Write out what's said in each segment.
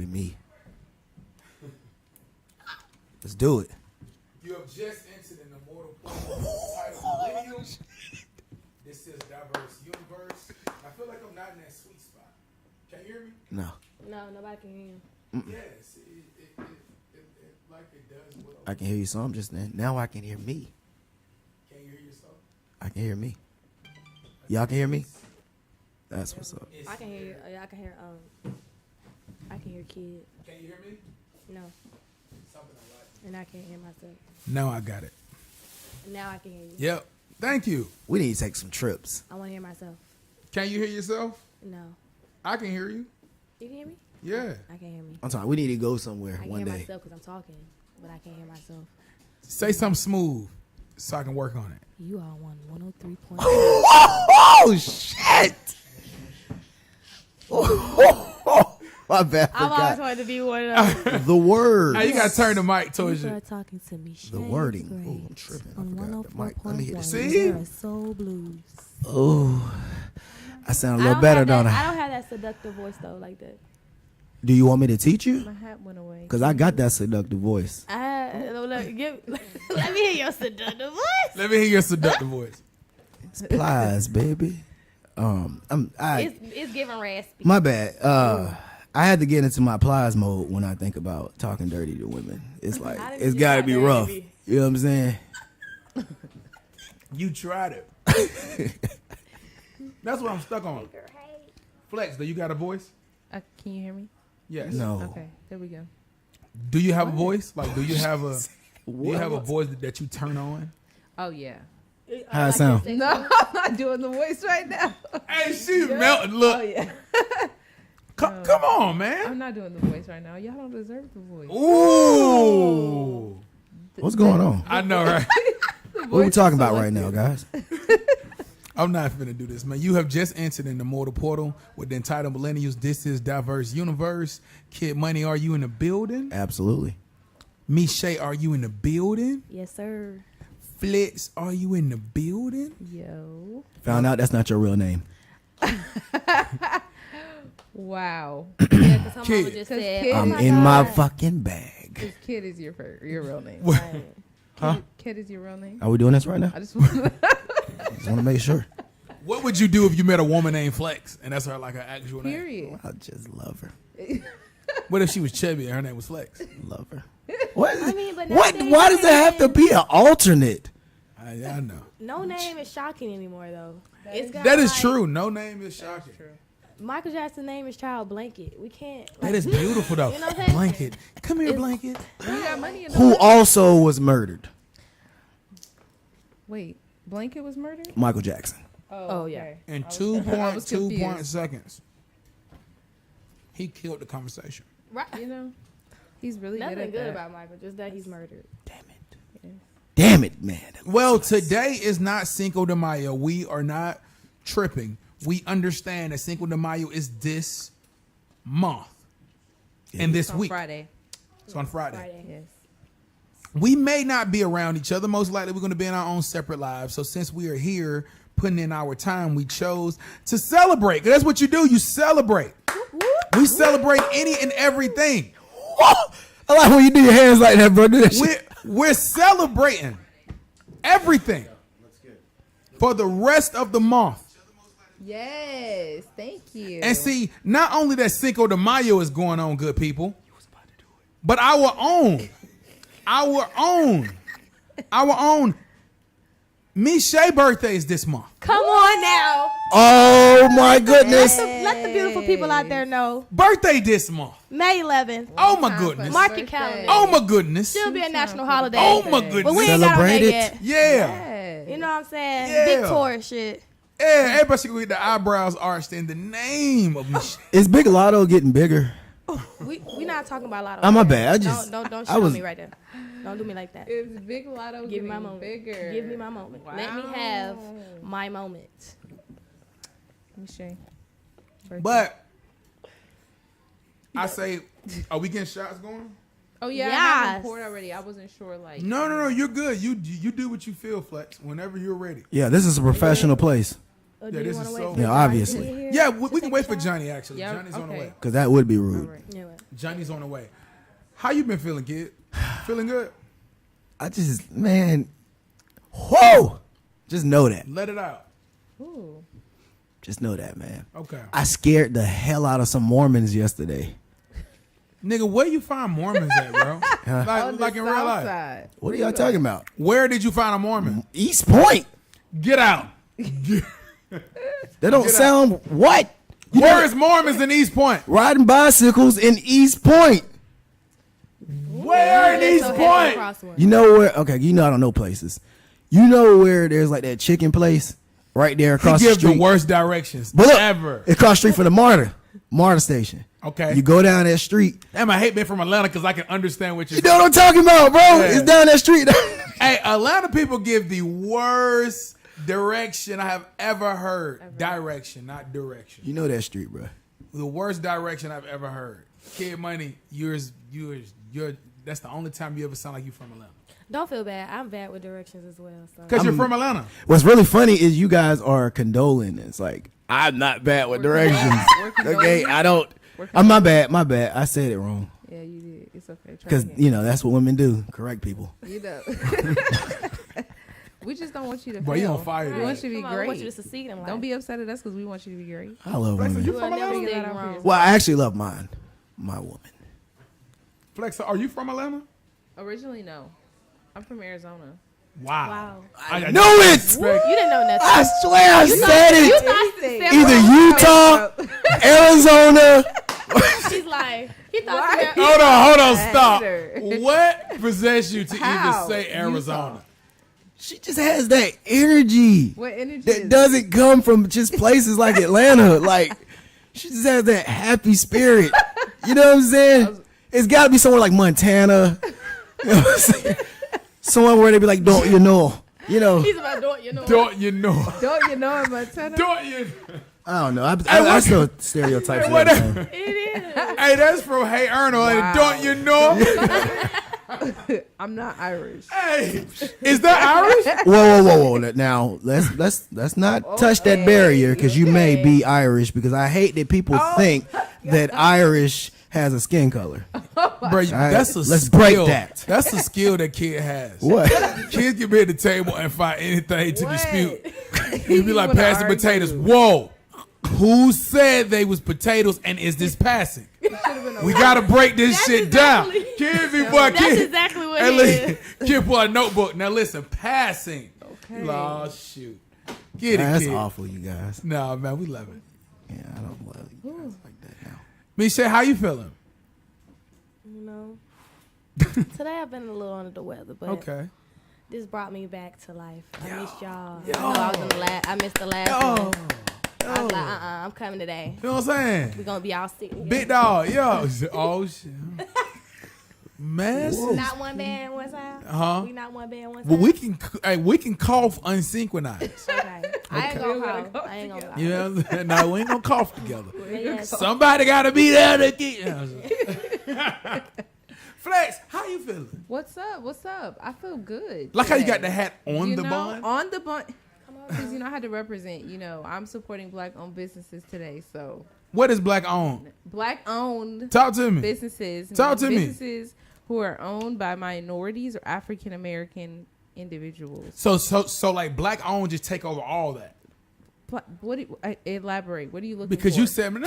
be me. Let's do it. You have just entered an immortal title Millennium. This is Diverse Universe. I feel like I'm not in that sweet spot. Can you hear me? No. No, nobody can hear you. Yes. It like it does. I can hear you some just then. Now I can hear me. Can you hear yourself? I can hear me. Y'all can hear me? That's what's up. I can hear you. I can hear I can hear kid. Can you hear me? No, Something I like. and I can't hear myself. Now I got it. Now I can hear you. Yep. Thank you. We need to take some trips. I want to hear myself. Can you hear yourself? No. I can hear you. You can hear me? Yeah. I can't hear me. I'm sorry. We need to go somewhere I can one hear day. myself because I'm talking, but I can't hear myself. Say something smooth so I can work on it. You are on 103. Oh shit! My bad. I've always Forgot wanted to be one of those. the word. Hey, you gotta turn the mic You towards you. are talking to me. The wording. Oh, I'm tripping. I On forgot the mic. Let me hit 104.1. this. See? Soul Blues. Oh, I sound a little better, don't I I? don't have that seductive voice though, like that. Do you want me to teach you? My hat went away. Cause I got that seductive voice. Let me hear your seductive voice. Let me hear your seductive voice. It's plies, baby. It's giving raspy. My bad. I had to get into my plies mode when I think about talking dirty to women. It's like How did it's you got to not be dirty? rough. You know what I'm saying? You tried it. That's what I'm stuck on. Flex, do you got a voice? Can you hear me? Yes. No. Okay, there we go. Do you have a voice? Like, do you have a voice that you turn on? Oh yeah. How it sound? No, I'm not doing the voice right now. Hey, she melting. Look, Oh yeah. come on, man. I'm not doing the voice right now. Y'all don't deserve the voice. Ooh, What's going on? I know, right? What are we talking about right now, guys? I'm not finna do this, man. You have just entered in the mortal portal with the entitled Millennials. This is Diverse Universe. Kid Money, are you in the building? Absolutely. Miche, are you in the building? Yes, sir. Flitz, are you in the building? Yo. Found out that's not your real name. Wow. Yeah, because her Kid. mama just 'Cause said, kid- oh I'm my in my God. fucking bag. This kid is your real name. Right. Huh? Kid is your real name. Are we doing this right now? I just want to. Just want to make sure. What would you do if you met a woman named Flex and that's her like her actual name? Period. I just love her. What if she was chubby and her name was Flex? Love her. What? I mean, but What? nowadays, Why does it have to be an alternate? I know. No name is shocking anymore, though. That is true. No name is shocking. Michael Jackson's name is Child Blanket. We can't. That is beautiful though. You know what I'm saying? Blanket. Come here, It's- Blanket. You got money in the Who also was murdered? Wait, Blanket was murdered? Michael Jackson. Oh, yeah. okay. In I was 2.2 confused. seconds. He killed the conversation. Right. You know, he's really Nothing good at good that. about Michael, just that he's murdered. Damn it. Damn it, man. Well, today is not Cinco de Mayo. We are not tripping. We understand that Cinco de Mayo is this month and this on week. Friday. It's on Friday. Friday. Yes. We may not be around each other. Most likely, we're going to be in our own separate lives. So, since we are here putting in our time, we chose to celebrate. 'Cause that's what you do. You celebrate. We celebrate any and everything. Whoa! I like when you do your hands like that, bro. Do that shit. We're celebrating everything for the rest of the month. Yes. Thank you. And see, not only that Cinco de Mayo is going on, good people, but our own Miche birthday is this month. Come on now. Oh my goodness. Let the beautiful people out there know. Birthday this month. May 11th. Oh my goodness. Mark your calendar. Oh my goodness. Should be a national holiday. Oh my goodness. But we ain't got on that Celebrate it. yet. Yeah. You know what I'm saying? Yeah. Big tour shit. Yeah, everybody should get the eyebrows arched in the name of Miche. Is Big Lotto getting bigger? We not talking about a lot of. Oh, my bad. I just- don't I show was- me right there. Don't do me like that. Is Big Lotto Give me my getting moment. bigger? Give me my moment. Let me have my moment. Michelle. But I say, are we getting shots going? Oh yeah, I have Yes. them poured already. I wasn't sure. Like No, you're good. You do what you feel, Flex. Whenever you're ready. Yeah, this is a professional place. Or Yeah, do you this want is to so- wait for Yeah, Johnny obviously. to get here Yeah, to we can take wait a for shot? Johnny. Actually, Yeah, Johnny's on the okay. way. Because that would be All rude. right. Yeah, what? Johnny's on the way. How you been feeling, kid? Feeling good? I just, man, whoa! Just know that. Let it out. Ooh. Just know that, man. Okay. I scared the hell out of some Mormons yesterday. Nigga, where you find Mormons at, bro? On like the in real south life. side. What are y'all talking about? Where did you find a Mormon? East Point. Get out. They don't Get out. sound what? You Where know, is Mormons in East Point? riding bicycles in East Point. Where in They're East so happy Point? to crossword. You know where? Okay, you know I don't know places. You know where there's like that chicken place right there He across the gives the street. worst directions But look, ever. it's across the street from the MARTA station. Okay. You go down that street. Damn, I hate being from Atlanta because I can understand what you're You know what I'm talking about, bro? Yeah. It's down that street. Hey, Atlanta people give the worst direction I have ever heard. Direction, not direction. You know that street, bro. The worst direction I've ever heard. Kid Money, yours. That's the only time you ever sound like you from Atlanta. Don't feel bad. I'm bad with directions as well. So. Because you're from Atlanta. What's really funny is you guys are condoling. It's like I'm not bad with directions. Okay, I don't. I'm my bad. I said it wrong. Yeah, you did. It's okay. Try Because again. you know that's what women do. Correct people. You know. We just don't want you to Boy, fail. you on fire We today. want you to be Come on, great. I want you to succeed in life. Don't be upset at us because we want you to be great. I love Flex, are women. you You from will never Atlanta? stay Figure that out for wrong. yourself. Well, I actually love my woman. Flex, are you from Atlanta? Originally, no. I'm from Arizona. Wow. Wow. I knew it. Respect. You didn't know nothing. I swear I said You it. thought Either Utah, Arizona. she's like, he thought Right. she Hold on, stop. Hater. What possessed you to How? even say Arizona? She just has that energy What energy that is doesn't come from just places like Atlanta. Like she just has that happy spirit. You know what I'm saying? It's got to be somewhere like Montana. You know what I'm saying? Somewhere where they be like, don't you know? You know, He's about doing, you know. Don't you know? Don't you know it, Montana? Don't you? I don't know. I still stereotypes. What- everything. It is. Hey, that's from Hey Arnold. Wow. Don't you know? I'm not Irish. Hey, is that Irish? Whoa! Now let's not touch that barrier because you may be Irish. Because I hate that people think that Irish has a skin color. Bro, that's a let's skill. break that. That's a skill that kid has. What? Kids can be at the table and find anything to What? dispute. He'd be like, wanna pass the argue. potatoes. Whoa. Who said they was potatoes and is this passing? We gotta break this That's shit exactly- down. Kid be boy, That's kid. exactly what Hey, it is. kid pull a notebook. Now listen, passing. Okay. Oh shoot. Get it, That's kid. awful, you guys. No, man, we love it. Yeah, I don't love you guys like that now. Michelle, how you feeling? You know. Today I've been a little under the weather, but Okay. this brought me back to life. I missed y'all. I know I was in the last. I missed the last one. I was like, I'm coming today. You know what I'm saying? We're gonna be all sick. Big dog, yo. Oh shit. Man. Not one band, one sound. Huh? We not one band, one sound. Well, we can cough unsynchronized. Okay. I ain't gonna call. I ain't gonna lie. You know what I'm saying? No, we ain't gonna cough together. Yes. Somebody gotta be there to get. Flex, how you feeling? What's up? What's up? I feel good. Like how you today. got the hat on You the know, bun? On the bun. Because, I had to represent, I'm supporting black-owned businesses today. So, What is black owned? black-owned Talk to me. businesses. Talk to me. Businesses who are owned by minorities or African-American individuals. So like black owned just take over all that. What do you, elaborate. What are you looking Because for? you said no.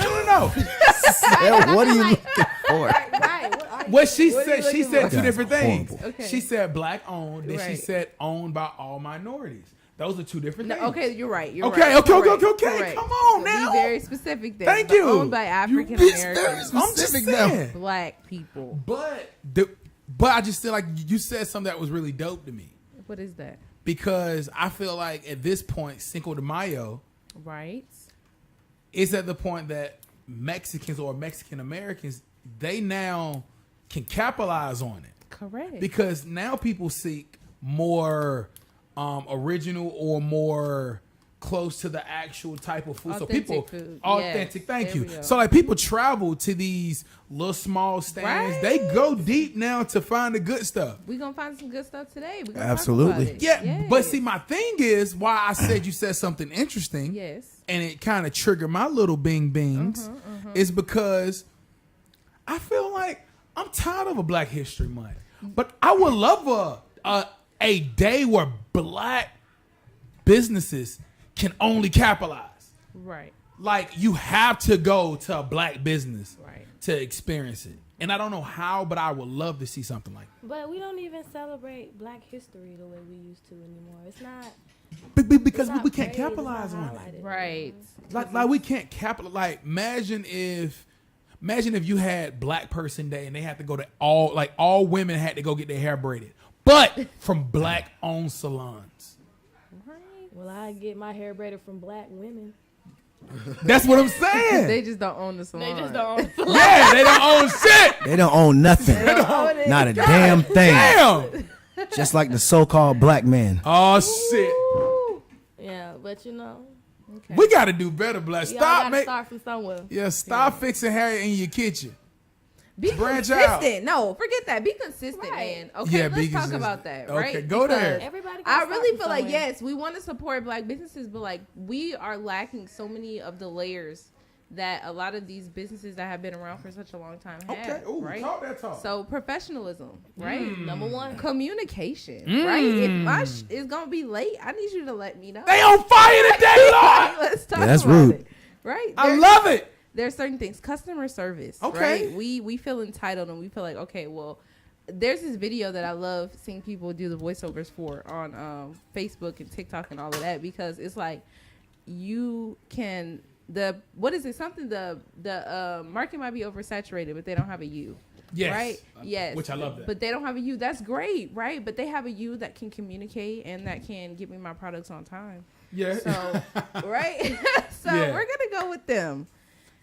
What are you looking for? Right. What she What are you said, she looking said for? two different things. Horrible. Okay. She said black owned, then she Right. said owned by all minorities. Those are two different things. Okay, you're right. You're Okay, right. okay. Correct. Come on Be now. very specific there. Thank But you. Owned by You African be very Americans, I'm just specific now. saying. black people. But I just feel like you said something that was really dope to me. What is that? Because I feel like at this point, Cinco de Mayo Right. is at the point that Mexicans or Mexican Americans, they now can capitalize on it. Correct. Because now people seek more original or more close to the actual type of food. So Authentic people food. authentic. Yes, Thank there you. we go. So like people travel to these little small stands. Right. They go deep now to find the good stuff. We're going to find some good stuff today. We're gonna Absolutely. Talk about it. Yeah, Yes. but see, my thing is why I said you said something interesting. Yes. And it kind of triggered my little bing bings is because I feel like I'm tired of a Black History Month, but I would love a day where Black businesses can only capitalize. Right. Like you have to go to a Black business Right. to experience it. And I don't know how, but I would love to see something like that. But we don't even celebrate Black history the way we used to anymore. It's not. Because it's not we can't praised, it's capitalize not on it. highlighted. Right. Like we can't capitalize. Like imagine if you had Black Person Day and they had to go to all women had to go get their hair braided, but from Black owned salons. Well, I get my hair braided from Black women. That's what I'm saying. They just don't own the salon. They just don't. Yeah, they don't own shit. They don't own nothing. Not a damn thing. Damn. Just like the so-called black man. Oh shit. Yeah, but you know, We got to do better, Black. you all Stop, gotta make. start from somewhere. Yeah, stop fixing hair in your kitchen. Be Branch consistent. out. No, forget that. Be consistent, Right. man. Okay, Yeah, be let's talk consistent. about that, Okay, right? go there. Because Everybody. I can really start feel from like, somewhere. yes, we want to support Black businesses, but like we are lacking so many of the layers that a lot of these businesses that have been around for such a long time have, Okay. Ooh, right? talk that talk. So professionalism, right? Number one. Communication, right? If my is gonna be late, I need you to let me know. They on fire today, Lord. Let's talk Yeah, that's about rude. it, right? I love it. There's certain things, customer service. Okay. Right? We feel entitled and we feel like, okay, well, there's this video that I love seeing people do the voiceovers for on Facebook and TikTok and all of that, because it's like you can the market might be oversaturated, but they don't have a you. Yes. Right? Yes. Which I love that. But they don't have a you. That's great, right? But they have a you that can communicate and that can get me my products on time. Yeah. So, right? So Yeah. we're going to go with them.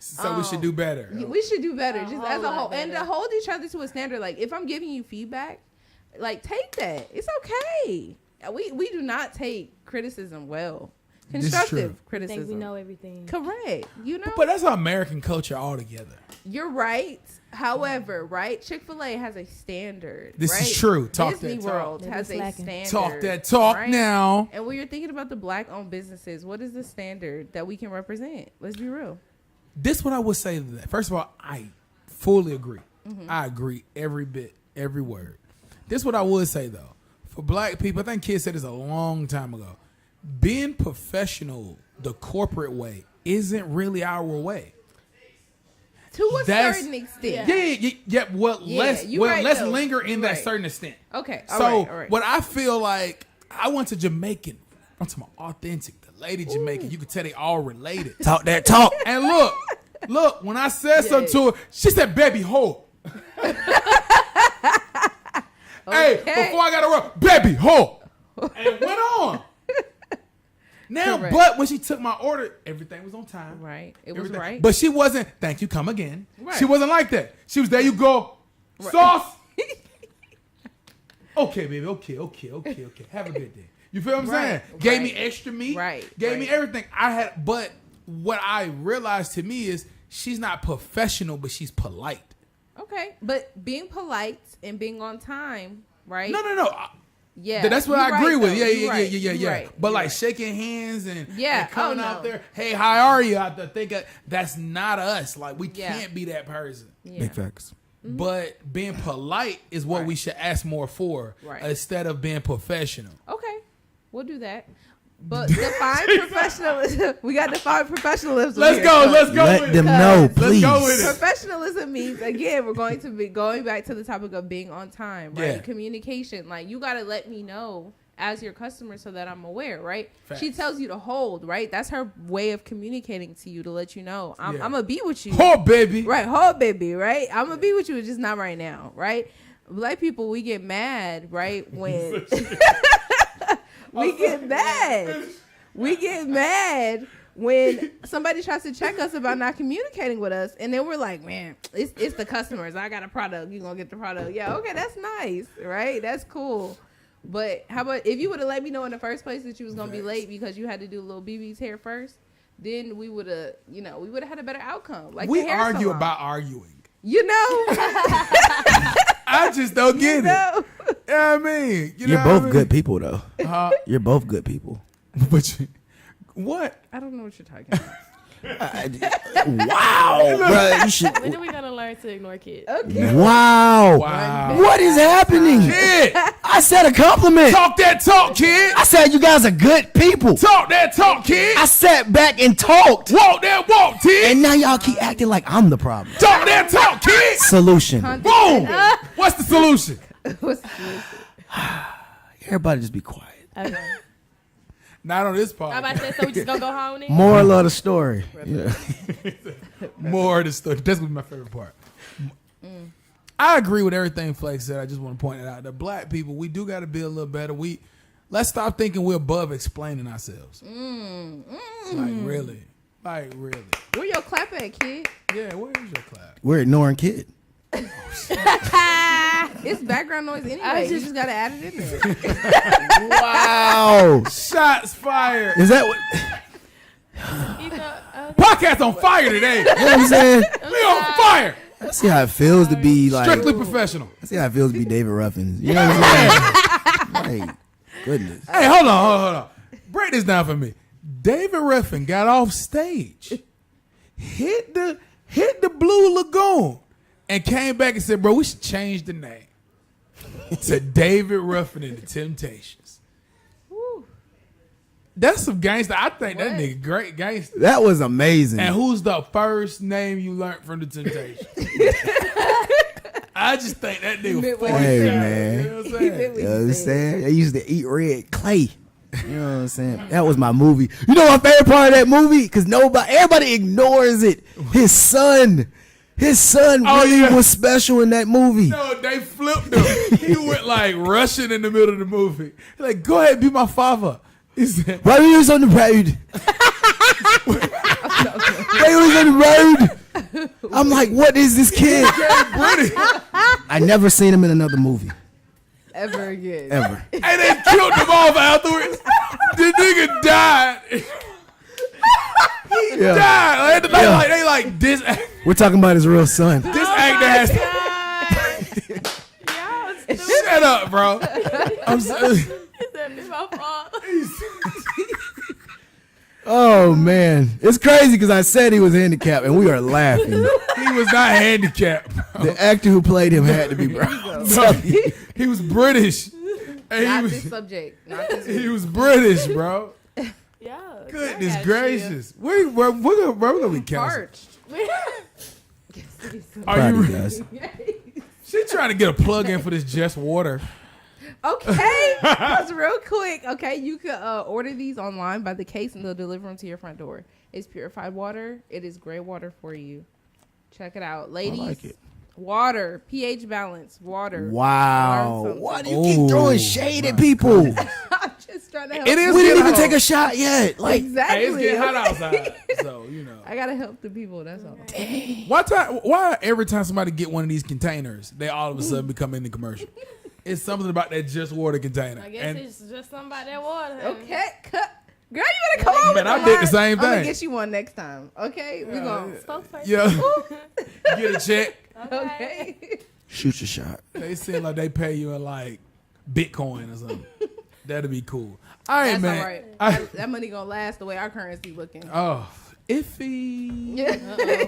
So we should do better. We should do better, A just whole as a lot whole, and better. to hold each other to a standard. Like if I'm giving you feedback, like take that. It's okay. We do not take criticism well. This is Constructive true. I criticism. think we know everything. Correct. You know, But that's American culture altogether. you're right. However, right, Chick-fil-A has a standard. This right? is true. Talk Disney that talk. World They're has a slacking. standard. Talk that talk right? now. And when you're thinking about the Black-owned businesses, what is the standard that we can represent? Let's be real. This what I would say to that. First of all, I fully agree. Mm-hmm. I agree every bit, every word. This what I would say though. For Black people, I think kids said this a long time ago. Being professional the corporate way isn't really our way. To a certain extent. Yeah. Well, Yeah, let's you right, let's though. linger in You that right. certain extent. Okay. So All right. what I feel like, I went to Jamaican. I'm talking about authentic, the lady Jamaican. You could tell they all related. Talk that talk. And look, when I said something to her, she said, "Baby, hold." Hey, before I got to run, "Baby, hold," and it went on. Now, Correct. but when she took my order, everything was on time. Right. It was Everything. right. But she wasn't, "Thank you, come again." Right. She wasn't like that. She was, "There you go, sauce." Okay, baby. Okay. Have a good day. You feel what I'm saying? Right, Gave me right. extra meat. Right, Gave me right. everything. I had, but what I realized to me is she's not professional, but she's polite. Okay. But being polite and being on time, right? No. Yeah. That's what you're I agree right, with. though. Yeah. You're right. You're right. But You're like right. shaking hands and Yeah. and coming Oh, out no. there, "Hey, how are you?" I think that's not us. Like we Yeah. can't be that person. Yeah. Big facts. But being polite is what Right. we should ask more for, Right. instead of being professional. Okay. We'll do that. But define professionalism. We got to define professionalism. Let's here. go. So Let's go. Let with them it. know, Let's please. go with it. Professionalism means, again, we're going to be going back to the topic of being on time, right? Yeah. Communication. Like, you got to let me know as your customer so that I'm aware, right? Facts. She tells you to hold, right? That's her way of communicating to you to let you know I'm Yeah. going to be with you. Oh, baby. Right, hold, baby, right? I'm going to be with you, just not right now, right? Black people, we get mad, right? When we get mad. We get mad when somebody tries to check us about not communicating with us, and then we're like, man, it's the customers. I got a product. You're going to get the product. Yeah, okay, that's nice, right? That's cool. But how about if you would have let me know in the first place that you was going to be late because you had to do little BB's hair first, then we would have, had a better outcome. Like We the hair argue salon. about arguing. You know? I just don't get it. know? You know what I mean? You know You're what I both mean? good people, though. Huh? You're both good people. But what? I don't know what you're talking about. Wow, bro. You should. When are we gonna learn to ignore kids? Wow. Wow. What is happening? Kid, I said a compliment. talk that talk, kid. I said you guys are good people. Talk that talk, kid. I sat back and talked, Walk that walk, kid. and now y'all keep acting like I'm the problem. Talk that talk, kid. Solution. Boom. What's the solution? What's the solution? Everybody just be quiet. Okay. Not on this part. I'm about to say, so we just gonna go home then? Moral of the story. Yeah. More of the story. That's gonna be my favorite part. I agree with everything Flex said. I just want to point it out. The black people, we do got to be a little better. Let's stop thinking we're above explaining ourselves. Like really. Where your clap at, kid? Yeah, where is your clap? We're ignoring kid. It's background noise anyway. You just gotta add it in there. Wow. Shots fired. Is that what? You know, Podcast on fire today. You know what I'm saying? We on fire. I see how it feels to be like. Strictly professional. I see how it feels to be David Ruffin. You know what I'm saying? Like, goodness. Hey, hold on. Break this down for me. David Ruffin got off stage, hit the Blue Lagoon, and came back and said, "Bro, we should change the name to David Ruffin and the Temptations." That's some gangster. I think that nigga great gangster. That was amazing. And who's the first name you learned from the Temptations? I just think that nigga. Hey, man. You know what I'm saying? You know what I'm saying? They used to eat red clay. You know what I'm saying? That was my movie. You know my favorite part of that movie? Because everybody ignores it. His son really was special in that movie. No, they flipped him. He went like Russian in the middle of the movie. Like, go ahead, be my father. He said, Why were you on the road? Why was on the road? I'm like, what is this kid? British. I never seen him in another movie. Ever again. Ever. And they killed him off afterwards. The nigga died. He Yeah. died. Yeah. They like this. We're talking about his real son. This actor has. Y'all stupid. Shut up, bro. I'm so, It's my fault. Oh man, it's crazy because I said he was handicapped, and we are laughing. he was not handicapped. The actor who played him had to be brown. No, he was British. And Not he this was, subject. Not this. he was British, bro. Yeah. Goodness gracious. We're gonna be canceled. Parched. Are Proud you? of you guys. She trying to get a plug in for this Just Water. Okay, that's real quick. Okay, you can order these online by the case and they'll deliver them to your front door. It's purified water. It is great water for you. Check it out, ladies. like it. Water, pH balance, water. Wow. Learn something. Why do you keep throwing shade at people? I'm just trying to help. It is We didn't even getting take a shot yet. Like, Exactly. Hey, it's getting hot outside, so you know. I gotta help the people. That's all. Why every time somebody get one of these containers, they all of a sudden become in the commercial? It's something about that Just Water container. I guess And it's just something about that water. Okay, girl, you better come on. Man, with I the did the line. same I'm gonna thing. get you one next time. Okay, we gonna. Spokesperson. yeah, get a check. Okay. shoot your shot. They seem like they pay you in like Bitcoin or something. That'd be cool. All right, That's man. all right. That money gonna last the way our currency looking. Oh, iffy. Yeah.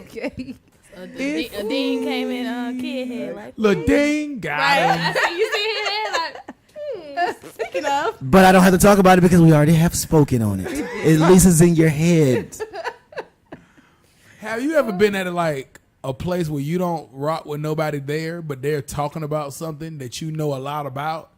Okay. A dean came in kid head like. Lading got Right. him. I see you see his head like. Speaking of. But I don't have to talk about it because we already have spoken on it. At least it's in your head. Have you ever been at like a place where you don't rock with nobody there, but they're talking about something that you know a lot about,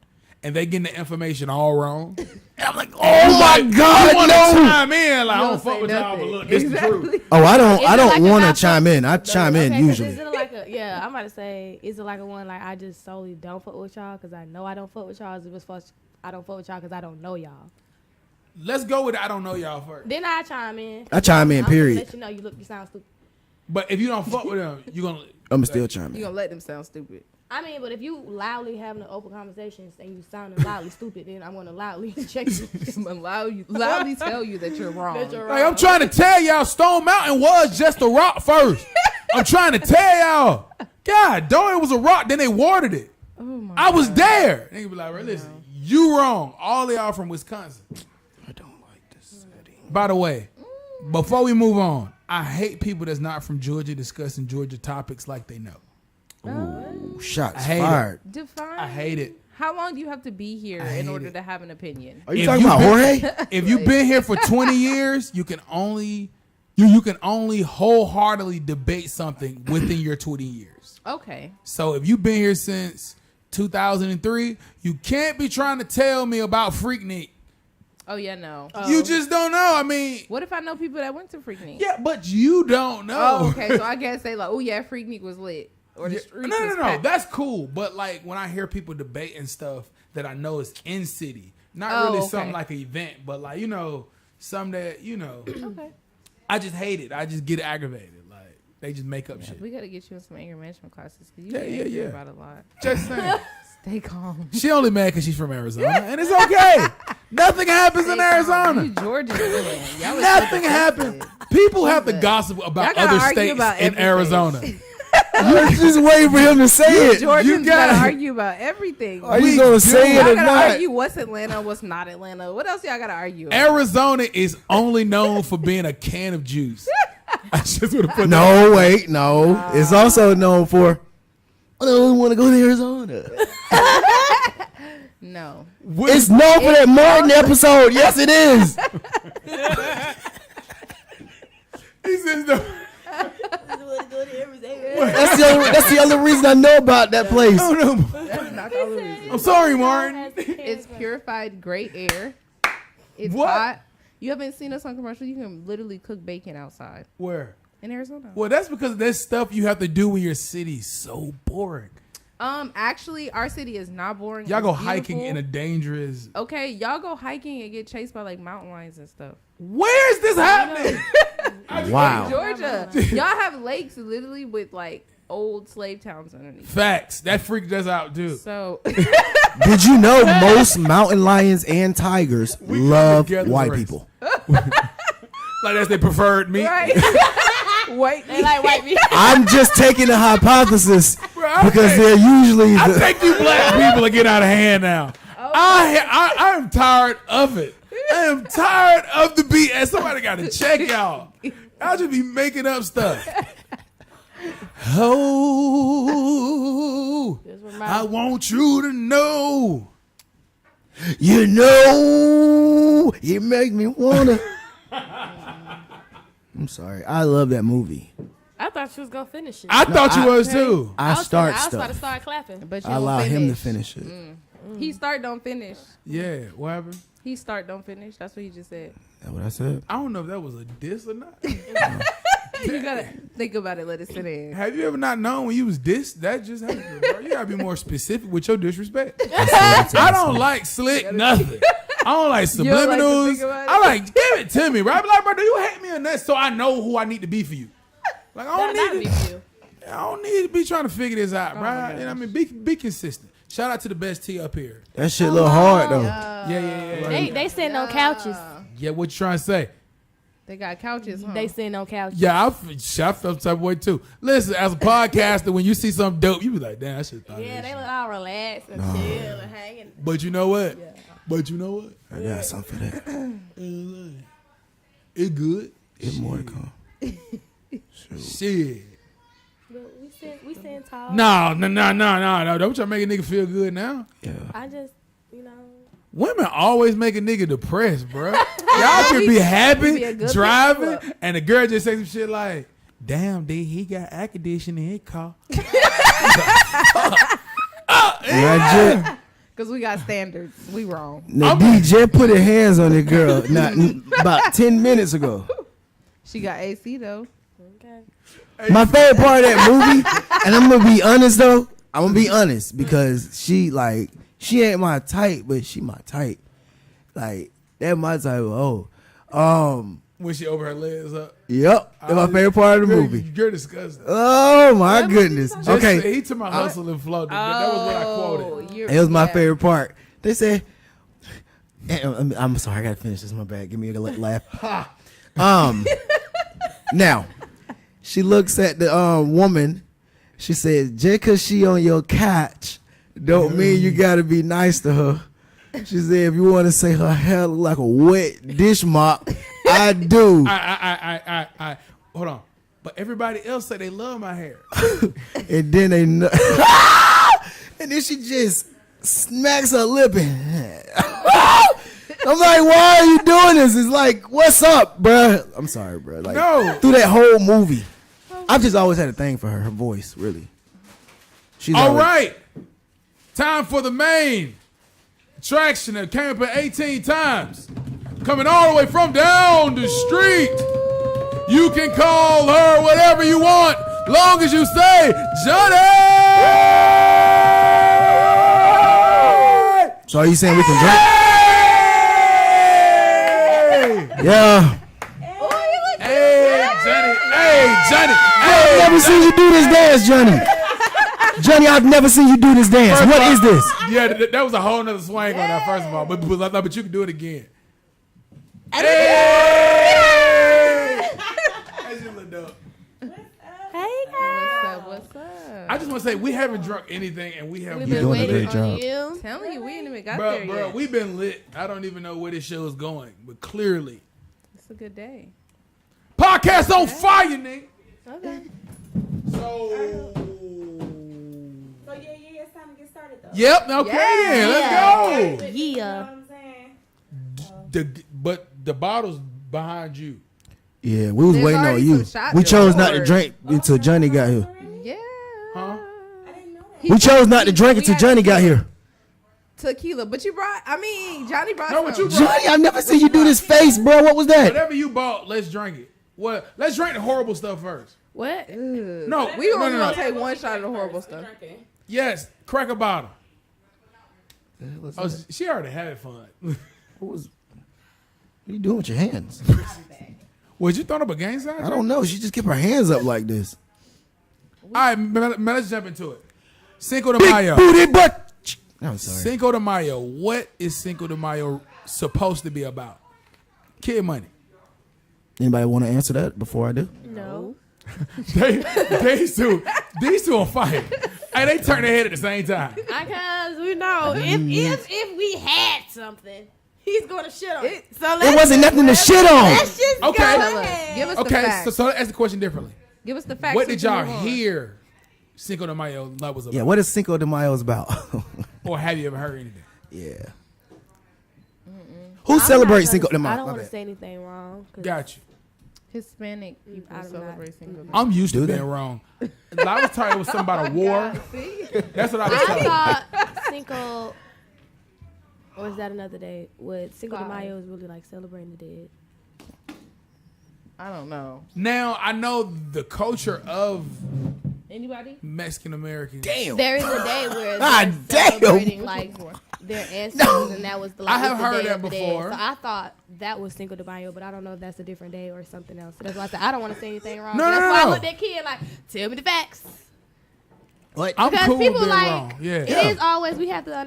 and they getting the information all wrong? And I'm like, oh my You God, want to no. chime in like I You don't don't fuck say with y'all, but nothing. look, this is the truth. Oh, I don't Is it like a want to not chime in. I chime in Okay, 'cause usually. Is it like a I'm about to say, is it like a one like I just solely don't fuck with y'all because I know I don't fuck with y'all? Is it was I don't fuck with y'all because I don't know y'all? Let's go with I don't know y'all first. Then I chime in. I chime in, I'm gonna period. Let you know you sound stupid. But if you don't fuck with them, you gonna. I'm still chime You in. gonna let them sound stupid? I mean, but if you loudly having an open conversations and you sounding loudly stupid, then I'm gonna loudly check you. I'm gonna loudly tell you that you're wrong. That you're Like, I'm wrong. trying to tell y'all, Stone Mountain was just a rock first. I'm trying to tell y'all. God, though it was a rock, then they watered it. Oh my I was there. They be like, "Bro, listen, you wrong. All of y'all from Wisconsin." I don't like this setting. By the way, before we move on, I hate people that's not from Georgia discussing Georgia topics like they know. Ooh, shots I hate fired. Define. I hate it. How long do you have to be here I in hate order it. to have an opinion? Are you If talking you about been- Jorge? If you've been here for 20 years, you can only you can only wholeheartedly debate something within your 20 years. Okay. So if you've been here since 2003, you can't be trying to tell me about Freaknik. Oh yeah, no. You just don't know. I mean, What if I know people that went to Freaknik? yeah, but you don't know. Oh, okay. So I guess say like, oh yeah, Freaknik was lit, or the Yeah, street. no, was no. packed. That's cool. But like when I hear people debating stuff that I know is in city, not Oh, really okay. something like an event, but like some that Okay. I just hate it. I just get aggravated. Like they just make up shit. We gotta get you in some anger management classes because you Yeah, get yeah, angry yeah. about a lot. Just saying. Stay calm. She only mad because she's from Arizona, and it's okay. Nothing happens in Stay calm. Arizona. You Georgian man. Y'all was Nothing so happens. defensive. People have to Y'all gossip about gotta other argue states about in everything. Arizona. You're just waiting for him to say it. Georgians gotta- gotta argue about everything. Are you We gonna do. say it Y'all or gotta not? argue what's Atlanta, what's not Atlanta. What else y'all gotta argue about? Arizona is only known for being a can of juice. I just want to put that. No, wait, no. It's also known for. I don't want to go to Arizona. No. It's known for that Martin episode. Yes, it is. He says no. That's the only reason I know about that place. Oh, no. That's not the only reason. I'm sorry, Martin. It's purified great air. It's What? hot. You haven't seen us on commercial. You can literally cook bacon outside Where? in Arizona. Well, that's because there's stuff you have to do when your city's so boring. Actually, our city is not boring. Y'all It's go hiking beautiful. in a dangerous. Okay, y'all go hiking and get chased by like mountain lions and stuff. Where is this happening? Wow. Georgia, y'all have lakes literally with like old slave towns underneath. Facts. That freaked us out too. So Did you know most mountain lions and tigers love together white race. people? Like that's their preferred meat. right, white. They like white people. I'm just taking a hypothesis I because think- they're usually I the. think you black people are getting out of hand now. I'm tired of it. I am tired of the BS. Somebody got to check y'all. Y'all just be making up stuff. Oh, Just I remind want you to know. You know, you make me wanna. I'm sorry. I love that movie. I thought she was gonna finish it. I thought you was too. I start I was about to stuff. start clapping. But you I don't allow him to finish. finish it. He start, don't finish. Yeah, what happened? He start, don't finish. That's what he just said. That's what I said. I don't know if that was a diss or not. You gotta think about it. Let it sit in. Have you ever not known when you was dissed? That just happened, bro. You gotta be more specific with your disrespect. I don't like slick nothing. I don't like don't like to subliminals. think about it? I like give it to me, right? I be like, bro, do you hate me or not? So I know who I need to be for you. Like I That'd don't be need to. you. I don't need to be trying to figure this out, bro. my You know what I mean? Be consistent. Shout out to the best T up here. That shit look hard though. Yeah. They sitting on couches. Yeah, what you trying to say? They got couches. Huh? They sitting on couches. Yeah, I felt the type of way too. Listen, as a podcaster, when you see something dope, you be like, damn, I should have thought of Yeah, that they shit. look all relaxed and chill and hanging. But you know what? But you know what? I got something for that. It good. It's more to come. Shit. But we sitting tall. No. Don't try to make a nigga feel good now. Yeah. I just, you know. Women always make a nigga depressed, bro. Y'all can be be happy a good driving, pick-me-up. and the girl just say some shit like, "Damn, dude, he got air conditioning in his car." Right, Because we got standards. We wrong. the DJ put her hands on the girl about 10 minutes ago. She got AC though. Okay. My favorite part of that movie, and I'm gonna be honest though, I'm gonna be honest because she ain't my type, but she my type. Like that my type. When she over her legs up. Yep, that's my favorite part of the movie. You're disgusting. Oh my goodness. Just Okay, say, he took my hustle and flow. That was what I quoted. it was my favorite part. They said, I'm sorry, I gotta finish this. My bad. Give me a laugh. Now, she looks at the woman. She said, just because she on your couch, don't mean you gotta be nice to her. She said, if you want to say her hair look like a wet dish mop, I do. hold on. But everybody else say they love my hair. And then and then she just smacks her lip and I'm like, why are you doing this? It's like, what's up, bruh? I'm sorry, bruh. Like, No. through that whole movie, I've just always had a thing for her voice, really. She's All always- right. Time for the main attraction that came up 18 times. Coming all the way from down the street. You can call her whatever you want, long as you say, Johnny! So are you saying we can drink? Yeah. Hey, Johnny. Hey, Johnny. I've Hey, never seen you do this dance, Johnny. Johnny, I've never seen you do this dance. First What of all- is this? Yeah, that was a whole nother swing on that, first of all. But you can do it again. Hey! That's your little dog. Hey guys. What's up? I just want to say, we haven't drunk anything, and we have We've You're been doing a waiting great on job. you. Telling you, we ain't even got Bro, there yet. we've been lit. I don't even know where this show is going, but clearly, It's a good day. podcast on fire, nigga. Okay. So, It's time to get started though. yep, okay, then, let's go. Yeah. I'm saying? But the bottle's behind you. Yeah, we was There's waiting on already you. some shots We chose not to poured. drink until Johnny got here. Yeah. Huh? I didn't know that. He We chose not to he- drink we until had Johnny got here. Tequila, but Johnny brought No, what you some. brought- Johnny, I've never seen you do this face, bro. What was that? Whatever you bought, let's drink it. Well, let's drink the horrible stuff first. What? Ugh. No, We no, only no, gonna no. take one shot of the horrible stuff. Yes, crack a bottle. Oh, she already had fun. What are you doing with your hands? Was you throwing up a gang sign? I don't know. She just kept her hands up like this. All right, man, let's jump into it. Cinco de Big Mayo. booty butt. I'm sorry. Cinco de Mayo. What is Cinco de Mayo supposed to be about? Kid money. Anybody want to answer that before I do? No. These two on fire. Hey, they turn their head at the same time. Because we know if we had something, he's gonna shit on it. So It wasn't nothing to shit on. Let's just Okay. go Tell us. ahead. Give us the Okay, facts. so let's ask the question differently. Give us the facts. What so did we can y'all move on. hear Cinco de Mayo was about? Yeah, what is Cinco de Mayo about? Or have you ever heard anything? Yeah. Who celebrates Cinco de Mayo? I don't My want to bad. say anything wrong. 'cause Got you. Hispanic people I'm not. celebrate Cinco de Mayo? I'm used to Do being they? wrong. I was told it was something about a war. That's what I was I told. thought Cinco, or is that another day? What Cinco de Five. Mayo is really like celebrating the dead. I don't know. Now I know the culture of Anybody? Mexican Americans. Damn. There is a day where God they're damn. celebrating like their ancestors, and that was the. Like, I have it's the heard day that of the dead. before. So I thought that was Cinco de Mayo, but I don't know if that's a different day or something else. So that's why I said I don't want to say anything wrong. No, that's no, why no. I looked at Kid like, tell me the facts. What? I'm Because cool with people being like wrong. Yeah. it is always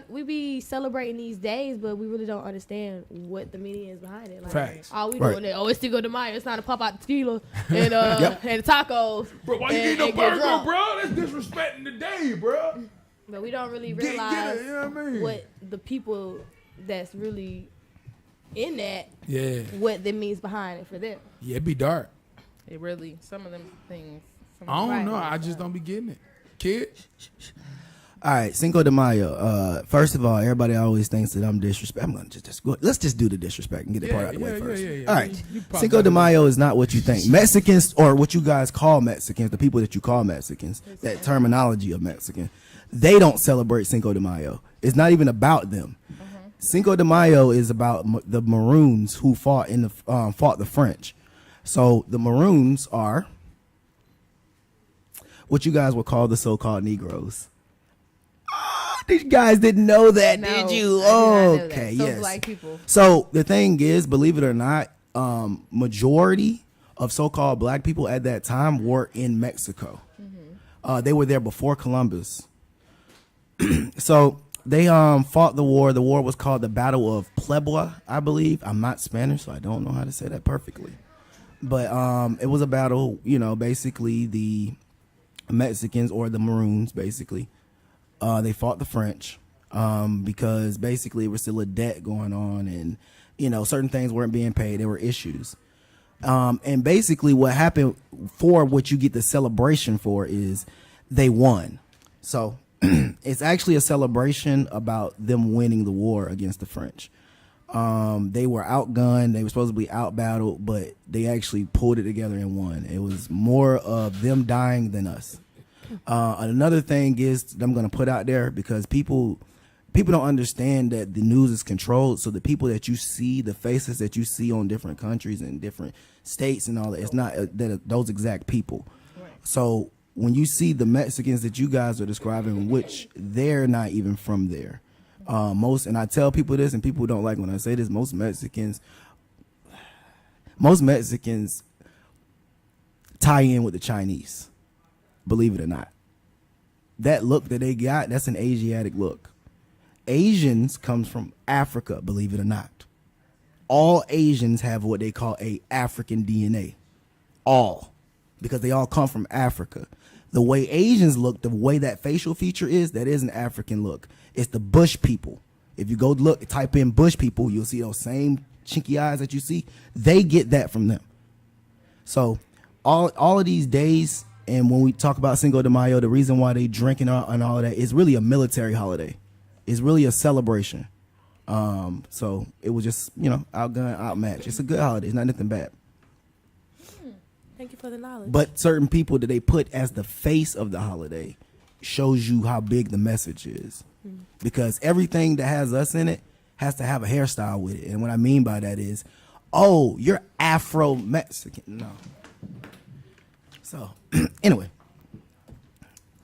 we be celebrating these days, but we really don't understand what the meaning is behind it. Like, Facts. all we Right. doing is it's Cinco de Mayo. It's time to pop out the tequila and and tacos. Bro, why you and- getting a and get burger, drunk. bro? That's disrespecting the day, bro. But we don't really Get it, realize you know what I mean? what the people that's really in that, Yeah. what that means behind it for them. Yeah, it be dark. It really, some of them things. Some I don't Right. know. I just don't be getting it. Kid? All right, Cinco de Mayo. First of all, everybody always thinks that I'm disrespect. I'm gonna just go. Let's just do the disrespect and get the part out of the way first. yeah. All right, You pop Cinco that de in. Mayo is not what you think. Mexicans, or what you guys call Mexicans, the people that you call Mexicans, that terminology of Mexican, they don't celebrate Cinco de Mayo. It's not even about them. Cinco de Mayo is about the Maroons who fought the French. So the Maroons are what you guys would call the so-called Negroes. These guys didn't know that, No, did you? I did not know that. Okay, So yes. black people. So the thing is, believe it or not, majority of so-called black people at that time were in Mexico. They were there before Columbus. So they fought the war. The war was called the Battle of Puebla, I believe. I'm not Spanish, so I don't know how to say that perfectly. But it was a battle, basically the Mexicans, or the Maroons, basically. They fought the French because basically there was still a debt going on, and certain things weren't being paid. There were issues. And basically what happened for what you get the celebration for is they won. So it's actually a celebration about them winning the war against the French. They were outgunned, they were supposed to be outbattled, but they actually pulled it together and won. It was more of them dying than us. Another thing is I'm going to put out there, because people don't understand that the news is controlled. So the people that you see, the faces that you see on different countries and different states and all that, it's not those exact people. Right. So when you see the Mexicans that you guys are describing, which they're not even from there, and I tell people this, and people don't like when I say this, most Mexicans tie in with the Chinese, believe it or not. That look that they got, that's an Asiatic look. Asians comes from Africa, believe it or not. All Asians have what they call a African DNA. All. Because they all come from Africa. The way Asians look, the way that facial feature is, that is an African look. It's the bush people. If you go look, type in bush people, you'll see those same chinky eyes that you see. They get that from them. So all of these days, and when we talk about Cinco de Mayo, the reason why they drink and all of that is really a military holiday. It's really a celebration. So it was just, outgun, outmatch. It's a good holiday. It's not nothing bad. Thank you for the knowledge. But certain people that they put as the face of the holiday shows you how big the message is. Because everything that has us in it has to have a hairstyle with it. And what I mean by that is, oh, you're Afro-Mexican. No. So, anyway.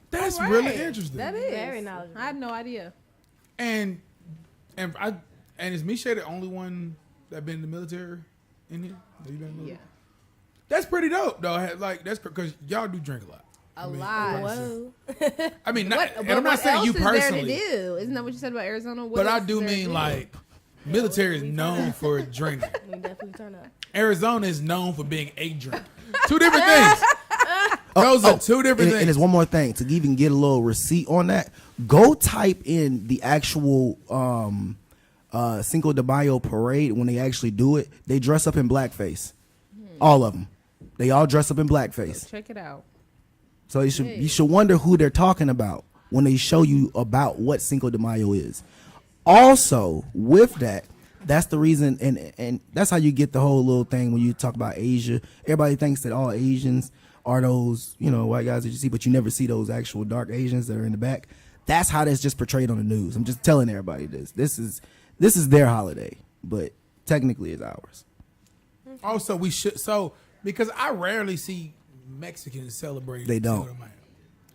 That's All right. really interesting. That is Very knowledgeable. I had no idea. And is Misha the only one that been in the military in here? Have you been in the military? Yeah. That's pretty dope, though. Like, that's because y'all do drink a lot. A lot. Whoa. I mean, What, and I'm not saying you personally, There to do? Isn't that what you said about Arizona? What but I else do is there to mean do? like military is known for drinking. We definitely turn up. Arizona is known for being a drink. Two different things. Those are two different things. And there's one more thing to even get a little receipt on that. Go type in the actual Cinco de Mayo parade when they actually do it. They dress up in blackface. All of them. They all dress up in blackface. Check it out. So you should wonder who they're talking about when they show you about what Cinco de Mayo is. Also, with that, that's the reason, and that's how you get the whole little thing when you talk about Asia. Everybody thinks that all Asians are those, white guys that you see, but you never see those actual dark Asians that are in the back. That's how that's just portrayed on the news. I'm just telling everybody this. This is their holiday, but technically it's ours. Also, because I rarely see Mexicans celebrate. They don't. Cinco de Mayo.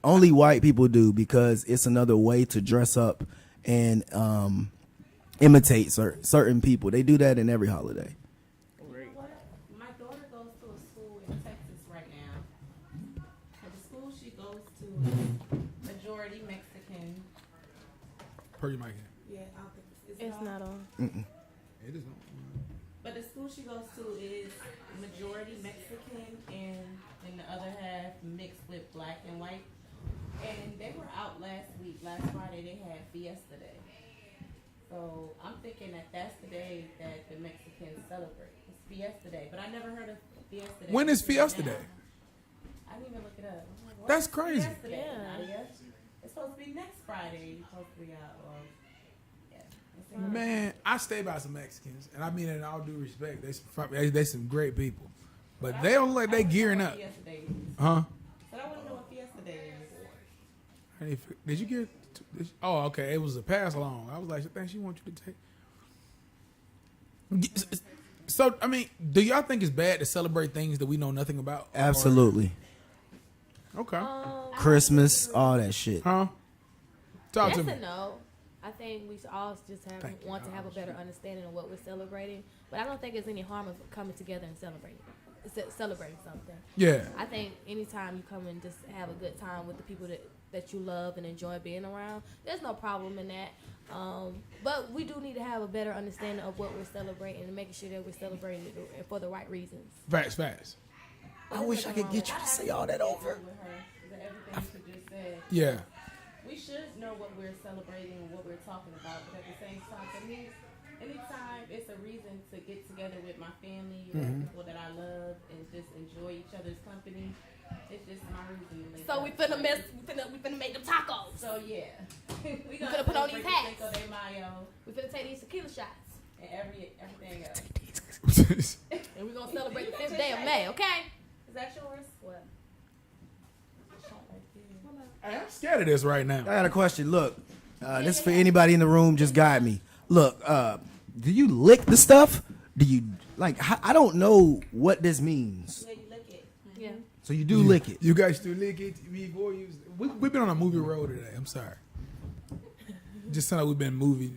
Only white people do, because it's another way to dress up and imitate certain people. They do that in every holiday. My daughter goes to a school in Texas right now. And the school she goes to is majority Mexican. Per your mic. Yeah, I don't think It's not on. It is not. But the school she goes to is majority Mexican and the other half mixed with black and white. And they were out last Friday, they had Fiesta Day. So I'm thinking that that's the day that the Mexicans celebrate. It's Fiesta Day, but I never heard of Fiesta Day. When is Fiesta Day? I didn't even look it up. I'm like, what That's is crazy. Fiesta Day, Yeah. Nadia? It's supposed to be next Friday. You're supposed to be out. Man, I stay by some Mexicans, and I mean it in all due respect. They some great people, but they don't look like they gearing up. Fiesta Day. Huh? But I want to know what Fiesta Day is. Did you get? Oh, okay. It was a pass along. I was like, I think she wants you to take. So, I mean, do y'all think it's bad to celebrate things that we know nothing about? Absolutely. Or- okay. Christmas, all that shit. Huh? Talk Yes to me. and no. I think we should all just want to have a better understanding of what we're celebrating. But I don't think there's any harm of coming together and celebrating something. Yeah. I think anytime you come and just have a good time with the people that you love and enjoy being around, there's no problem in that. But we do need to have a better understanding of what we're celebrating and making sure that we're celebrating it for the right reasons. Facts. I wish I could get you to say all that over. With her, everything she just said. Yeah. We should know what we're celebrating and what we're talking about, but at the same time, for me, anytime it's a reason to get together with my family or people that I love and just enjoy each other's company, it's just my reason to live. So we finna make them tacos. So yeah, we finna put on these hats. Cinco de Mayo We finna take these tequila shots. and everything else. And we're gonna celebrate the 5th day of May, okay? Is that yours? What? Hey, I'm scared of this right now. I got a question. Look, this is for anybody in the room. Just guide me. Look, do you lick the stuff? Do you like? I don't know what this means. Yeah, you lick it. Yeah. So you do lick it. You guys do lick it. We've been on a movie road today. I'm sorry. Just sound like we've been movie.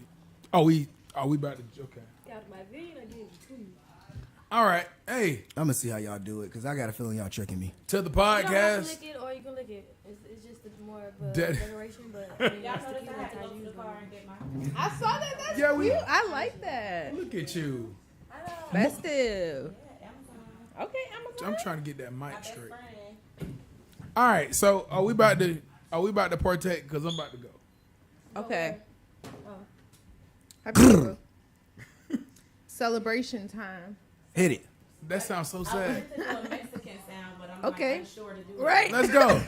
Are we about to? Okay. Got my vein, I gave it to you. All right. Hey, I'm gonna see how y'all do it because I got a feeling y'all tricking me. to the You don't have to podcast. lick it or you can lick it. It's just more of a That- generation, but I mean, Y'all it's notice tequila, I had to that's how go to you the do car it. and get my. I saw that. That's Yeah, we- cute. I like that. Look at you. I know. Festive. Yeah, Amazon. Okay, Amazon. I'm trying to get that My mic best straight. friend. All right. So are we about to partake? Because I'm about to go. Okay. Oh. Happy Fourth. Celebration time. Hit it. That sounds so I sad. wanted to do a Mexican sound, but I'm Okay. not sure to do it. Right. Let's go.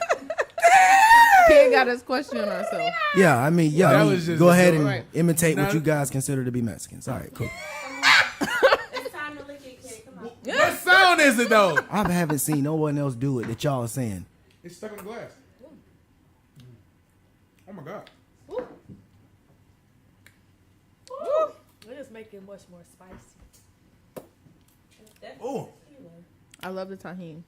Ken got us questioning ourselves. Yeah, I mean, yeah. That I mean, was just- go ahead and right. imitate what Now- you guys consider to be Mexicans. All right, cool. It's time to lick it, kid. Come on. What sound is it though? I haven't seen no one else do it that y'all are saying. It's stuck in the glass. Oh my god. We're just making it much more spicy. Oh. I love the tahini.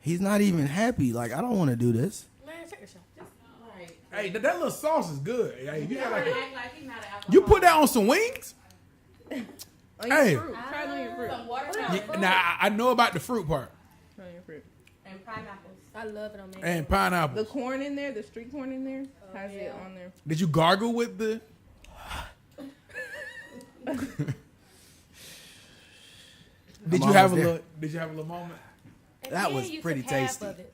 He's not even happy. Like, I don't want to do this. Man, take a shot. Just Right. Hey, that little sauce is good. Hey, you, got like Act like he's not an alcoholic. you put that on some wings? Onion Hey. fruit. Try onion fruit. Some water Yeah, now I know about the fruit part Try onion fruit. and pineapples. I love it on mango. and The pineapple. corn in there, the street corn in there, has it yeah. on there. Did you gargle with the? Did I'm you have a almost there. little? Did you have a little moment? And That then was you pretty took half tasty. of it.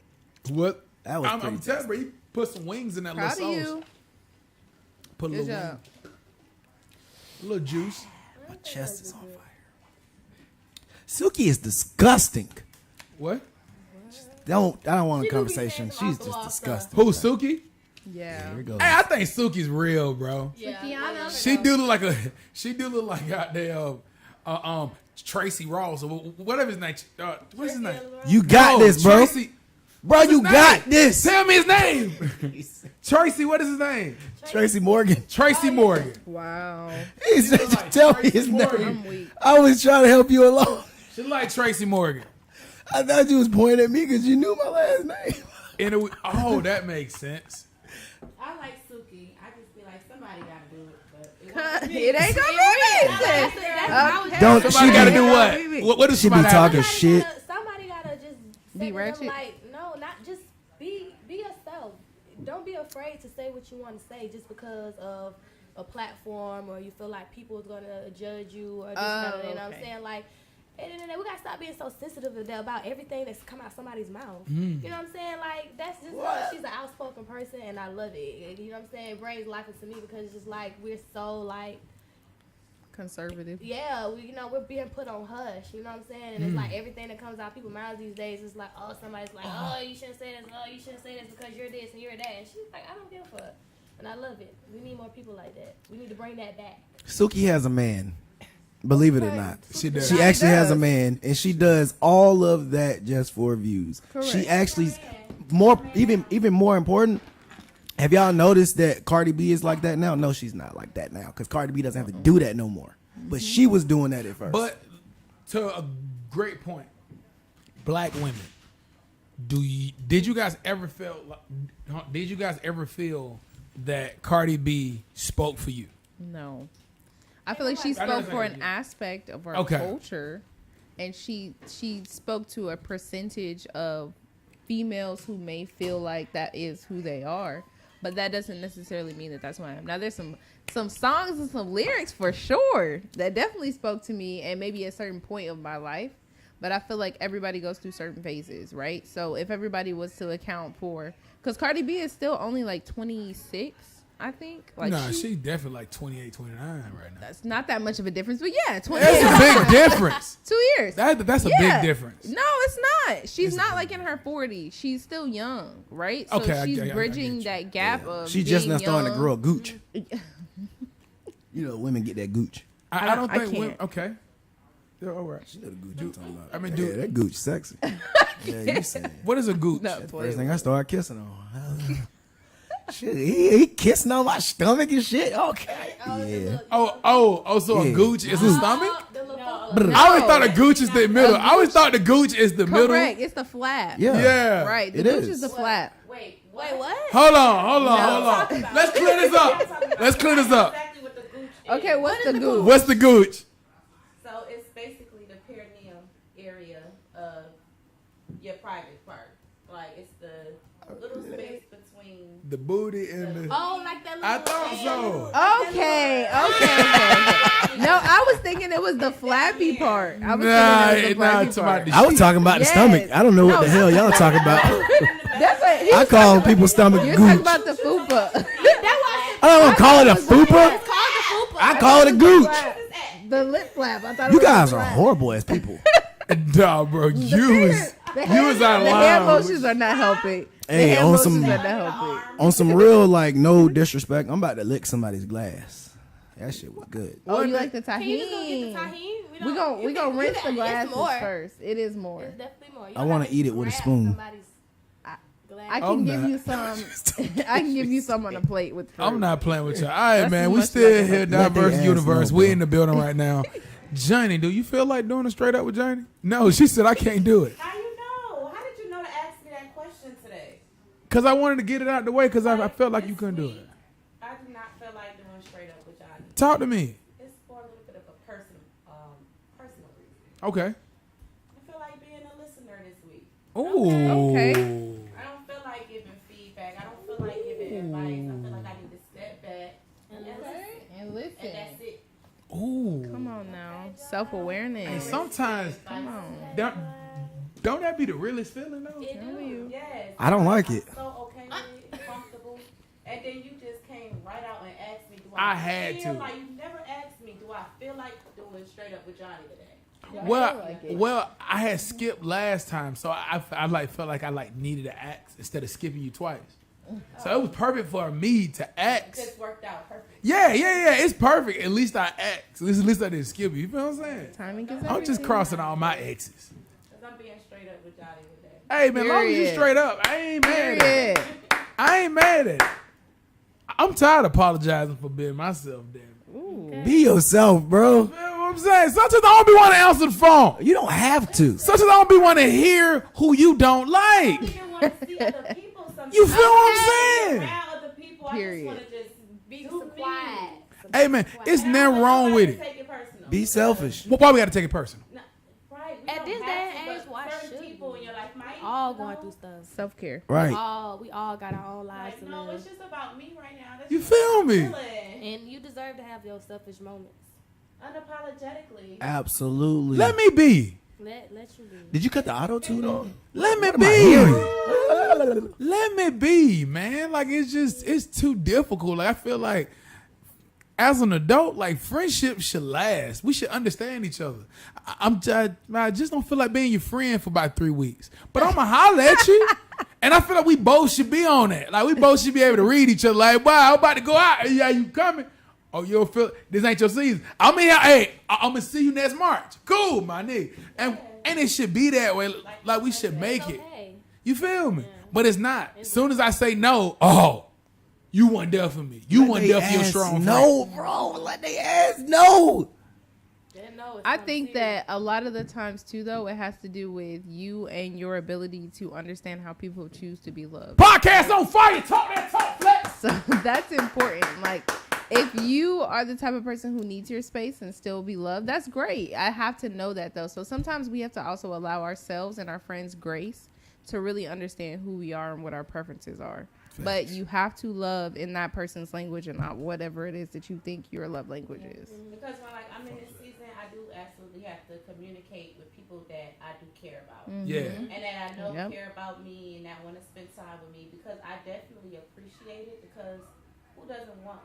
What? That was I'm pretty telling you, bro, you put some wings in that Proud of little sauce. you. Put a Good little, job. a little juice. My chest is on fire. Suki is disgusting. What? I don't want a She do be conversation. saying some She's off the wall just stuff. disgusting. Who? Suki? Yeah. Here it goes. Hey, I think Suki's real, bro. Yeah, Kiana? She do look like goddamn Tracy Ross or whatever his name. What's his name? You got this, bro. Tracy. Bro, What's you his got name? this. Tell me his name. Tracy, what is his name? Tracy Morgan. Tracy Morgan. Wow. He said, look like tell me Tracy his Morgan. name. I'm weak. I was trying to help you along. She like Tracy Morgan. I thought you was pointing at me because you knew my last name. Oh, that makes sense. I like Suki. I just feel like somebody gotta do it, but it won't be me. It ain't gonna be me. Okay. Don't Somebody she got to be, do what? What does she be somebody have to talking do? shit. Somebody gotta just Be say to them, ratchet? like, no, not just be yourself. Don't be afraid to say what you want to say just because of a platform or you feel like people is gonna judge you or this and that. You know what I'm okay. saying? Like, and we gotta stop being so sensitive about everything that's come out somebody's mouth. Mm. You know what I'm saying? Like, that's just she's an outspoken person, and I love it. You know what I'm saying? It brings life into me because it's just like we're so like. Conservative. Yeah, we're being put on hush. You know what I'm saying? And it's like everything that comes out people's mouths these days is like, oh, somebody's like, oh, you shouldn't say this. Oh, you shouldn't say this because you're this and you're that. And she's like, I don't give a fuck. And I love it. We need more people like that. We need to bring that back. Suki has a man. Believe it or not. She does. She actually has a does. man, and she does all of that just for views. Correct. She actually even more important. Have y'all noticed that Cardi B is like that now? No, she's not like that now because Cardi B doesn't have to do that no more. But she was doing that at first. But to a great point, black women. Did you guys ever feel that Cardi B spoke for you? No. I feel like she I know spoke for exactly an what aspect of our Okay. culture, and she spoke to a percentage of females who may feel like that is who they are, but that doesn't necessarily mean that that's who I am. Now, there's some songs and some lyrics for sure that definitely spoke to me, and maybe at a certain point of my life. But I feel like everybody goes through certain phases, right? So if everybody was to account for, because Cardi B is still only like 26. I think. Like Nah, she definitely like 28, 29 right now. That's not that much of a difference, but yeah, 20 That's years. a big difference. 2 years. That's a Yeah. big difference. No, it's not. She's It's not a like big in her 40s. She's still young, right? So Okay, she's I get bridging you. that gap of She just being now starting to young. grow a gooch. You know, women get that gooch. I don't I think can't. women. Okay. Yeah, all right. You know the gooch I'm talking about. I mean, Yeah, dude, that gooch sexy. Yeah, you saying. what is a gooch? No, That's the play first with thing I started kissing on. Shit, he kissing on my stomach and shit. Okay. Yeah. So a Yeah. gooch is a stomach? The little No. fupa. I always thought a gooch is the middle. I always thought the gooch is the middle. Correct. It's the flap. Yeah. Yeah. Right. The It gooch is. is the flap. Wait, Wait, what? Hold on. No. Let's clear this up. Let's clear this up. Exactly what the gooch is. Okay, what's the gooch? What's the gooch? So it's basically the perineum area of your private part. Like it's the little space between. The booty and the. Oh, like that little. I thought so. Okay. No, I was thinking it was the flappy part. I was Nah, thinking it was the flappy it's about part. the I was talking about Yes. the stomach. I don't know what No, the hell y'all talking about. That's what he I was call talking people's stomach about. You're talking gooch. about the fupa. I don't want to call it a fupa. It's called the fupa. I call it a gooch. The lip flap. I thought it You was guys the are flap. horrible as people. Nah, bro. You was The out of hand line. motions are not helping. Hey, the hand on motions some- are not helping. On some real, like, no disrespect, I'm about to lick somebody's glass. That shit was good. Oh, you like the Can you just go get tahini? the tahini? We gon' rinse the It's glasses more. first. It is more. It's definitely more. You I don't wanna have eat it with a grab spoon. somebody's glass. I I'm can give not. you some. I can give you some on a plate with fruit. I'm not playing with you. All right, That's man. too We much still like here, Let they Diverse ass Universe. know, We bro. in the building right now. Johnny, do you feel like doing it straight up with Johnny? No, she said I can't do it. How you know? How did you know to ask me that question today? Because I wanted to get it out the way because I felt like you couldn't do it. I do not feel like doing straight up with Johnny. Talk to me. It's for a little bit of a personal reason. Okay. I feel like being a listener this week. Ooh. Okay. I don't feel like giving feedback. I don't feel like giving advice. I feel like I need to step back and listen. And listen. And that's it. Ooh. Come on now. Self-awareness. And sometimes, Come on. don't that be the realest feeling though? It Tell do. you. Yes. I don't like it. I'm so okay with it, comfortable. And then you just came right out and asked me, do I I had feel to. like you never asked me, do I feel like doing straight up with Johnny today? Well, I had skipped last time, so I like felt like I like needed to ask instead of skipping you twice. So it was perfect for me to It ask. just worked out perfect. Yeah, it's perfect. At least I asked. At least I didn't skip you. You feel what I'm saying? Timing is I'm just everything. crossing all my exes. Because I'm being straight up with Johnny today. Hey man, long as you Period. straight up, I ain't mad at it. Yeah. I ain't mad at it. I'm tired of apologizing for being myself, damn it. Be yourself, bro. You know what I'm saying? Sometimes I don't be want to answer the phone. You don't have to. Sometimes I don't be want to hear who you don't like. I don't want to see other people sometimes. You feel what I'm saying? Around other people, Period. I just want to just Be do some me. quiet. Hey man, it's And I nothing don't wrong want with nobody to it. take it personal. Be selfish. Why we got to take it personal? No, right. We At don't this have day to, and but age, why certain should people we? in your life might. All you going know? through stuff. Self-care. Right. We all got our own lives Like, to no, live. it's just about me right now. That's You just feel how me? I'm feeling. And you deserve to have your selfish moments. Unapologetically. Absolutely. Let me be. Let you be. Did you cut the auto tune on? Let me What am I be. hearing? Let me be, man. Like it's too difficult. Like I feel like as an adult, like friendship should last. We should understand each other. I just don't feel like being your friend for about 3 weeks. But I'ma holler at you. And I feel like we both should be on that. Like we both should be able to read each other. Like, wow, I'm about to go out. Yeah, you coming? Oh, you don't feel this ain't your season. I'm here. Hey, I'm gonna see you next March. Cool, my nigga. And it should be that way. Like we should make it. Okay. You feel me? But it's not. As soon as I say no, oh, you weren't there for me. You weren't They there for your ass strong friend. No, bro. Let they ass know. Then no, it's I something think serious. that a lot of the times too, though, it has to do with you and your ability to understand how people choose to be loved. Podcast on fire. Talk that talk, flex. So that's important. Like, if you are the type of person who needs your space and still be loved, that's great. I have to know that though. So sometimes we have to also allow ourselves and our friends grace to really understand who we are and what our preferences are. But you have to love in that person's language and not whatever it is that you think your love language is. Because when like I'm in this season, I do absolutely have to communicate with people that I do care about. Yeah. And that I know Yep. care about me and that want to spend time with me, because I definitely appreciate it, because who who doesn't want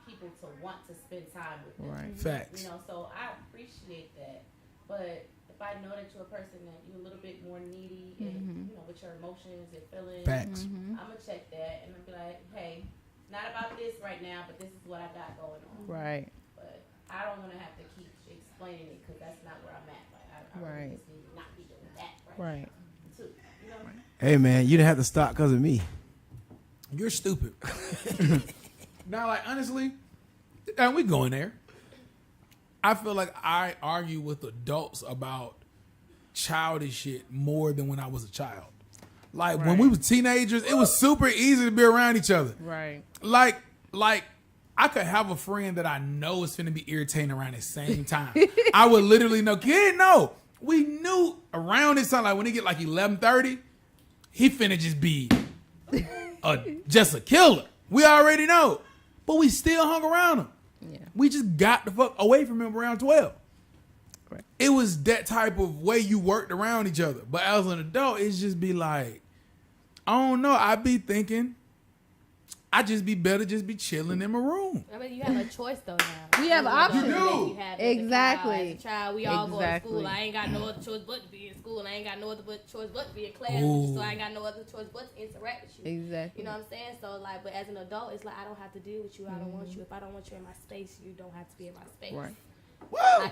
people to want to spend time with them? Right. Facts. You know, so I appreciate that. But if I know that you're a person that you're a little bit more needy and you know, with your emotions and feelings, Facts. Mm-hmm. I'm gonna check that and I'll be like, hey, not about this right now, but this is what I got going on. Right. But I don't want to have to keep explaining it because that's not where I'm at. Like, I Right. really just need to not be doing that Right. now, too. You know? Hey man, you didn't have to stop because of me. You're stupid. Now, like, honestly, and we going there. I feel like I argue with adults about childish shit more than when I was a child. Like, when we were teenagers, it was super easy to be around each other. Right. Like I could have a friend that I know is finna be irritating around the same time. I would literally know. Kid, no. We knew around this time, like when it get like 11:30, he finna just be just a killer. We already know. But we still hung around him. Yeah. We just got the fuck away from him around 12. Right. It was that type of way you worked around each other. But as an adult, it's just be like, I don't know. I be thinking, I just be better just be chilling in my room. I mean, you have a choice though now. We have As an options. adult, You do. you have as a Exactly. child. As a child, we all go to Exactly. school. I ain't got no other choice but to be in school. I ain't got no other choice but to be in class. Ooh. So I ain't got no other choice but to interact with you. Exactly. You know what I'm saying? So like, but as an adult, it's like I don't have to deal with you. I don't want you. If I don't want you in my space, you don't have to be in my space. Right.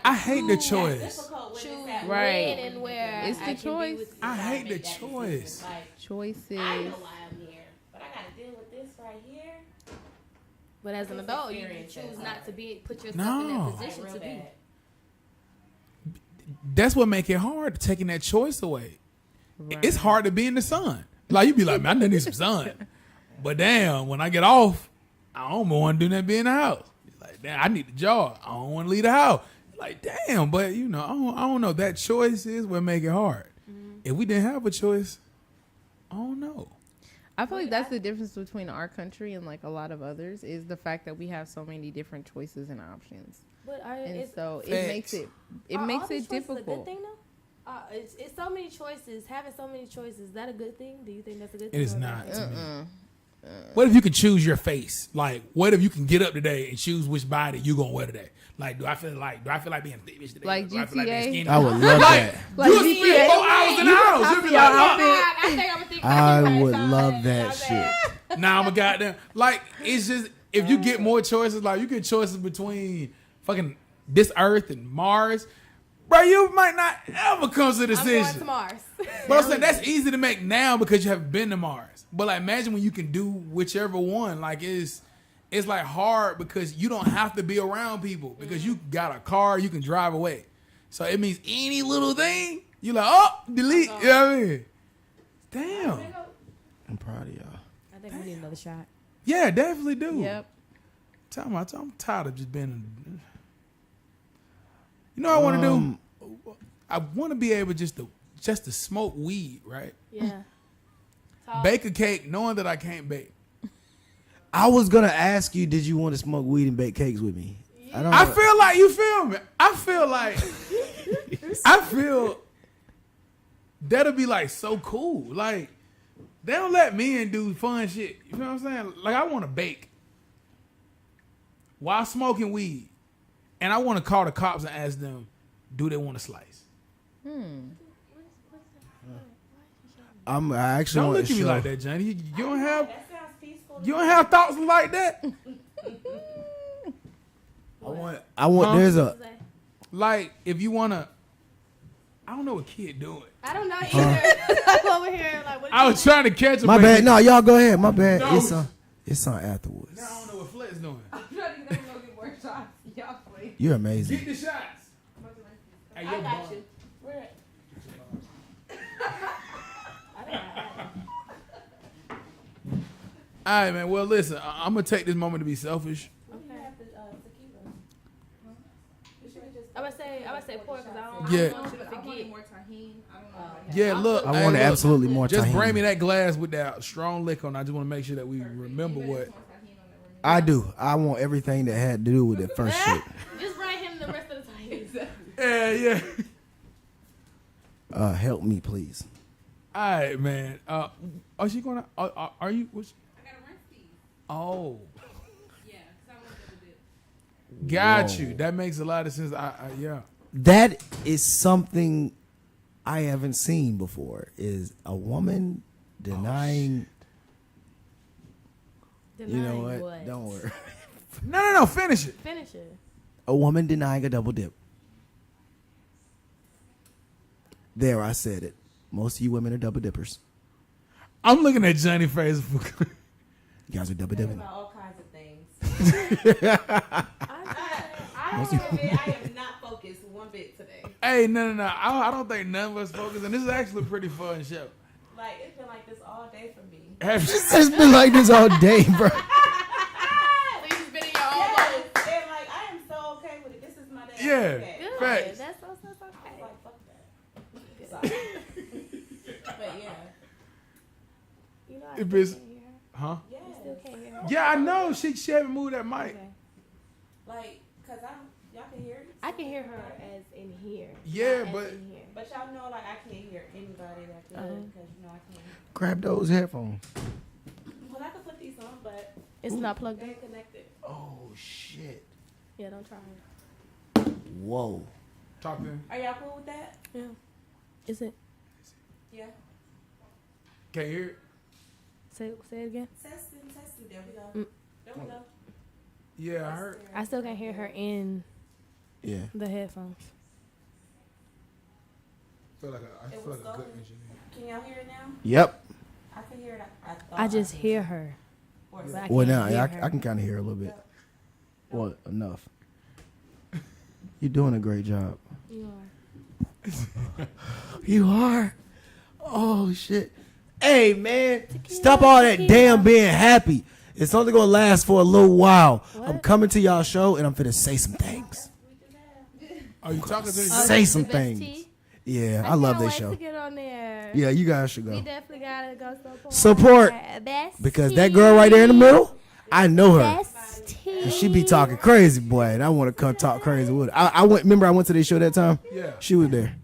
I hate the choose. choice. Difficult when Choose it's that Right. when and where It's I the can choice. Be with you. I gotta hate the make that choice. decision. Like, Choices. I know why I'm here, but I gotta deal with this right here. But as an This adult, you experience choose is not hard. to put yourself in No. that position Like, to real be. bad. That's what make it hard, taking that choice away. Right. It's hard to be in the sun. Like, you be like, man, I need some sun. But damn, when I get off, I don't want to do that be in the house. Like, damn, I need the job. I don't want to leave the house. Like, damn, but you know, I don't know. That choice is what make it hard. If we didn't have a choice, I don't know. I feel like that's the difference between our country and like a lot of others is the fact that we have so many different choices and options, But and so Facts. it makes it are makes all these it choices a good difficult. thing though? It's so many choices. Having so many choices, is that a good thing? Do you think that's a good It thing? is or not to me. Uh-uh. What if you could choose your face? Like, what if you can get up today and choose which body you gonna wear today? Like, do I feel like being thievish today? Like Do I feel like being GTA? skinny? I would love that. Like you GTA. spend 4 hours in the house. You'll be your like, outfit. I think I'm thinking I would love that shit. nah, I'm a goddamn. Like, it's just, if you get more choices, like, you get choices between fucking this Earth and Mars, bro, you might not ever come to a I'm going to decision. Mars. But I'm saying that's easy to make now because you haven't been to Mars. But like, imagine when you can do whichever one. Like, it's like hard because you don't have to be around people because you got a car, you can drive away. So it means any little thing, you like, oh, delete. You know what I mean? Damn. I'm proud of y'all. I think we need another shot. Yeah, definitely do. Yep. I'm tired of just being. You know what I want to do? I want to be able just to smoke weed, right? Yeah. Talk. Bake a cake, knowing that I can't bake. I was gonna ask you, did you want to smoke weed and bake cakes with me? I don't. I feel like, you feel me? I feel that'll be like so cool. Like, they don't let men do fun shit. You know what I'm saying? Like, I want to bake while smoking weed. And I want to call the cops and ask them, do they want a slice? I actually Don't want look to at me show. like that, Johnny. You don't have That sounds peaceful. to you me. don't have thoughts like that? I want. Huh? There's a. Like, if you want to, I don't know what kid doing. I don't know either. I'm over here like, what I was trying to catch him. My but bad. No, y'all go ahead. My bad. No. It's on afterwards. Now I don't know what Flet's doing. You're amazing. Get the shots. Hey, I your got bar. you. Where at? I don't know. All right, man. Well, listen, I'm gonna take this moment to be selfish. You have the tequila. I'm gonna say pour because I Yeah. don't want you to forget. Yeah, look. I hey, want look, absolutely more Just tahini. bring me that glass with that strong liquor on. I just want to make sure that we remember what. I do. I want everything that had to do with that first shit. Just bring him the rest of the time. Yeah, yeah. Help me, please. All right, man. Are she gonna? Are you? What's, I gotta rinse these. Oh. Got Whoa. you. That makes a lot of sense. Yeah. That is something I haven't seen before. Is a woman denying? You know Denying what? Don't worry. No. Finish it. Finish it. A woman denying a double dip. There, I said it. Most of you women are double dippers. I'm looking at Johnny face. You guys are double Think dipping. about all kinds of things. I am not focused one bit today. Hey, no. I don't think none of us focus, and this is actually a pretty fun show. Like, it's been like this all day for me. It's been like this all day, bro. Yes, and like, I am so okay with it. This is my day. Yeah. Okay. Good. Facts. That's okay. Like, fuck that. Sorry. But yeah. You know, I It still is- can't hear her. Huh? Yeah. Still can't hear her. Yeah, I know. She haven't moved that mic. Okay. Like, cause y'all can hear it. I can hear her as in here. Yeah, not as but- in here. But y'all know, like, I can't hear anybody that good, because you know I can't. Grab those headphones. Well, I can put these on, but It's not plugged they in. ain't connected. Oh shit! Yeah, don't try her. Whoa. Talk to him. Are y'all cool with that? Yeah. Is it? Yeah. Can't hear it? Say it again. Testing. There we go. Mm. There we go. Yeah, I heard. I still can't hear her in Yeah. the headphones. I feel like a It good was going. engineer. Can y'all hear it now? Yep. I can hear it. I thought I just could. hear her. Or But I Well, can't now hear I her. can kind of hear a little bit. Well, enough. You're doing a great job. You are. You are. Oh shit. Hey man, stop all that damn being happy. It's only gonna last for a little while. I'm What? coming to y'all show and I'm finna say some things. Are you talking to the Say some the best things. tea? Yeah, I love can't this wait show. to get on there. Yeah, you guys should We go. definitely gotta go support. Support. Best Because that girl right there in the middle, I know her. Best tea. And she be talking crazy, boy, and I want to come talk crazy with her. I went. Remember, I went to this show that time. Yeah. She was there.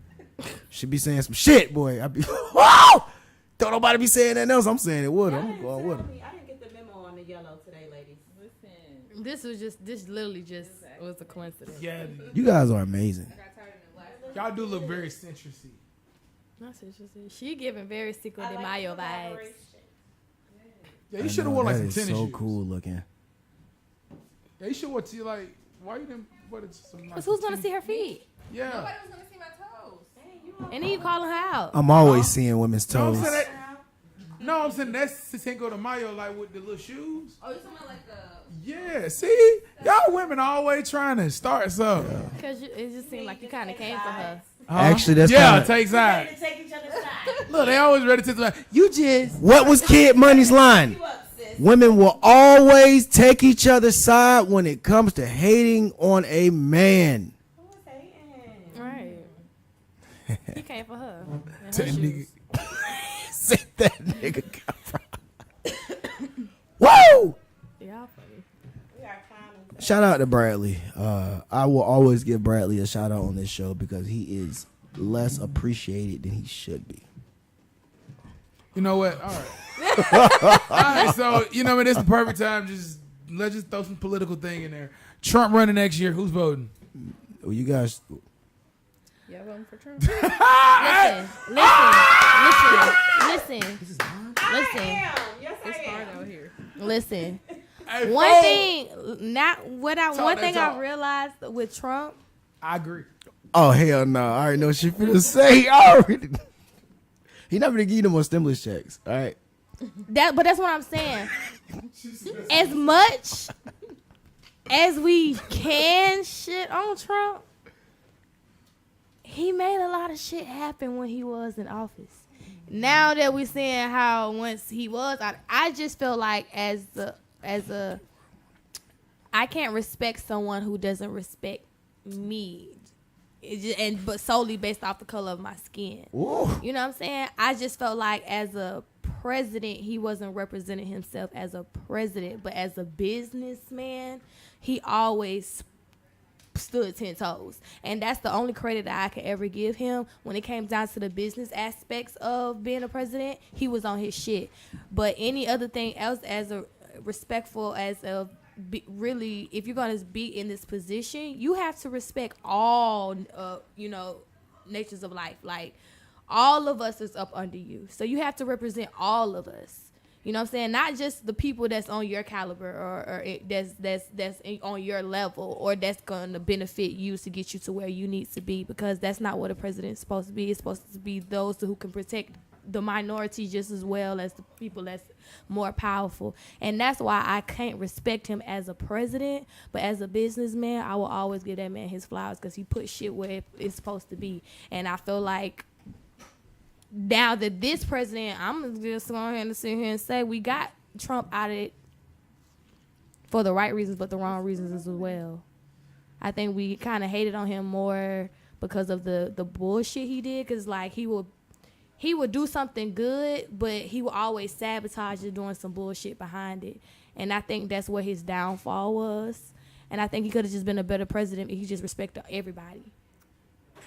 She be saying some shit, boy. I be, whoa! Don't nobody be saying nothing else. I'm saying it with her. Y'all I'm didn't going tell with her. me. I didn't get the memo on the yellow today, ladies. This literally just was a coincidence. Yeah. You guys are amazing. Y'all do look very citrusy. That's interesting. She giving very Cinco I de like Mayo the vibes. collaboration. Yeah, I you should have know, worn like that some is tennis so shoes. cool looking. Yeah, you should wear to like. Why you didn't wear some nice Cause who's gonna tennis- see her feet? Yeah. was gonna see my toes. Dang, you all And then you calling her out. I'm always seeing women's No, I'm toes. saying that. around. No, I'm saying that's Cinco de Mayo, like with the little shoes. Oh, you talking about like the? Yeah, see, y'all women always trying to start something. Cause it just seemed like you kind of came for her. Huh? Actually, that's yeah, kinda- take Ready sides. to take each other's side. Look, they always ready to like you just. What was Kid Money's line? You up, sis? Women will always take each other's side when it comes to hating on a man. Who was hating? Right. He came for her. And her That shoes. nigga. Say that nigga got from. Woo! Y'all funny. We are clowning. Shout out to Bradley. I will always give Bradley a shout out on this show because he is less appreciated than he should be. You know what? All right. All right. So you know, what? It's the perfect time. Let's just throw some political thing in there. Trump running next year. Who's voting? Well, you guys, Yeah, voting for Trump. Listen. Damn. Yes, I am. out here. Listen. Hey, One folks. thing, one that thing talk. I realized with Trump, I agree. oh hell no! I already know what she finna say. I already. He not gonna give you no more stimulus checks. All right. but that's what I'm saying. As much as we can shit on Trump, he made a lot of shit happen when he was in office. Now that we're seeing how once he was out, I just feel like as a I can't respect someone who doesn't respect me. But solely based off the color of my skin. Ooh. You know what I'm saying? I just felt like as a president, he wasn't representing himself as a president, but as a businessman, he always stood 10 toes. And that's the only credit that I could ever give him. When it came down to the business aspects of being a president, he was on his shit. But any other thing else, as a respectful as a really, if you're gonna be in this position, you have to respect all, natures of life. Like, all of us is up under you, so you have to represent all of us. You know what I'm saying? Not just the people that's on your caliber or that's on your level or that's going to benefit you to get you to where you need to be, because that's not what a president is supposed to be. It's supposed to be those who can protect the minority just as well as the people that's more powerful. And that's why I can't respect him as a president, but as a businessman, I will always give that man his flowers because he put shit where it's supposed to be. And I feel like now that this president, I'm just going to sit here and say we got Trump out of it for the right reasons, but the wrong reasons as well. I think we kind of hated on him more because of the bullshit he did, because like he would do something good, but he would always sabotage it doing some bullshit behind it. And I think that's what his downfall was. And I think he could have just been a better president if he just respected everybody.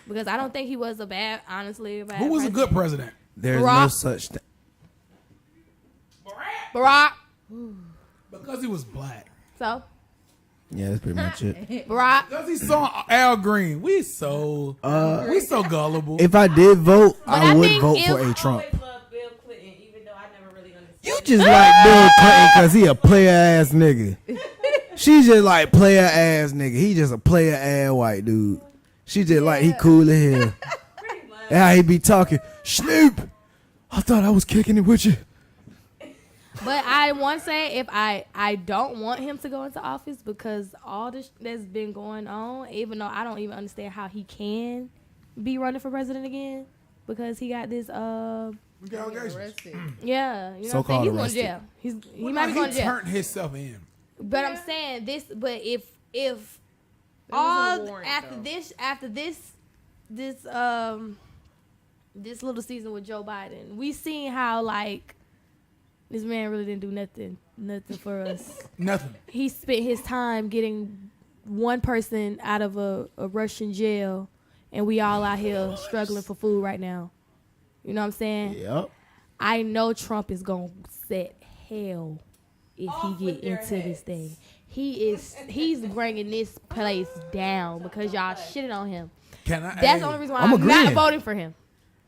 Because I don't think he was a bad president. Who was a good president? There's Barack. no such thing. Barack. Because he was black. So, Yeah, that's pretty much it. Barack. Because he saw Al Green. We so gullible. If I did vote, I I would think vote if- for a I Trump. always loved Bill Clinton, even though I never really understood. You just like Bill Clinton because he a player ass nigga. She just like player ass nigga. He just a player ass white dude. She just like he cool as hell. Pretty much. And how he be talking, Snoop, I thought I was kicking it with you. But I want to say if I don't want him to go into office because all this that's been going on, even though I don't even understand how he can be running for president again because he got this Arrested. yeah, you know So-called what I'm saying? arrested. He's going to jail. He might be going to jail. turned himself in. But I'm saying this. But if There was a all warrant, after this little season with Joe Biden, we seen how like this man really didn't do nothing for us. Nothing. He spent his time getting one person out of a Russian jail, and we all out here struggling for food right now. You know what I'm saying? Yep. I know Trump is gonna set hell if Off he with get their into this heads. thing. He's bringing this place down because y'all shitted on him. Can I? That's the only reason why I'm I'm not agreeing. voting for him.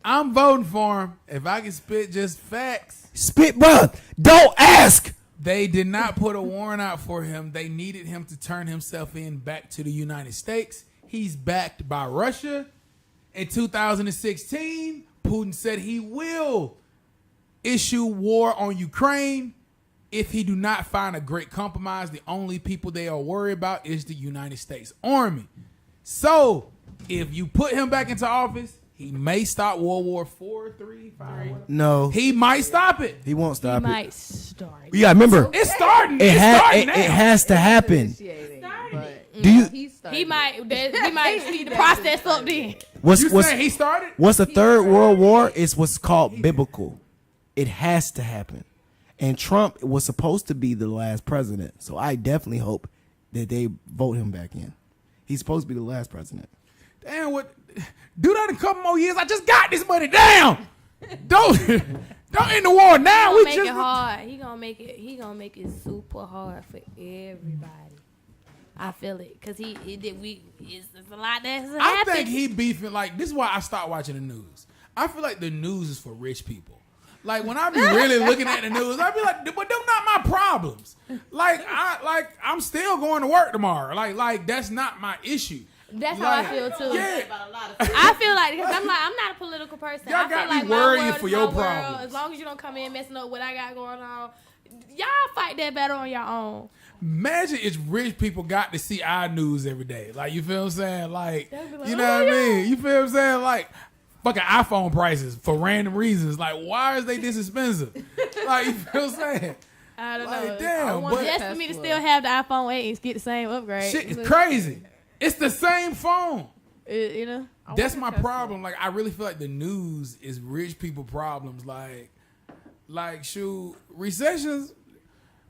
I'm voting for him. If I can spit just facts. Spit, bro. Don't ask. They did not put a warrant out for him. They needed him to turn himself in back to the United States. He's backed by Russia. In 2016, Putin said he will issue war on Ukraine if he do not find a great compromise. The only people they are worried about is the United States Army. So if you put him back into office, he may stop World War 4, 3, 5. No, He might stop it. he won't He stop it. might start. You gotta remember, It's starting. it, It's starting now. it has to happen. Initiating, but Do you? he started. He might need to process up then. What's You what's saying he started? what's the third world war? Is what's called biblical. It has to happen. And Trump was supposed to be the last president, so I definitely hope that they vote him back in. He's supposed to be the last president. Damn, what? Do that in a couple more years. I just got this money down. Don't end the war now. He We gonna make just it hard. He gonna make it super hard for everybody. I feel it because it's a lot that's I happened. think he beefing like this is why I stopped watching the news. I feel like the news is for rich people. Like when I be really looking at the news, I be like, but them not my problems. I'm still going to work tomorrow. Like that's not my issue. That's how I Like, feel too. Yeah. About a lot of I feel like because I'm not a political person. Y'all I feel got me like my worrying world for is your my world. problems. As long as you don't come in messing up what I got going on, y'all fight that battle on your own. Imagine if rich people got to see our news every day. Like, you feel what I'm saying? Like, They'd be like, you know "Oh, what I yeah." mean? You feel what I'm saying? Like, fucking iPhone prices for random reasons. Like, why is they this expensive? Like, you feel what I'm saying? I don't Like, know. damn, I want but- just for me to Tesla. still have the iPhone 8 and get the same upgrade. Shit is crazy. It's the same phone. You know. That's my problem. Like, I really feel like the news is rich people problems. Like, shoot, recessions.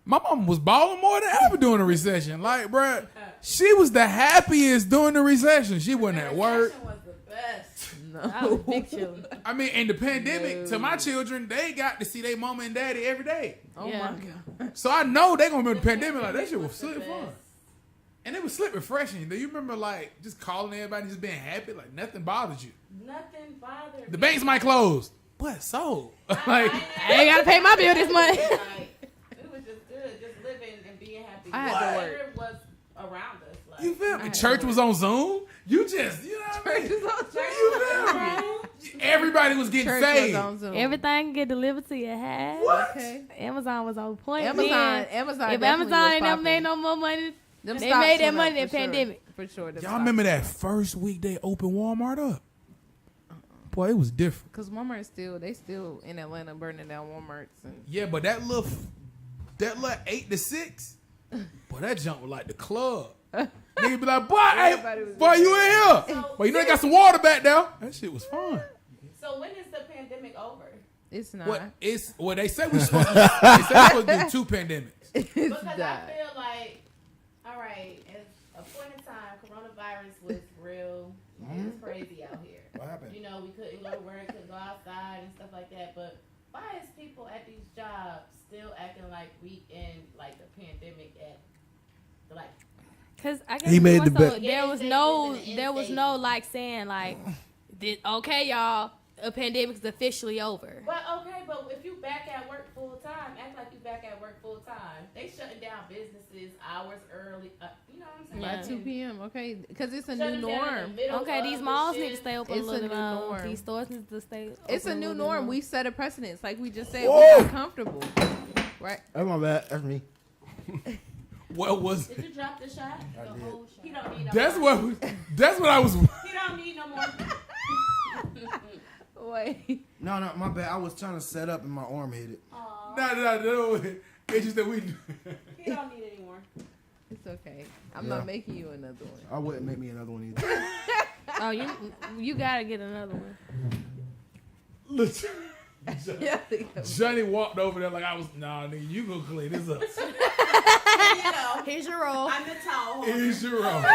My mom was balling more than ever during the recession. Like, bruh, she was the happiest during the recession. She wasn't at work. Recession was the best. I was big children. I mean, in the pandemic, to my children, they got to see their mama and daddy every day. Oh Yeah. my god. So I know they gonna remember the pandemic like that shit was the slick fun. best. And it was slick refreshing. Do you remember like just calling everybody, just being happy, like nothing bothered you? Nothing bothered The me. banks might close, but so like I ain't gotta pay my bill this month. Like, it was just good, just living and being happy. I had to Whatever was around us. Like, you feel me? I Church know. was on Zoom. You just you know what I mean? You feel me? Everybody was getting Church saved. was on Zoom. Everything get delivered to your house. What? Okay. Amazon was on point. Amazon. then. Amazon. If definitely Amazon was ain't never popping. made no more money, Them they stocks made that went money up in for sure. pandemic. For sure. Y'all remember that first week they opened Walmart up? Boy, it was different. Because Walmart still in Atlanta burning down Walmarts. And Yeah, but that little 8 to 6, boy, that jump was like the club. Nigga be like, boy, hey, Everybody was boy, you in here? So- Well, you know they got some water back there. That shit was fun. So when is the pandemic over? it's not. Well, they say we're supposed to do 2 pandemics. It's Because not. I feel like, all right, at a point in time, coronavirus was real. It was crazy out here. What happened? You know, we couldn't go to work, couldn't go outside and stuff like that. But why is people at these jobs still acting like we in like the pandemic at like? Cause I guess He made more the so bet. there was Yeah, no it's in the there was end no stage. like saying like, okay y'all, a pandemic is officially over. But okay, but if you back at work full time, act like you back at work full time. They shutting down businesses hours early. You know what I'm saying? Yeah. By 2 p.m. Okay, because it's a Shutting new down in the norm. middle Okay, of these the malls need to shift. stay open It's a a little new longer. norm. These stores need to stay open It's a little new bit norm. longer. We set a precedence, like we just said. Whoa. We got comfortable, right? That's my bad. That's me. What was? Did you drop the shot? The whole shot. He don't need no That's more. what I was. He don't need no more. Wait. No, my bad. I was trying to set up and my arm hit it. Aw, No. It's just that we. he don't need any more. It's okay. I'm Yeah. not making you another one. I wouldn't make me another one either. Oh, you gotta get another one. Look, Yeah. Johnny walked over there like I was. Nah, nigga, you gonna clean this up. You know, Here's your roll. I'm the towel holder. Is you wrong?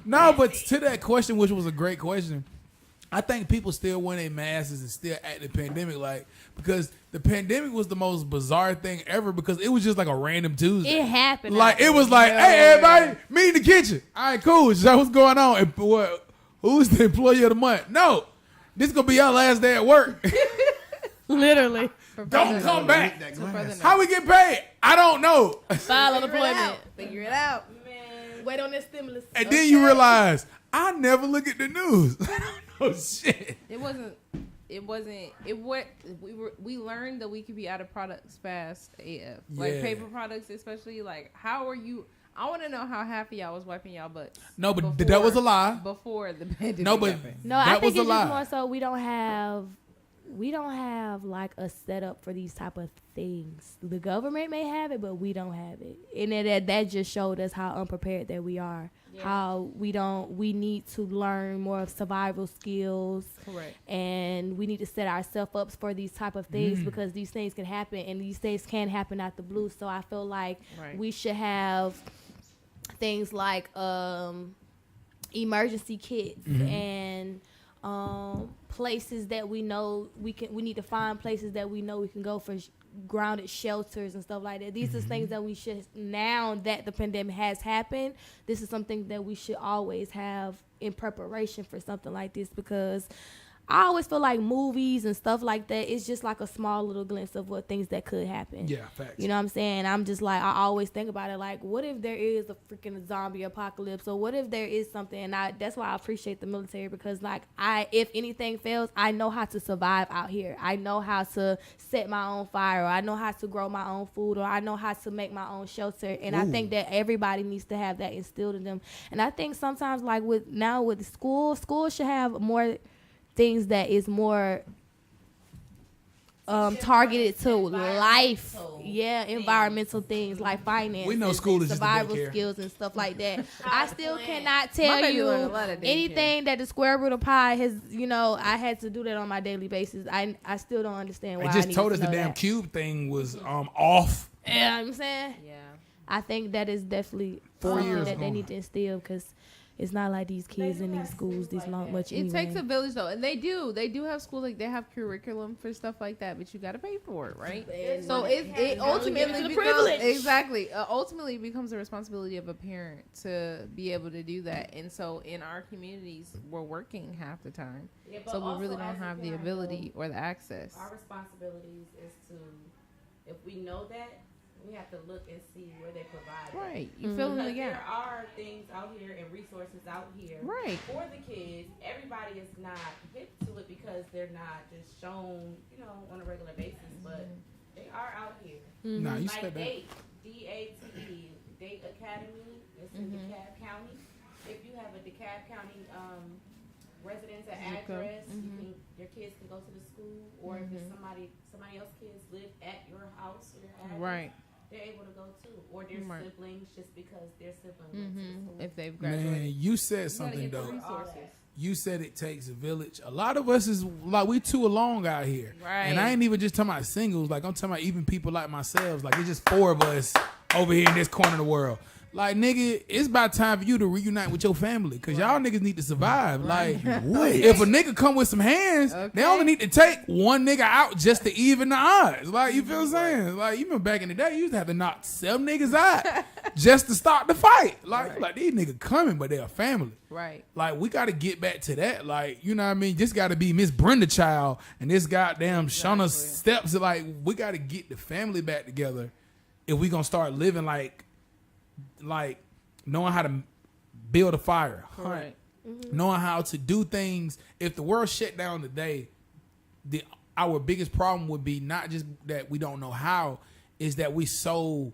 No, but to that question, which was a great question, I think people still wear their masks and still at the pandemic, like because the pandemic was the most bizarre thing ever because it was just like a random Tuesday. It happened. Like it was like, hey everybody, meet in the kitchen. All right, cool. So what's going on? And who's the employee of the month? No, this is gonna be your last day at work. Literally. Don't come back. That So further glass. note. How we get paid? I don't know. File Figure it unemployment. out. Figure it out. Man, Wait on that stimulus. And then you realize I never look at the news. I don't know shit. It wasn't. We learned that we could be out of products fast AF. Like Yeah. paper products, especially. Like, how are you? I want to know how half of y'all was wiping y'all butts. No, but before- that was a lie. Before the pandemic. No, but happened. No, I that think was a it's just lie. more so we don't have like a setup for these type of things. The government may have it, but we don't have it, and that just showed us how unprepared that we are. Yeah. How we need to learn more of survival skills, Correct. and we need to set ourselves up for these type of things because these things can happen, and these things can happen out the blue. So I feel like Right. we should have things like emergency kits and places that we know we need to find places that we know we can go for grounded shelters and stuff like that. These are things that we should, now that the pandemic has happened, this is something that we should always have in preparation for something like this, because I always feel like movies and stuff like that, it's just like a small little glimpse of what things that could happen. Yeah, facts. You know what I'm saying? I'm just like, I always think about it like, what if there is a freaking zombie apocalypse, or what if there is something? And that's why I appreciate the military, because like if anything fails, I know how to survive out here. I know how to set my own fire, or I know how to grow my own food, or I know how to make my own shelter. And I think that everybody needs to have that instilled in them. And I think sometimes like with school should have more things that is more targeted to life, environmental things like finance. We know school is just a survival daycare. skills and stuff like that. I still plan. cannot My tell baby you learned a lot of daycare. anything that the square root of pi has. I had to do that on my daily basis. I still don't understand why. They just I told need us to the know damn that. cube thing was off. You know what I'm saying? Yeah. I think that is definitely 4 something years that they gone. need to instill, because it's not like these kids in these schools this long much. It takes a village though, and they do have schools like they have curriculum for stuff like that, but you got to pay for it, right? So it ultimately the becomes privilege. exactly ultimately it becomes the responsibility of a parent to be able to do that. And so in our communities, we're working half the time, Yeah, but so we also really as don't a have the parent, ability or the access. Our responsibilities is to, if we know that, we have to look and see where they provide. that. Right, you fill in Because the there gap. are things out here and resources out here Right. for the kids. Everybody is not hip to it because they're not just shown, on a regular basis, but they are out here. Nah, you Like said that. DATE, D-A-T-E, Date Academy. It's in DeKalb County. If you have a DeKalb County residence and Zip code. address, your kids can go to the school, or if it's somebody else's kids live at your house or your address, Right. they're able to go too, or their Right. siblings, just because their siblings went to the school. If they've graduated, Man, you said you gotta something get the though. resources. You said it takes a village. A lot of us is like we too alone out here. Right. And I ain't even just talking about singles. Like I'm talking about even people like myself. Like it's just 4 of us over here in this corner of the world. Like nigga, it's about time for you to reunite with your family. Cause y'all niggas need to survive. Like What? if a nigga come with some hands, they only need to take one nigga out just to even the odds. Like you feel what I'm saying? Like even back in the day, you used to have to knock 7 niggas out just to start the fight. Like these niggas coming, but they're a family. Right. Like we got to get back to that. Like you know what I mean? This got to be Miss Brenda Child and this goddamn Shauna Steps. Like we got to get the family back together if we gonna start living like knowing how to build a fire, hunt, Right. knowing how to do things. If the world shut down today, our biggest problem would be not just that we don't know how, is that we so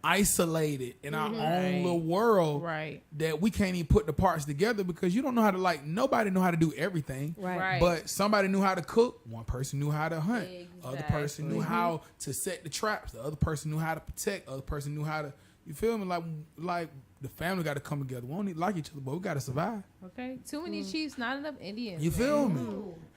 isolated in our own little world Right. that we can't even put the parts together because you don't know how to nobody know how to do everything. Right. But somebody knew how to cook. One person knew how to hunt. Other person Exactly. knew how to set the traps. The other person knew how to protect. Other person knew how to. You feel me? Like the family got to come together. We don't need to like each other, but we got to survive. Okay. Too many chiefs, not enough Indians. You feel me?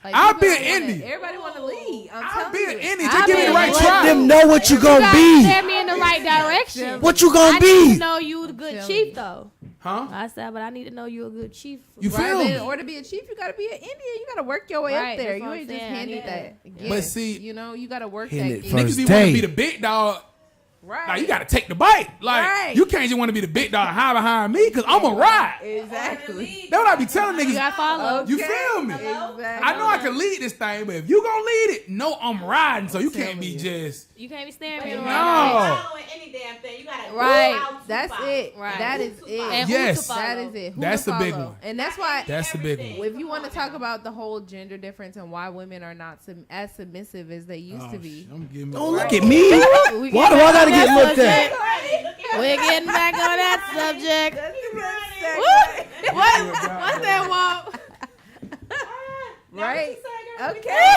Like, I'll people be an don't wanna- Indian. Everybody want to lead. I'll be an Indian. I'll Just give me be the right an Let tribe. them know what you You gonna gotta be. steer me in the right direction. What you I gonna need be? to know you a good Tell chief me. though. Huh? I said, but I need to know you a good chief. You Right, feel but me? in order to be a chief, you gotta be an Indian. You gotta work your way Right, up there. that's You what ain't I'm just saying. I handed need that. But gift. see- you gotta work Hitting that. it gift. Niggas first be want to day. be the big dog. Right. Like you got to take the bite. Like Right. you can't just want to be the big dog high behind me because I'm a ride. Exactly. That's what I be telling niggas. You gotta follow. You feel me? Exactly. I know I can lead this thing, but if you gonna lead it, no, I'm riding. So you can't be just. You can't be staring But me in you the No. right can't direction. following any damn thing. You gotta Right. go out too That's far. it. Right. That is Who to it. And who Yes. to follow. That is it. Who That's to the big follow. one. And that's why. That's the big one. Everything. If you want to Come on talk now. about the whole gender difference and why women are not as submissive as they used Oh, to be, shit, I'm getting Don't look at me. We Why do I gotta get looked at? We're getting back on that subject. Woo! What's that, Walt? Right? Okay.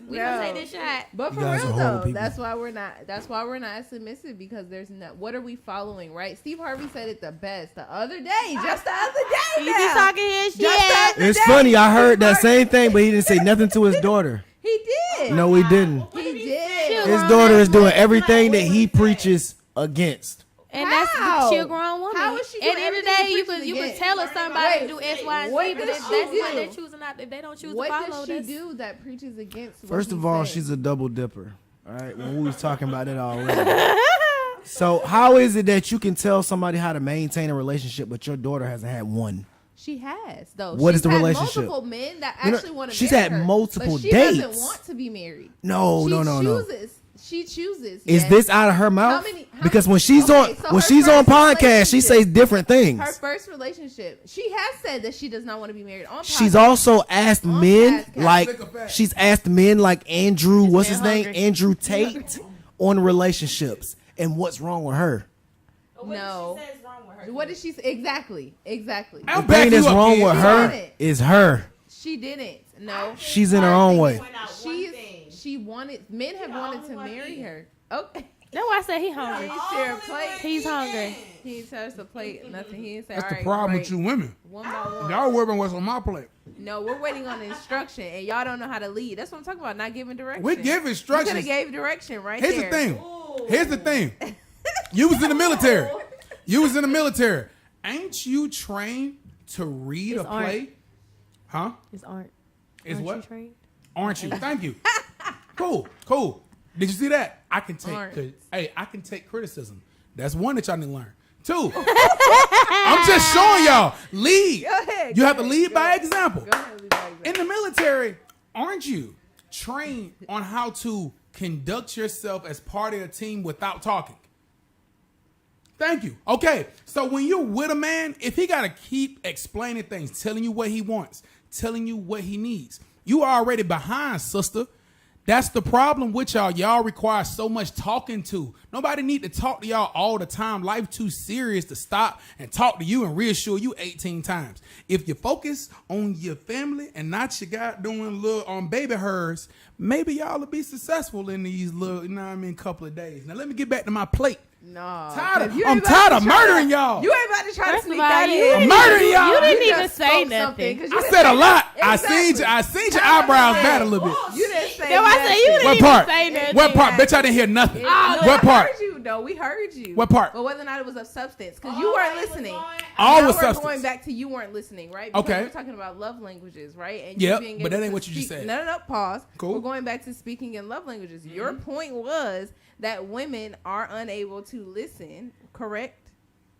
We gonna take this shot. But You for guys real are horrible though, people. that's why we're not. That's why we're not as submissive because there's not. What are we following? Right? Steve Harvey said it the best the other day. Just the other day. You be now. talking his shit. Just the other It's day. funny. I heard that same thing, but he didn't say nothing to his daughter. He did. No, he didn't. He did. His daughter is doing everything that he preaches against. And How? that's she a grown woman. How is she At doing the end of the everything day, he you preaches can against? tell her somebody to do Wait, X, Y, and what Z, but does if she that's what do? they're choosing not. If they don't choose What to follow, does she that's do that preaches against? what First he of all, said? she's a double dipper. All right, when we was talking about it already. So how is it that you can tell somebody how to maintain a relationship, but your daughter hasn't had one? She has though. What She's is the had relationship? Multiple men that No, no, actually want to. she's marry had her, multiple but she dates. doesn't want to be married. No, no. She chooses. Is yes. this out of her mouth? how Because many- when she's okay, on so when her she's on first podcast, she relationship- says different things. Her first relationship, she has said that she does not want to be married. On She's podcast. also asked On men podcast. like she's asked men like Andrew, what's his man name? hungry. Andrew Tate on relationships and what's wrong with her. No. What did she say is wrong with her? What did she say? Exactly. I'll The back thing you that's up, wrong kid. with She her didn't. is her. She didn't. No. She's in her own way. She wanted. Men have wanted to marry her. Okay. That's why I said he He hungry. didn't share a plate. He's hungry. He didn't touch the plate. Nothing. He didn't say. That's All the right, problem great. with you women. One by one. Y'all worry about what's on my plate. No, we're waiting on instruction, and y'all don't know how to lead. That's what I'm talking about. Not giving direction. We give You could instructions. have gave direction right Here's there. the thing. Here's the thing. You was in the military. You was in the military. Ain't you trained to read It's a play? art. Huh? It's art. Is Aren't what? you trained? Aren't you? Thank you. Cool. Did you see that? I can Aren't. I can take criticism. That's one that y'all need to learn. Two, I'm just showing y'all. Lead. Go ahead, You go have to ahead, lead go by ahead. example. Go ahead, lead by example. In the military, aren't you trained on how to conduct yourself as part of a team without talking? Thank you. Okay, so when you're with a man, if he got to keep explaining things, telling you what he wants, telling you what he needs, you are already behind, sister. That's the problem with y'all. Y'all require so much talking to. Nobody need to talk to y'all all the time. Life too serious to stop and talk to you and reassure you 18 times. If you focus on your family and not your guy doing little on baby hers, maybe y'all will be successful in these little, you know what I mean, couple of days. Now let me get back to my plate. No, Tired of- 'cause you I'm ain't tired about of to try murdering to- y'all. You ain't about to try to First of sneak all, that you in. didn't murdering y'all. You didn't You even just say spoke nothing. something, 'cause you I didn't said say a lot. Exactly. I seen your eyebrows bat a little bit. You didn't say That's why I said you nothing. didn't What even part? say nothing. What part? Bitch, I didn't hear nothing. No, What part? I heard you. No, we heard you. What part? But whether or not it was of substance, because you weren't listening. All Now was we're substance. going back to you weren't listening, right? Because Okay. we're talking about love languages, right? And Yep, being but that able ain't to what you just speak- said. No, pause. Cool. We're going back to speaking in love languages. Your point was that women are unable to listen, correct?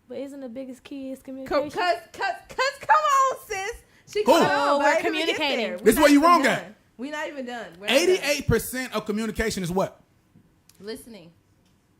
But isn't the biggest key is Cause communication? come on, sis. She Cool. got on, We're but I didn't even get communicating. there. This We're is not where you even wrong done. at. We're not even done. We're not done. 88% of communication is what? Listening.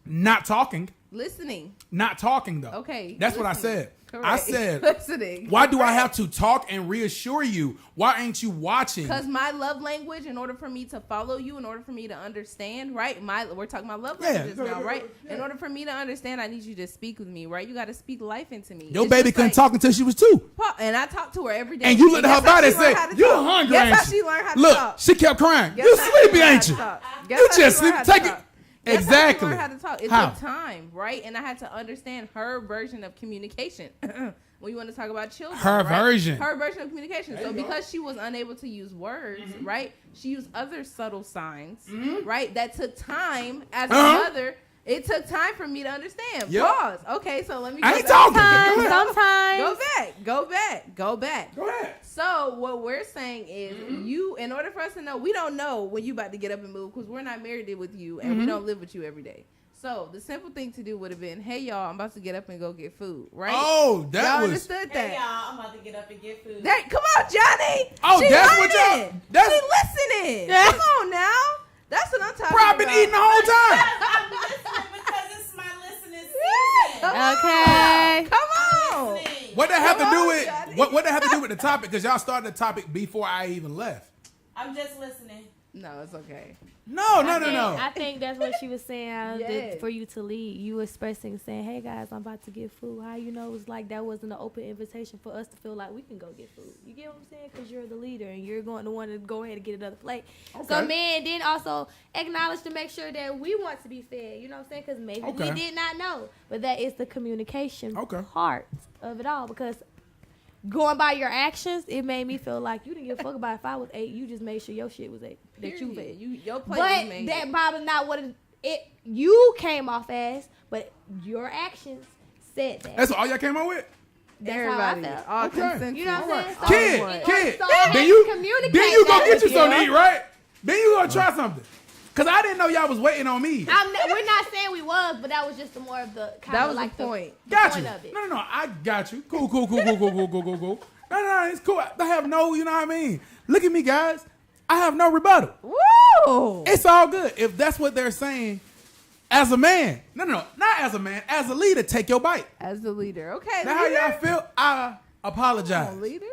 Not talking. Listening. Not talking though. Okay. That's what I listening. said. Correct. I said, listening. why do I have to talk and reassure you? Why ain't you watching? Because my love language, in order for me to follow you, in order for me to understand, right? We're talking about love Yeah. languages now, right? In order for me to understand, I need you to speak with me, right? You got to speak life into me. Your It's baby just couldn't like- talk until she was 2. And I talk to her every day. And you looked at her guess how body she and said, learned how to you talk? hungry, Guess ain't how you? she learned how to Look, talk? she kept crying. Guess You how she sleepy, learned ain't how you? to talk? Guess You how she just learned sleep. how to Take it. talk? Guess how she Exactly. learned how to talk? It How? took time, right? And I had to understand her version of communication. When you want to talk about children, Her right? version. Her version of communication. So because she was unable to use words, Mm-hmm. right? She used other subtle signs, right? That took time as Uh-huh. a mother. It took time for me to understand. Yep. Pause. Okay, so let me go I ain't back. talking. Sometimes, Go sometimes. Go back. Go ahead. So what we're saying is, you, in order for us to know, we don't know when you about to get up and move because we're not married with you and we don't live with you every day. So the simple thing to do would have been, hey y'all, I'm about to get up and go get food, right? Oh, that y'all was. understood that. Hey y'all, I'm about to get up and get food. Come on, Johnny. Oh, She that's what y'all- learning. that's- She listening. Come on now. That's what I'm talking Probably about. been eating the whole time. I'm listening because it's my listening season. Come on. Okay. Come on. Listening. What that have to Come do on, with Johnny. what that have to do with the topic? Because y'all started the topic before I even left. I'm just listening. No, it's okay. No. I think that's what she was saying. Yes. For you to lead, you expressing, saying, "Hey guys, I'm about to get food." How you know it's like that wasn't an open invitation for us to feel like we can go get food. You get what I'm saying? Because you're the leader and you're going to want to go ahead and get another plate. So Okay. men then also acknowledge to make sure that we want to be fed. You know what I'm saying? Because maybe Okay. we did not know, but that is the communication Okay. part of it all. Because going by your actions, it made me feel like you didn't give a fuck about if I was 8. You just made sure your shit was 8. That you fed. Your plate was But made. that probably not what it you came off as, but your actions said that. That's all y'all came up with. That's Everybody, how I felt. all Okay. consensus. You know what I'm saying? All Kid, one. kid. So I had Then to you communicate then you go that get with you something to you. eat, right? Then you gonna try something. Cause I didn't know y'all was waiting on me. We're not saying we was, but that was just the more of the kind That of was like the point. Got point you. of it. No, I got you. Cool. No, it's cool. I have no, you know what I mean? Look at me, guys. I have no rebuttal. Woo! It's all good. If that's what they're saying, as a man. No, not as a man. As a leader, take your bite. As the leader. Okay. Now how leader. y'all feel? I apologize. Come on, leader.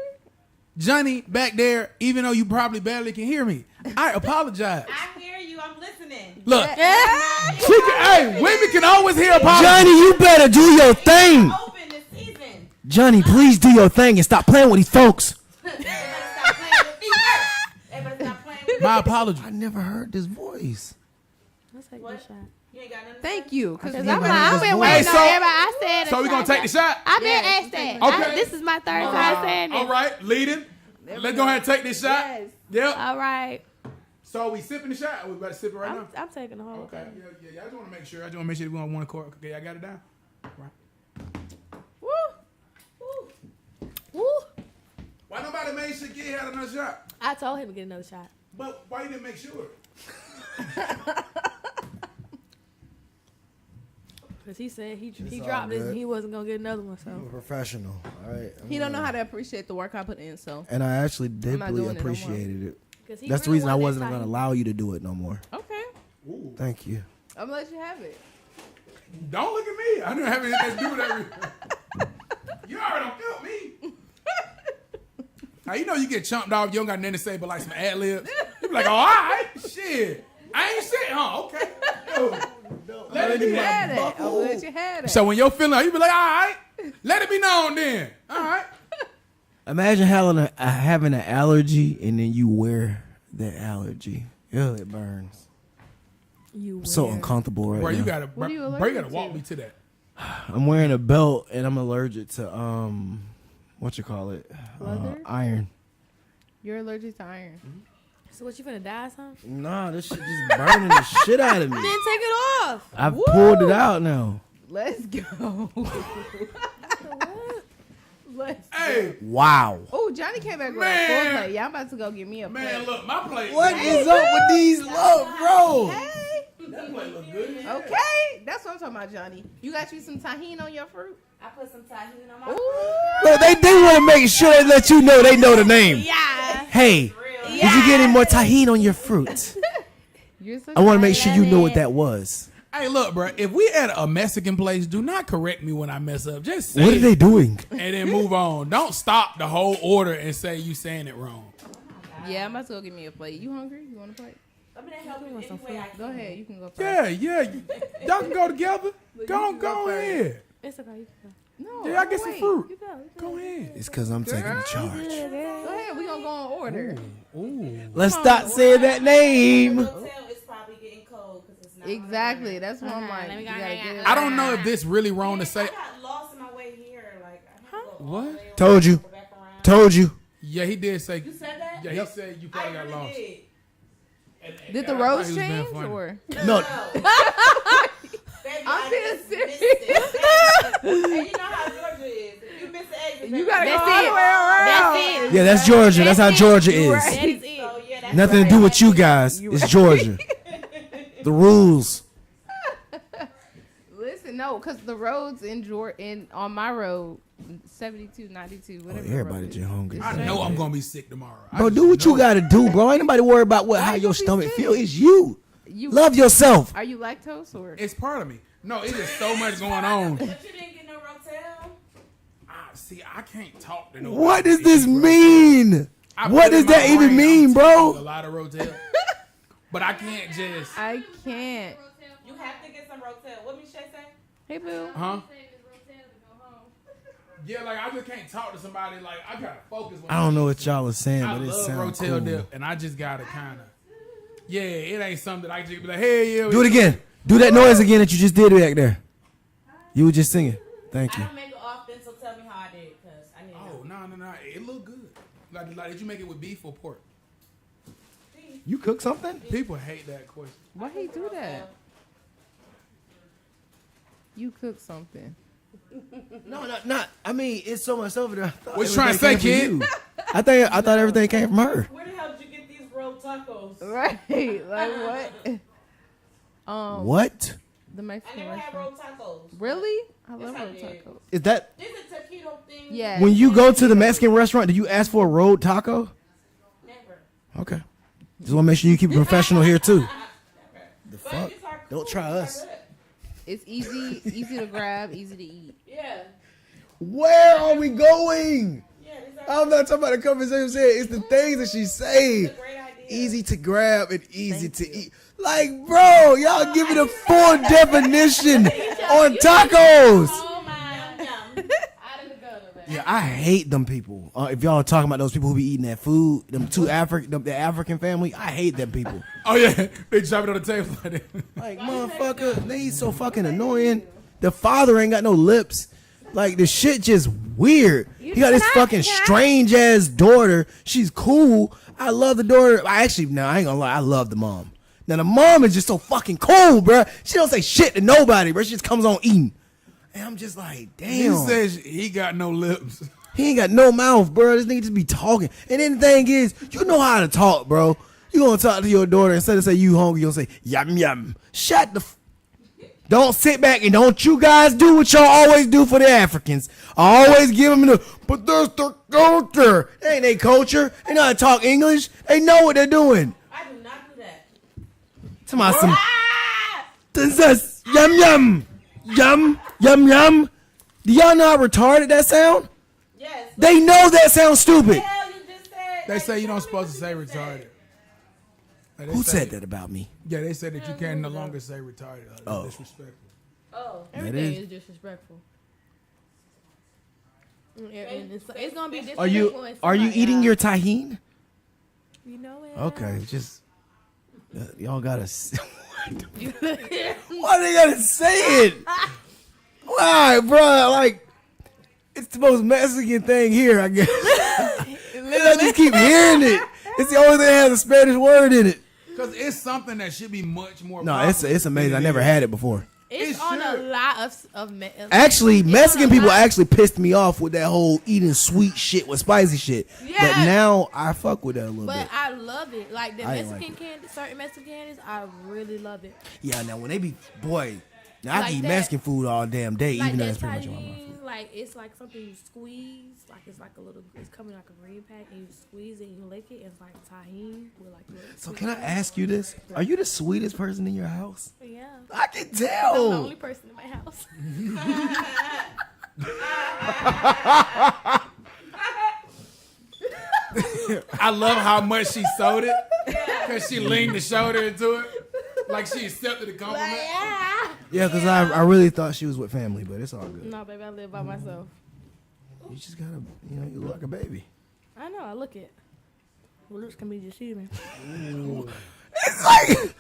Johnny back there, even though you probably barely can hear me, I apologize. I hear you. I'm listening. Look, Yeah. hey, women can always hear apologies. Johnny, you better do your thing. Open this season. Johnny, please do your thing and stop playing with these folks. Everybody stop playing with me first. Everybody stop playing with me. My apologies. I never heard this voice. Let's take What? this shot. You ain't got nothing to Thank say? you. Because Cause never I've heard been this waiting voice. on Hey, so- everybody. I said So we gonna take the shot? I've been Yes, asked that. Okay. This is my third time saying this. All right, leading. Let's go ahead and take this shot. Yes. Yep. All right. So we sipping the shot? Or we about to sip it right now? I'm taking the whole Okay. thing. Yeah. I just want to make sure. We on one accord. Okay, I got it down. Right. Woo. Woo. Woo. Why nobody made sure Gid had another shot? I told him to get another shot. But why you didn't make sure? Because he said he all dropped it good. and he wasn't going to get another one. So I'm a professional. All right. He don't know how to appreciate the work I put in. So And I actually not deeply doing it no more. appreciated it. 'Cause he That's the really reason I wanted wasn't that going to Tahini. allow you to do it no more. okay, Ooh. Thank you. I'm gonna let you have it. Don't look at me. I don't have anything to do with everything. You already don't feel me. Now, you know you get chumped off. You don't got nothing to say but like some ad libs. You be like, oh, all right. Shit. I ain't shit, huh? Okay. Yo, let it be You had known. it. I'm gonna let you have it. So when you're feeling, you be like, all right. Let it be known then. All right. Imagine having an allergy and then you wear that allergy. Ew, it burns. You So weird. uncomfortable right Bro, now. you gotta, What are you bro, you allergic gotta walk to? me to that. I'm wearing a belt and I'm allergic to what you call it? Leather? Iron. You're allergic to iron. So what, you finna die or something? Nah, this shit just burning the shit out of me. Then take it off. I've pulled it out now. Let's go. Let's. Hey, Wow. Oh, Johnny came back with a Man. full plate. Yeah, I'm about to go get me a man, plate. look, my plate. What is up with these look, bro? Hey. That plate look good. as hell. Okay, that's what I'm talking about, Johnny. You got you some tahini on your fruit? I put some tahini on my Ooh. Look, they want to make sure they let you know they know the name. Yeah. Hey, did you get any more tahini on your fruit? You're so I want to make sure you know what it. that was. Hey, look, bro. If we at a Mexican place, do not correct me when I mess up. Just say What are it they doing? and then move on. Don't stop the whole order and say you saying it wrong. Yeah, I'm about to go get me a plate. You hungry? You want a plate? I'm gonna help you want some any way I can. Go ahead. You can go first. Yeah. Y'all can go together. Go go first. ahead. It's okay. You can No. Yeah, I get some wait. fruit. go. You Go ahead. It's because I'm taking charge. Go ahead. We gonna go in order. Ooh. Let's stop saying that name. Hotel is probably getting cold because it's not. Exactly. That's what I'm like. let me You go, gotta yeah, get yeah. it. I don't know if this really wrong to I say. got lost in my way here. Like, I had to go all What? the way around, Told you. go back around. Told you. Yeah, he did say. You said that? Yeah, he said you I probably got really lost. did. Did the I thought roads he was being change funny. or? No, Baby, I'm I being just serious. missed it. And you know how Georgia is. If you miss the exit, You gotta go That's all it. the way around. That's it. yeah, that's Georgia. That's how Georgia That is. is it. So, yeah, that's Nothing to right. do with you guys. It's Georgia. The rules. Listen, no, because the roads in on my road, 72, 92, whatever. the Everybody road is. just hungry. I know I'm gonna be sick tomorrow. I Bro, just do what you know. gotta do, bro. Ain't nobody worry about how you your be stomach sick? feel. It's you. You Love yourself. Are you lactose or? It's part of me. No, it's just so much going on. But you didn't get no Rotel? See, I can't talk to no. What does this mean? I What put in does that my even brain, mean, I'm bro? taking A lot of Rotel, but I can't just. I can't. You have to get some Rotel. What Michelle say? Hey, boo. Huh? Yeah, like I just can't talk to somebody. Like I gotta focus. When I don't know what y'all are saying, I but it love sounds Rotel cool. dip, and I just gotta kind of. Yeah, it ain't something that I just be like, hey, yeah. Do it again. Do that noise again that you just did back there. You were just singing. Thank I you. don't make it often, so tell me how I did, because I need to Oh know. no, it looked good. Like, did you make it with beef or pork? You cook something? People hate that question. Why he do that? You cook something. No, not. I mean, it's so much over there. What you trying to say, kid? I thought everything came from her. Where the hell did you get these rolled tacos? Right. Like what? What? The I Mexican never had restaurant. rolled tacos. Really? I Yes, love I rolled did. tacos. Is that This is a taquito thing. Yeah. when you go to the Mexican restaurant? Do you ask for a rolled taco? Never. Okay. Just want to make sure you keep it professional here too. Never. The But fuck? these are Don't cool. try These are us. good. It's easy to grab, easy to eat. Yeah. Where are we going? Yeah, these are I'm not talking about the conversation. I'm saying it's the things that she's saying. a great idea. Easy to grab and easy to eat. Like, bro, y'all give me the full definition on tacos. Oh my yum. Out of the gutter, man. Yeah, I hate them people. If y'all are talking about those people who be eating that food, them two the African family, I hate them people. Oh yeah, they drop it on the table like that. Like, motherfucker, they so fucking annoying. The father ain't got no lips. Like, the shit just weird. He got this fucking strange ass daughter. She's cool. I love the daughter. I ain't gonna lie. I love the mom. Now the mom is just so fucking cool, bro. She don't say shit to nobody, bro. She just comes on eating. And I'm just like, damn. He says he got no lips. He ain't got no mouth, bro. This nigga just be talking. And then the thing is, you know how to talk, bro. You gonna talk to your daughter instead of say you hungry, you gonna say yum yum. Shut the. Don't sit back and don't you guys do what y'all always do for the Africans. I always give them but there's the culture. It ain't their culture. They know how to talk English. They know what they're doing. I do not do that. Somebody some. Yum yum. Yum yum yum. Do y'all know how retarded that sound? Yes. They know that sounds stupid. Hell, you just said. They like, say you don't tell me supposed to what say you just retarded. said. Like, they Who say- said that about me? Yeah, they said that you can no longer say retarded. Oh. Disrespectful. Oh. Everything is- is disrespectful. Yeah, and it's gonna be disrespectful. Are you in somebody's eating eyes. your tahine? You know it. Okay, just y'all gotta. Why they gotta say it? Why, bro? Like it's the most Mexican thing here, I guess. And I just keep hearing it. It's the only thing that has a Spanish word in it. Because it's something that should be much more. No, it's amazing. I never had it before. It's It on a should. lot of Actually, it's Mexican on a people lot. actually pissed me off with that whole eating sweet shit with spicy shit. But Yeah. now I fuck with that a little But bit. I love it. Like the I ain't Mexican like candy, certain Mexican candies, I really love it. Yeah, now when they be now I Like can eat that- Mexican food all damn day, Like even though that that's pretty much all my food. tahine, like it's like something you squeeze, like it's like a little, it's coming like a green pack, and you squeeze it and you lick it. It's like tahine with like. Little So sweet can I things. ask you this? Are you the sweetest person in your house? Yeah, I can I'm the tell. only person in my house. I love how much she sold it. Because she leaned the shoulder into it. Like she accepted the compliment. Yeah. Yeah, because I really thought she was with family, but it's all good. No, baby, I live by myself. You just gotta, you look like a baby. I know. I look it. Well, looks can be deceiving. It's like,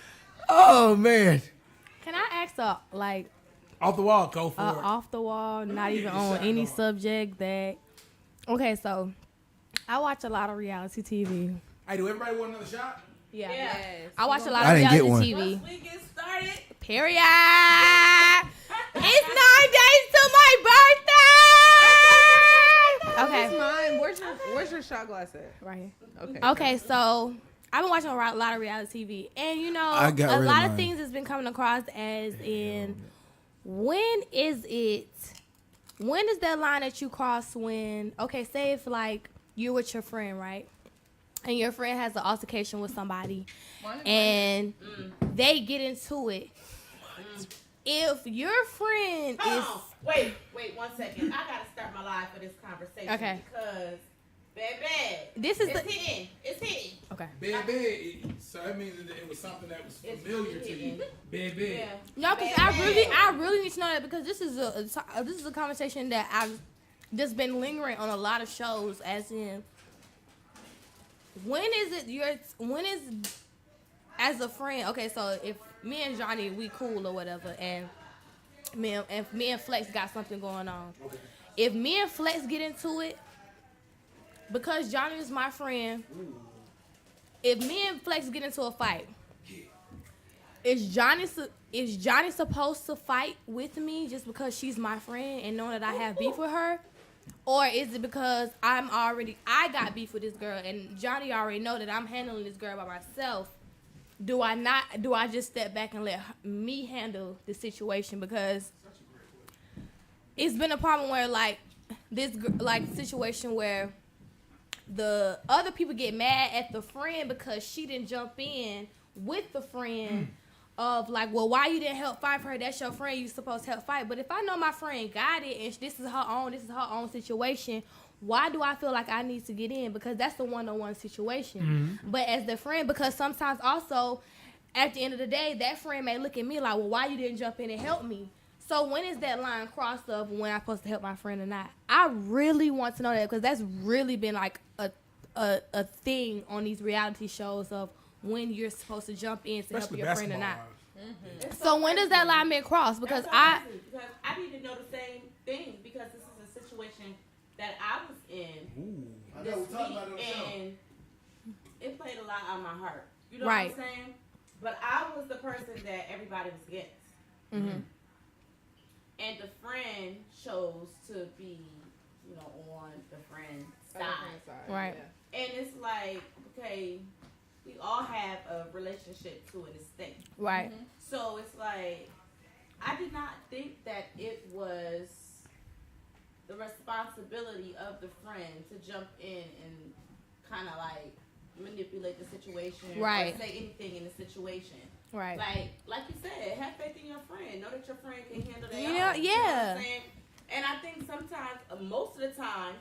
oh man. Can I ask like Off the wall, go for it. off the wall, not get even the on shot any on. subject that? Okay, so I watch a lot of reality TV. Hey, do everybody want another shot? Yeah. Yes. I watch a lot I of didn't get reality one. TV. Once we get started, Period. It's 9 days to my birthday. That's Okay. mine. Where's your shot glass at? Right here. Okay. Okay, so I've been watching a lot of reality TV, and I got a rid of lot of mine. things has been coming across as in when is that line that you cross when, okay, say if like you're with your friend, right, and your friend has an altercation with somebody, and they get into it. If your friend is wait 1 second. I gotta start my live for this conversation. Okay. Because, baby, this is it's the hitting. It's hitting. okay. Baby. So that means that it was something that was It's familiar to you. Baby. Yeah. No, because I really need to know that because this is a conversation that I've just been lingering on a lot of shows. As in, when is as a friend? Okay, so if me and Johnny we cool or whatever, and me and Flex got something going on. If me and Flex get into it, because Johnny is my friend. If me and Flex get into a fight. Is Johnny supposed to fight with me just because she's my friend and knowing that I have beef with her? Or is it because I got beef with this girl and Johnny already know that I'm handling this girl by myself? Do I just step back and let me handle the situation? Because it's been a problem where like situation where the other people get mad at the friend because she didn't jump in with the friend of like, well, why you didn't help fight for her? That's your friend. You supposed to help fight. But if I know my friend got it and this is her own situation, why do I feel like I need to get in? Because that's the one-on-one situation. But as the friend, because sometimes also at the end of the day, that friend may look at me like, well, why you didn't jump in and help me? So when is that line crossed of when I'm supposed to help my friend or not? I really want to know that because that's really been like a thing on these reality shows of when you're supposed to jump in to help Especially your friend or basketball. not. It's So when does that line been crossed? Because That's crazy, because I need to know the same thing because this is a situation that I was in this week, and it played a lot on my heart. You know Right. what I'm saying? But I was the person that everybody was against. Mm-hmm. And the friend chose to be, on the friend's side. Right. And it's like, okay, we all have a relationship to an extent. Right. So it's like, I did not think that it was the responsibility of the friend to jump in and kind of like manipulate the situation, Right. or say anything in the situation. Right. Like you said, have faith in your friend. Know that your friend can handle that. You know, yeah. What I'm saying? And I think sometimes, most of the time,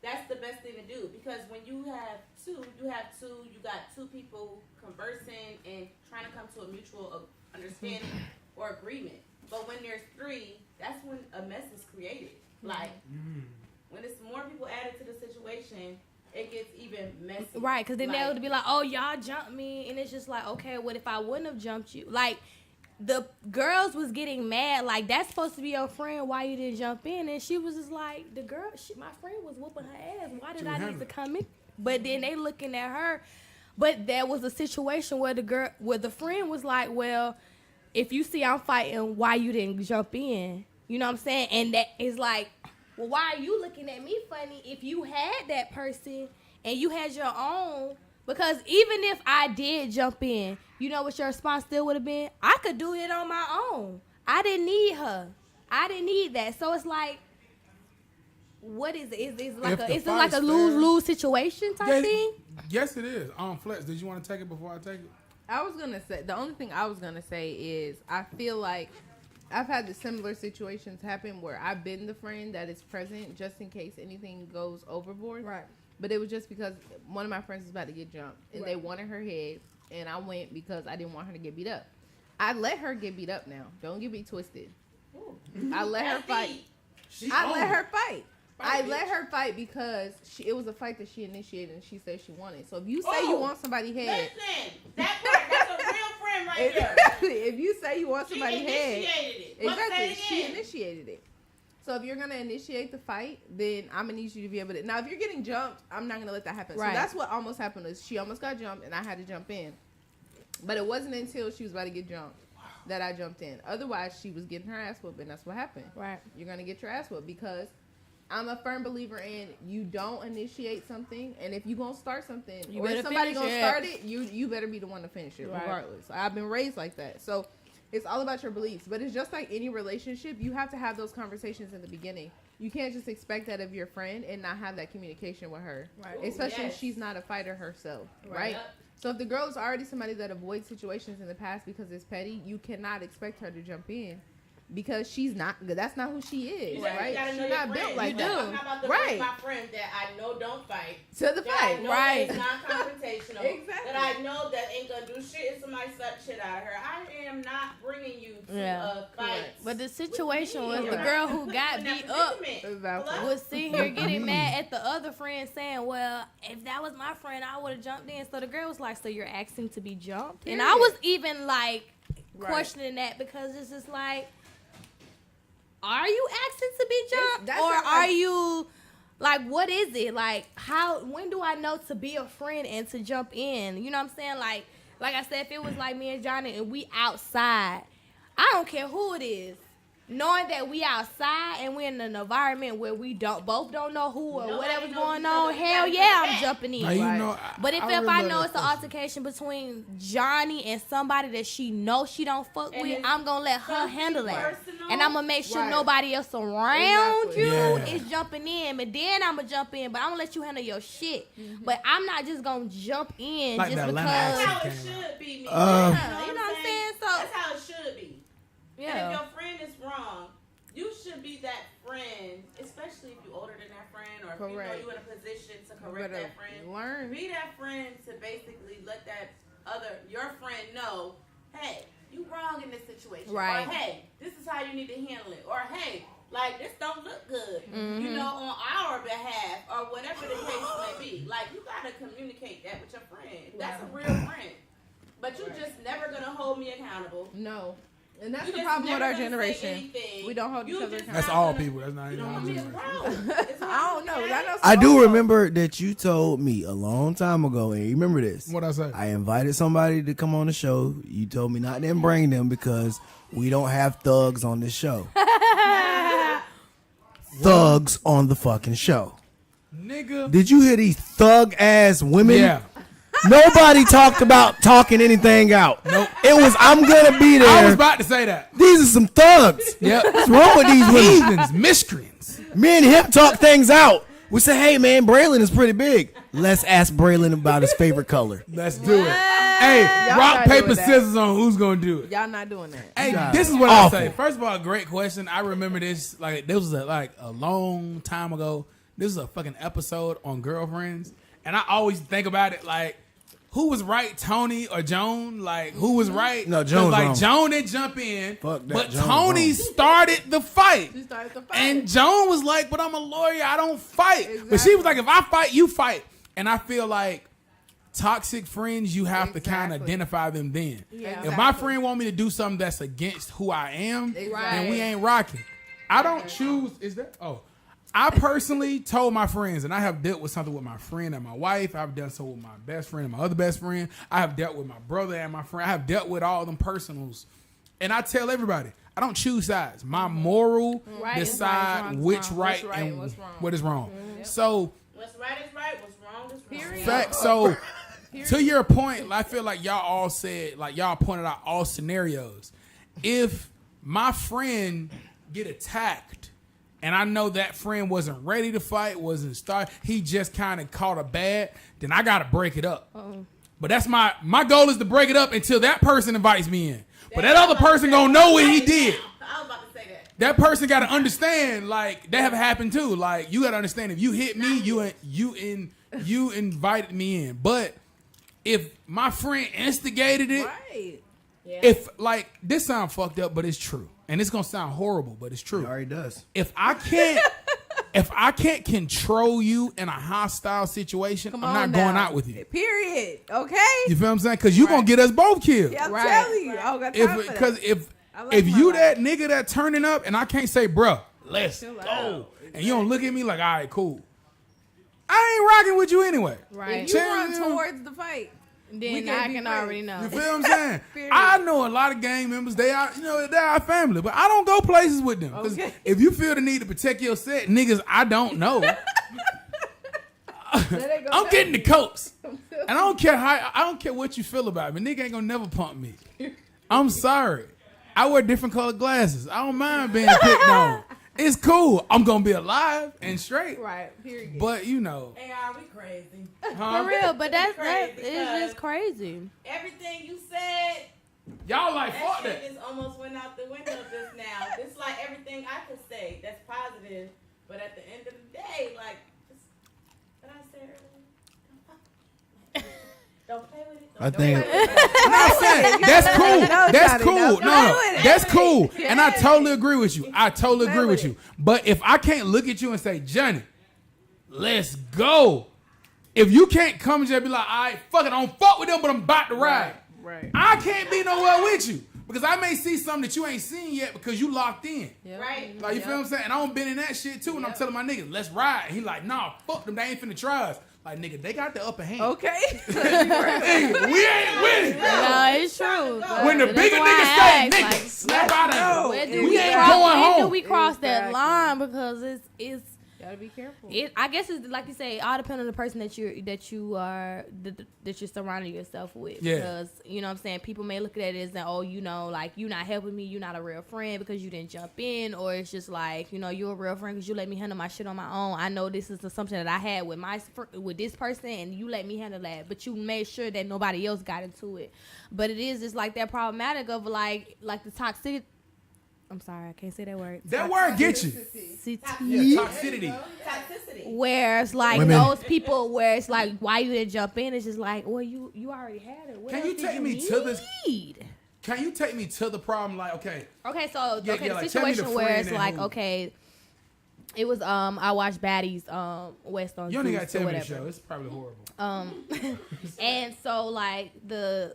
that's the best thing to do, because when you have two, you got two people conversing and trying to come to a mutual understanding or agreement. But when there's three, that's when a mess is created. Like, when it's more people added to the situation, it gets even messy. Right, because then they would be like, oh, y'all jumped me. And it's just like, okay, what if I wouldn't have jumped you? Like, the girls was getting mad. Like, that's supposed to be your friend. Why you didn't jump in? And she was just like, my friend was whooping her ass. Why did I need to come in? But then they looking at her. But there was a situation where the friend was like, well, if you see I'm fighting, why you didn't jump in? You know what I'm saying? And that is like, well, why are you looking at me funny if you had that person and you had your own? Because even if I did jump in, you know what your response still would have been? I could do it on my own. I didn't need her. I didn't need that. So it's like, what is it? Is it like a lose-lose situation type thing? Yes, it is. Flex, did you want to take it before I take it? I was gonna say, the only thing I was gonna say is, I feel like I've had the similar situations happen where I've been the friend that is present just in case anything goes overboard. Right. But it was just because one of my friends was about to get jumped and they wanted her head, and I went because I didn't want her to get beat up. I let her get beat up now. Don't get me twisted. I let her fight. I let her fight. I let her fight because it was a fight that she initiated and she said she wanted. So if you say you want somebody's head, listen, that's a real friend right there. exactly. If you say you want somebody's head, initiated it. exactly, she initiated it. So if you're gonna initiate the fight, then I'm gonna need you to be able to. Now, if you're getting jumped, I'm not gonna let that happen. Right. So that's what almost happened. Is she almost got jumped and I had to jump in, but it wasn't until she was about to get jumped that I jumped in. Otherwise, she was getting her ass whooped, and that's what happened. Right. You're gonna get your ass whooped because I'm a firm believer in you don't initiate something, and if you gonna start something, You or better if somebody finish gonna it. start it, you better be the one to finish it, Right. regardless. I've been raised like that, so it's all about your beliefs. But it's just like any relationship, you have to have those conversations in the beginning. You can't just expect that of your friend and not have that communication with her, Right. especially Yes. if she's not a fighter herself, Right. right? Yep. So if the girl is already somebody that avoids situations in the past because it's petty, you cannot expect her to jump in because she's not. That's not who she is, You right? gotta know She's your not friend. built like I'm that, not about to right? bring my friend that I know don't fight. To the That I fight, know right. that is non-confrontational. Exactly. That I know that ain't gonna do shit if somebody slap shit out of her. I am not bringing you to Yeah. a fight. But the situation was me. the girl who got In that beat up predicament. Exactly. Hello? was sitting here getting mad at the other friend saying, well, if that was my friend, I would have jumped in. So the girl was like, so you're asking to be jumped? And I Period. was even like Right. questioning that because it's just like, are you asking to be jumped? that's Or not are like- you like, what is it? Like, when do I know to be a friend and to jump in? You know what I'm saying? Like I said, if it was like me and Johnny and we outside, I don't care who it is. Knowing that we outside and we're in an environment where we both don't know who or Nobody whatever's knows going each other. on, You hell gotta yeah, come I'm back. jumping in. Now, you Right. know, But if really I love know that it's an question. altercation between Johnny and somebody that she knows she don't fuck And with, it's I'm gonna let her something handle that. personal. And I'm gonna make sure Right. nobody else around Exactly. you Yeah. is jumping in. But then I'm gonna jump in, but I'm gonna let you handle your shit. But I'm not just gonna jump in Like just the Atlanta because. That's how it Came should be, me. Yeah, you know what I'm saying? So That's how it should be. And if yeah, your friend is wrong, you should be that friend, especially if you're older than that friend, or if you know Correct. you're in a position to You correct better that friend. learn. Be that friend to basically let your friend know, hey, you wrong in this situation. Right. Or hey, this is how you need to handle it. Or hey, like this don't look good. Mm-hmm. You know, on our behalf, or whatever the case may be. Like you gotta communicate that with your friend. That's a real friend. But you just never gonna hold me accountable. No. And that's You the just problem with never our gonna say generation. anything. We don't hold each You other just That's accountable. all people. That's not even our It's generation. wrong. It's wrong. I don't know. I know I do some- remember that you told me a long time ago, and you remember this. What I say? I invited somebody to come on the show. You told me not to bring them because we don't have thugs on this show. Thugs on the fucking show. Nigga. Did you hear these thug ass women? Yeah. Nobody talked about talking anything out. Nope. It was, I'm gonna be there. I was about to say that. These are some thugs. Yep. What's wrong with these women? Heathens, miscreants. Me and him talk things out. We say, hey man, Braylon is pretty big. Let's ask Braylon about his favorite color. Let's do it. Hey, Y'all rock, not paper, doing that. scissors on who's gonna do it. Y'all not doing that. Hey, God. this is what Awful. I say. First of all, great question. I remember this like this was a long time ago. This is a fucking episode on Girlfriends, and I always think about it like, who was right, Tony or Joan? Like, who was right? No, 'Cause, Joan's like wrong. Joan didn't jump in, Fuck that, but Joan's Tony wrong. started the fight. She started the fight. And Joan was like, but I'm a lawyer, I don't fight. But she Exactly. was like, if I fight, you fight. And I feel like toxic friends, you have to kind of Exactly. identify them then. Yeah. If my friend want me to do something that's against who I am, then Exactly. we ain't rocking. I don't choose. Is that? Oh, I personally told my friends, and I have dealt with something with my friend and my wife. I've done so with my best friend and my other best friend. I have dealt with my brother and my friend. I have dealt with all of them personals. And I tell everybody, I don't choose sides. My moral Right is decide right, wrong is which wrong. right, What's right and and what's wrong. what is wrong. So, What's right is right. What's wrong is wrong. Period. fact. So, to your point, I feel like y'all all said, like y'all pointed out all scenarios. If my friend get attacked, and I know that friend wasn't ready to fight, wasn't start, he just kind of caught a bad, then I gotta break it up. But that's my goal is to break it up until that person invites me in. But that other person gonna know what he did. I was about to say that. That person got to understand, like, that have happened too. Like, you got to understand, if you hit me, you invited me in. But if my friend instigated it, Right. if, like, this sound fucked up, but it's true. And it's going to sound horrible, but it's It true. already does. If I can't control you in a hostile situation, Come I'm on not going now. out with you. Period. Okay. You feel what I'm saying? Because you're going to get us both killed. Yeah, I'm Right. telling you. I don't got time for Because that. if I like if my you life. that nigga that turning up and I can't say, bruh, let's Chill go, out. and you don't look at me like, all right, cool, I ain't rocking with you anyway. Right. If you Chill, run you know. towards the fight, we Then can't I be can friends. already know. You feel what I'm saying? Period. I know a lot of gang members. They are, they're our family, but I don't go places with them. 'Cause Okay. if you feel the need to protect your set, niggas, I don't know. Let it go I'm down. getting the coats, and I don't care what you feel about me. Nigga ain't gonna never pump me. I'm sorry. I wear different colored glasses. I don't mind being picked on. It's cool. I'm gonna be alive and straight. Right. Period. But AR, we crazy. For real, but that's Crazy, it's just crazy. Everything you said, y'all like that fuck shit that. just almost went out the window just now. It's like everything I could say that's positive, but at the end of the day, like, what I said earlier, don't play with it. I think I'm saying, that's cool. No, That's Johnny, cool. no, No, play with it. that's cool. And I totally agree with you. I totally Play agree with with you. But if I can't look at you and say, Johnny, let's go. If you can't come and just be like, all right, fuck it, I don't fuck with them, but I'm about to ride. Right. I can't be nowhere with you. Because I may see something that you ain't seen yet because you locked in. Yep. Right? Like, you feel what I'm saying? And I don't been in that shit too. And I'm telling my niggas, let's ride. He like, nah, fuck them. They ain't finna try us. Like, nigga, they got the upper hand. Okay. Nigga, we ain't with it. No, it's true. but When the that's bigger why niggas I say, asked, nigga, like, snap out of where it. do We ain't cross, going when home. do we cross that Exactly. line? Because it's Gotta be careful. I guess it's like you say, it all depends on the person that you're surrounding yourself with. Yeah. Because you know what I'm saying, people may look at it as that, oh, like you're not helping me, you're not a real friend because you didn't jump in, or it's just like, you're a real friend because you let me handle my shit on my own. I know this is something that I had with this person, and you let me handle that, but you made sure that nobody else got into it. But it is just like that problematic of like the toxic. I'm sorry, I can't say that word. That word get you. Toxicity. Toxicity. Toxicity. Where it's like Women. those people where it's like, why you didn't jump in? It's just like, well, you already had it. What Can else you did take me to this- need? Can you take me to the problem? Like, okay, Okay, so Yeah, okay, yeah, the like, tell me the situation where friend it's and like, who. okay, it was I watched Baddies West on you only Zeus gotta or tell me the whatever. show. It's probably horrible. And so like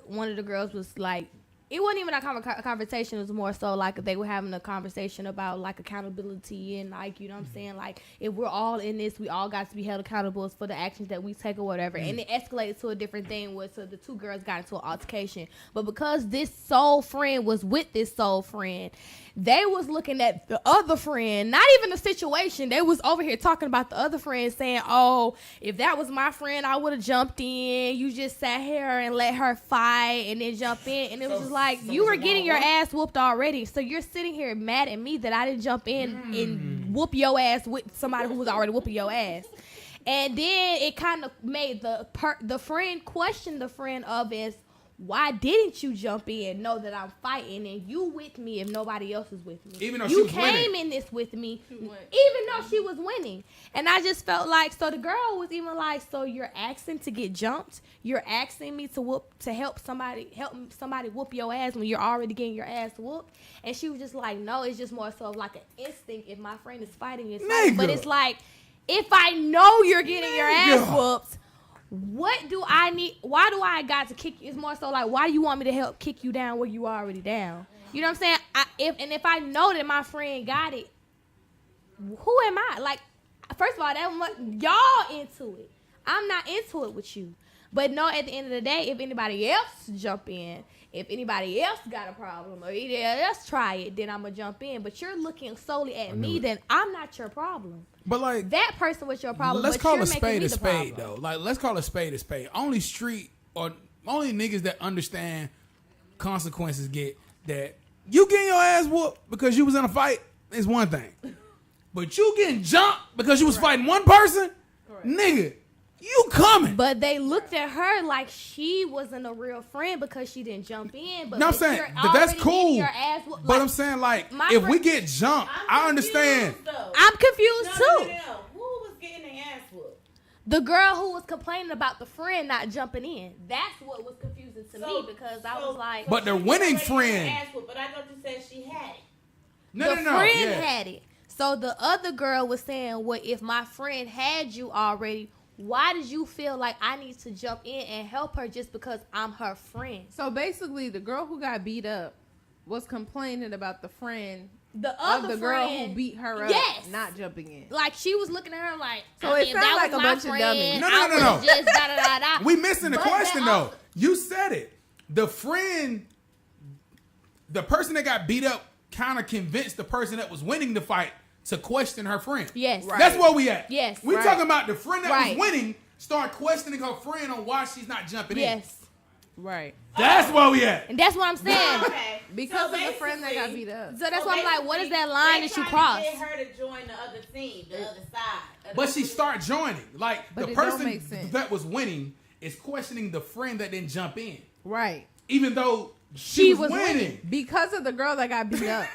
one of the girls was like it wasn't even a conversation. It was more so like they were having a conversation about like accountability and like, you know what I'm saying? Like if we're all in this, we all got to be held accountable for the actions that we take or whatever. And it escalated to a different thing where so the two girls got into an altercation. But because this soul friend was with this soul friend, they was looking at the other friend, not even the situation. They was over here talking about the other friend saying, oh, if that was my friend, I would have jumped in. You just sat here and let her fight and then jump in. And it was just like, you were getting your ass whooped already. So you're sitting here mad at me that I didn't jump in and whoop your ass with somebody who was already whooping your ass. And then it kind of made the friend question the friend of is, why didn't you jump in, know that I'm fighting, and you with me if nobody else is with me? Even though you she was came winning. in this with me, even though she was winning. And I just felt like, so the girl was even like, so you're asking to get jumped? You're asking me to help somebody whoop your ass when you're already getting your ass whooped? And she was just like, no, it's just more so of like an instinct. If my friend is fighting, it's fighting. But it's like, if I know you're getting your ass whooped, what do I need? Why do I got to kick you? It's more so like, why do you want me to help kick you down where you already down? You know what I'm saying? If I know that my friend got it, who am I? Like, first of all, y'all into it. I'm not into it with you. But no, at the end of the day, if anybody else jump in, if anybody else got a problem or anybody else try it, then I'm going to jump in. But you're looking solely at me, then I'm not your problem. But like that person was your problem. Let's but call you're a spade making me a the spade problem. though. Like let's call a spade a spade. Only street or only niggas that understand consequences get that you getting your ass whooped because you was in a fight is one thing. But you getting jumped because you was fighting one person, nigga, you coming. But they looked at her like she wasn't a real friend because she didn't jump in. But No, I'm saying you're that's already cool. getting your ass whooped. But Like, I'm saying like my if friend- we get jumped, I understand. I'm confused too. No. Who was getting their ass whooped? The girl who was complaining about the friend not jumping in. That's what was confusing to me because I was like, But the she winning already got her friend. ass whooped, but I thought you said she had it. No, the no, no. friend Yeah. had it. So the other girl was saying, well, if my friend had you already, why did you feel like I need to jump in and help her just because I'm her friend? So basically, the girl who got beat up was complaining about the friend The of other the girl friend, who beat her up, Yes. not jumping in. like she was looking at her like, So I it mean, sounds that like was a my bunch of friend. dummies. No, I no, no, would've no. Just da da da da. We missing the But question that though. also- You said it. The friend, the person that got beat up, kind of convinced the person that was winning the fight to question her friend. Yes. Right. That's where we at. Yes. We Right. talking about the friend that Right. was winning start questioning her friend on why she's not jumping in. Yes. Right. That's where we at. And that's what I'm saying. Okay. Because So of the friend that got basically- beat up. So that's why I'm like, what is that line they that you tried cross? to get her to join the other team, the other side. But she start joining. Like But the it don't person make sense. that was winning is questioning the friend that didn't jump in. Right. Even though She she was was winning. Because of the girl that got beat up.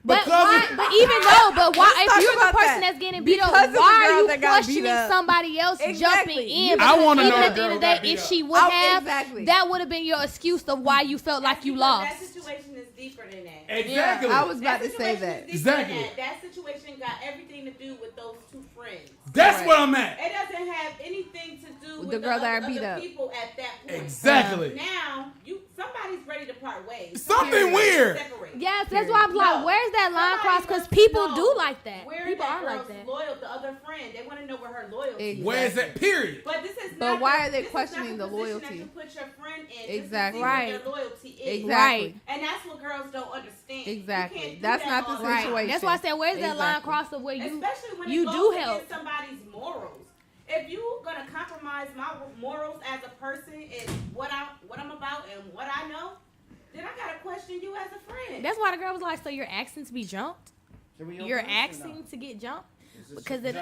But Because why? of- But even though, but why? Let's talk If you're the about person that. that's getting beat Because up, of the why girl are you that got beat questioning up. somebody else Exactly. jumping You- in? I wanna Even know at the the end of girl the got day, beat if up. she would Oh, have, exactly. that would have been your excuse of why you felt like you lost. That situation is deeper than that. Exactly. I was about to That say situation that. is deeper than Exactly. That. That situation got everything to do with those two friends. That's Right. where I'm at. It doesn't have anything to do with The girl that got other beat up. people at that point. Exactly. Now, somebody's ready to part ways. Something Period. weird. Separate. Yes, that's why I'm like, No. where's that line Somebody cross? Because wants to people know do like that. Where People that are like girl's that. loyal, the other friend. They want to know where her loyalty Exactly. is. Where is that period? But this is But not why the- are they this is questioning not the position loyalty? That you put your friend in Exactly. Just to see Right. what their loyalty is. Exactly. Right. And that's what girls don't understand. You Exactly. can't do That's that not the all Right. situation. That's why I said, where's that line Exactly. cross of where you Especially when you it do goes help? against somebody's morals. If you're gonna compromise my morals as a person and what I'm about and what I know, then I gotta question you as a friend. That's why the girl was like, so you're asking to be jumped? Can we open You're this or no? asking to get jumped? Is this- Because it,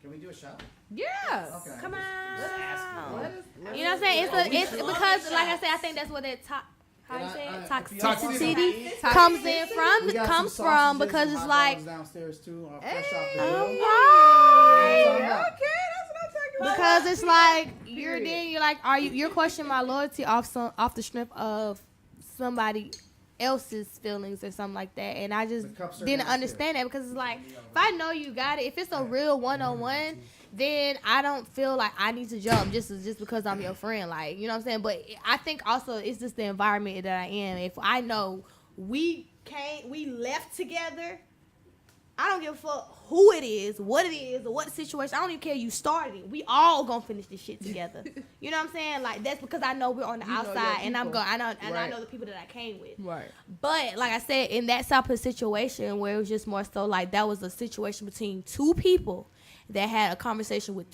Can we do a shot? Yes. Okay. come Let's ask her. on. Let us- You know what I'm saying? It's should. because, like I said, I think that's where that how you And say I- it? if y'all Toxicity. want something to eat, Comes in from we got comes some from sausages because and it's hot like, dogs downstairs too, fresh off the Hey. grill. all Hey. right. Talking about. Okay, that's what I'm talking about. Because it's like you're Period. like, you're questioning my loyalty off the strength of somebody else's feelings or something like that. And I just The cups are didn't downstairs. understand that because it's like, if I know you got it, if it's a real one-on-one, then I don't feel like I need to jump just because I'm your friend. Like, you know what I'm saying? But I think also it's just the environment that I am. If I know we left together, I don't give a fuck who it is, what it is, or what situation. I don't even care you started it. We all gonna finish this shit together. You know what I'm saying? Like, that's because I know we're on the You know your outside, and people. I Right. know the people that I came with. Right. But like I said, in that type of situation where it was just more so like that was a situation between two people that had a conversation with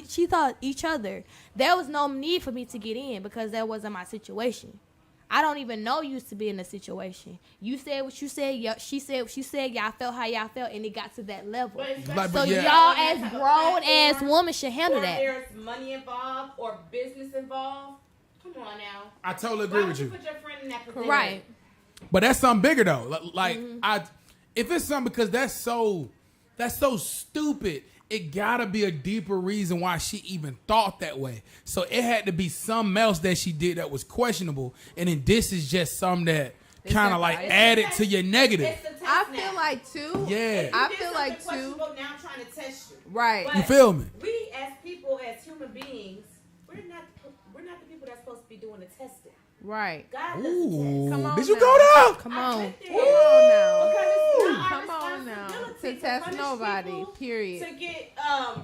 she thought each other. There was no need for me to get in because that wasn't my situation. I don't even know you to be in a situation. You said what you said. She said what she said. Y'all felt how y'all felt, and it got to that level. But especially Like, So but yeah. y'all, on that as type of grown ass platform, women, should handle or that. there's money involved or business involved. Come on now. I totally Why agree would with you you. put your friend in that position? Right. But that's something bigger though. Like Mm-hmm. if it's something because that's so stupid. It gotta be a deeper reason why she even thought that way. So it had to be something else that she did that was questionable. And then this is just something that kind of like it's- added to your negative. It's the test I now. feel like too. Yeah. I You did feel like something too. questionable, now I'm trying to test you. Right. But You feel me? We as people, as human beings, we're not the people that's supposed to be doing the testing. Right. God does Ooh, the Come on did you now. go down? Come test. on. I went there. Come on now. Because it's not our Come on now. responsibility To test punish nobody. people, Period. To get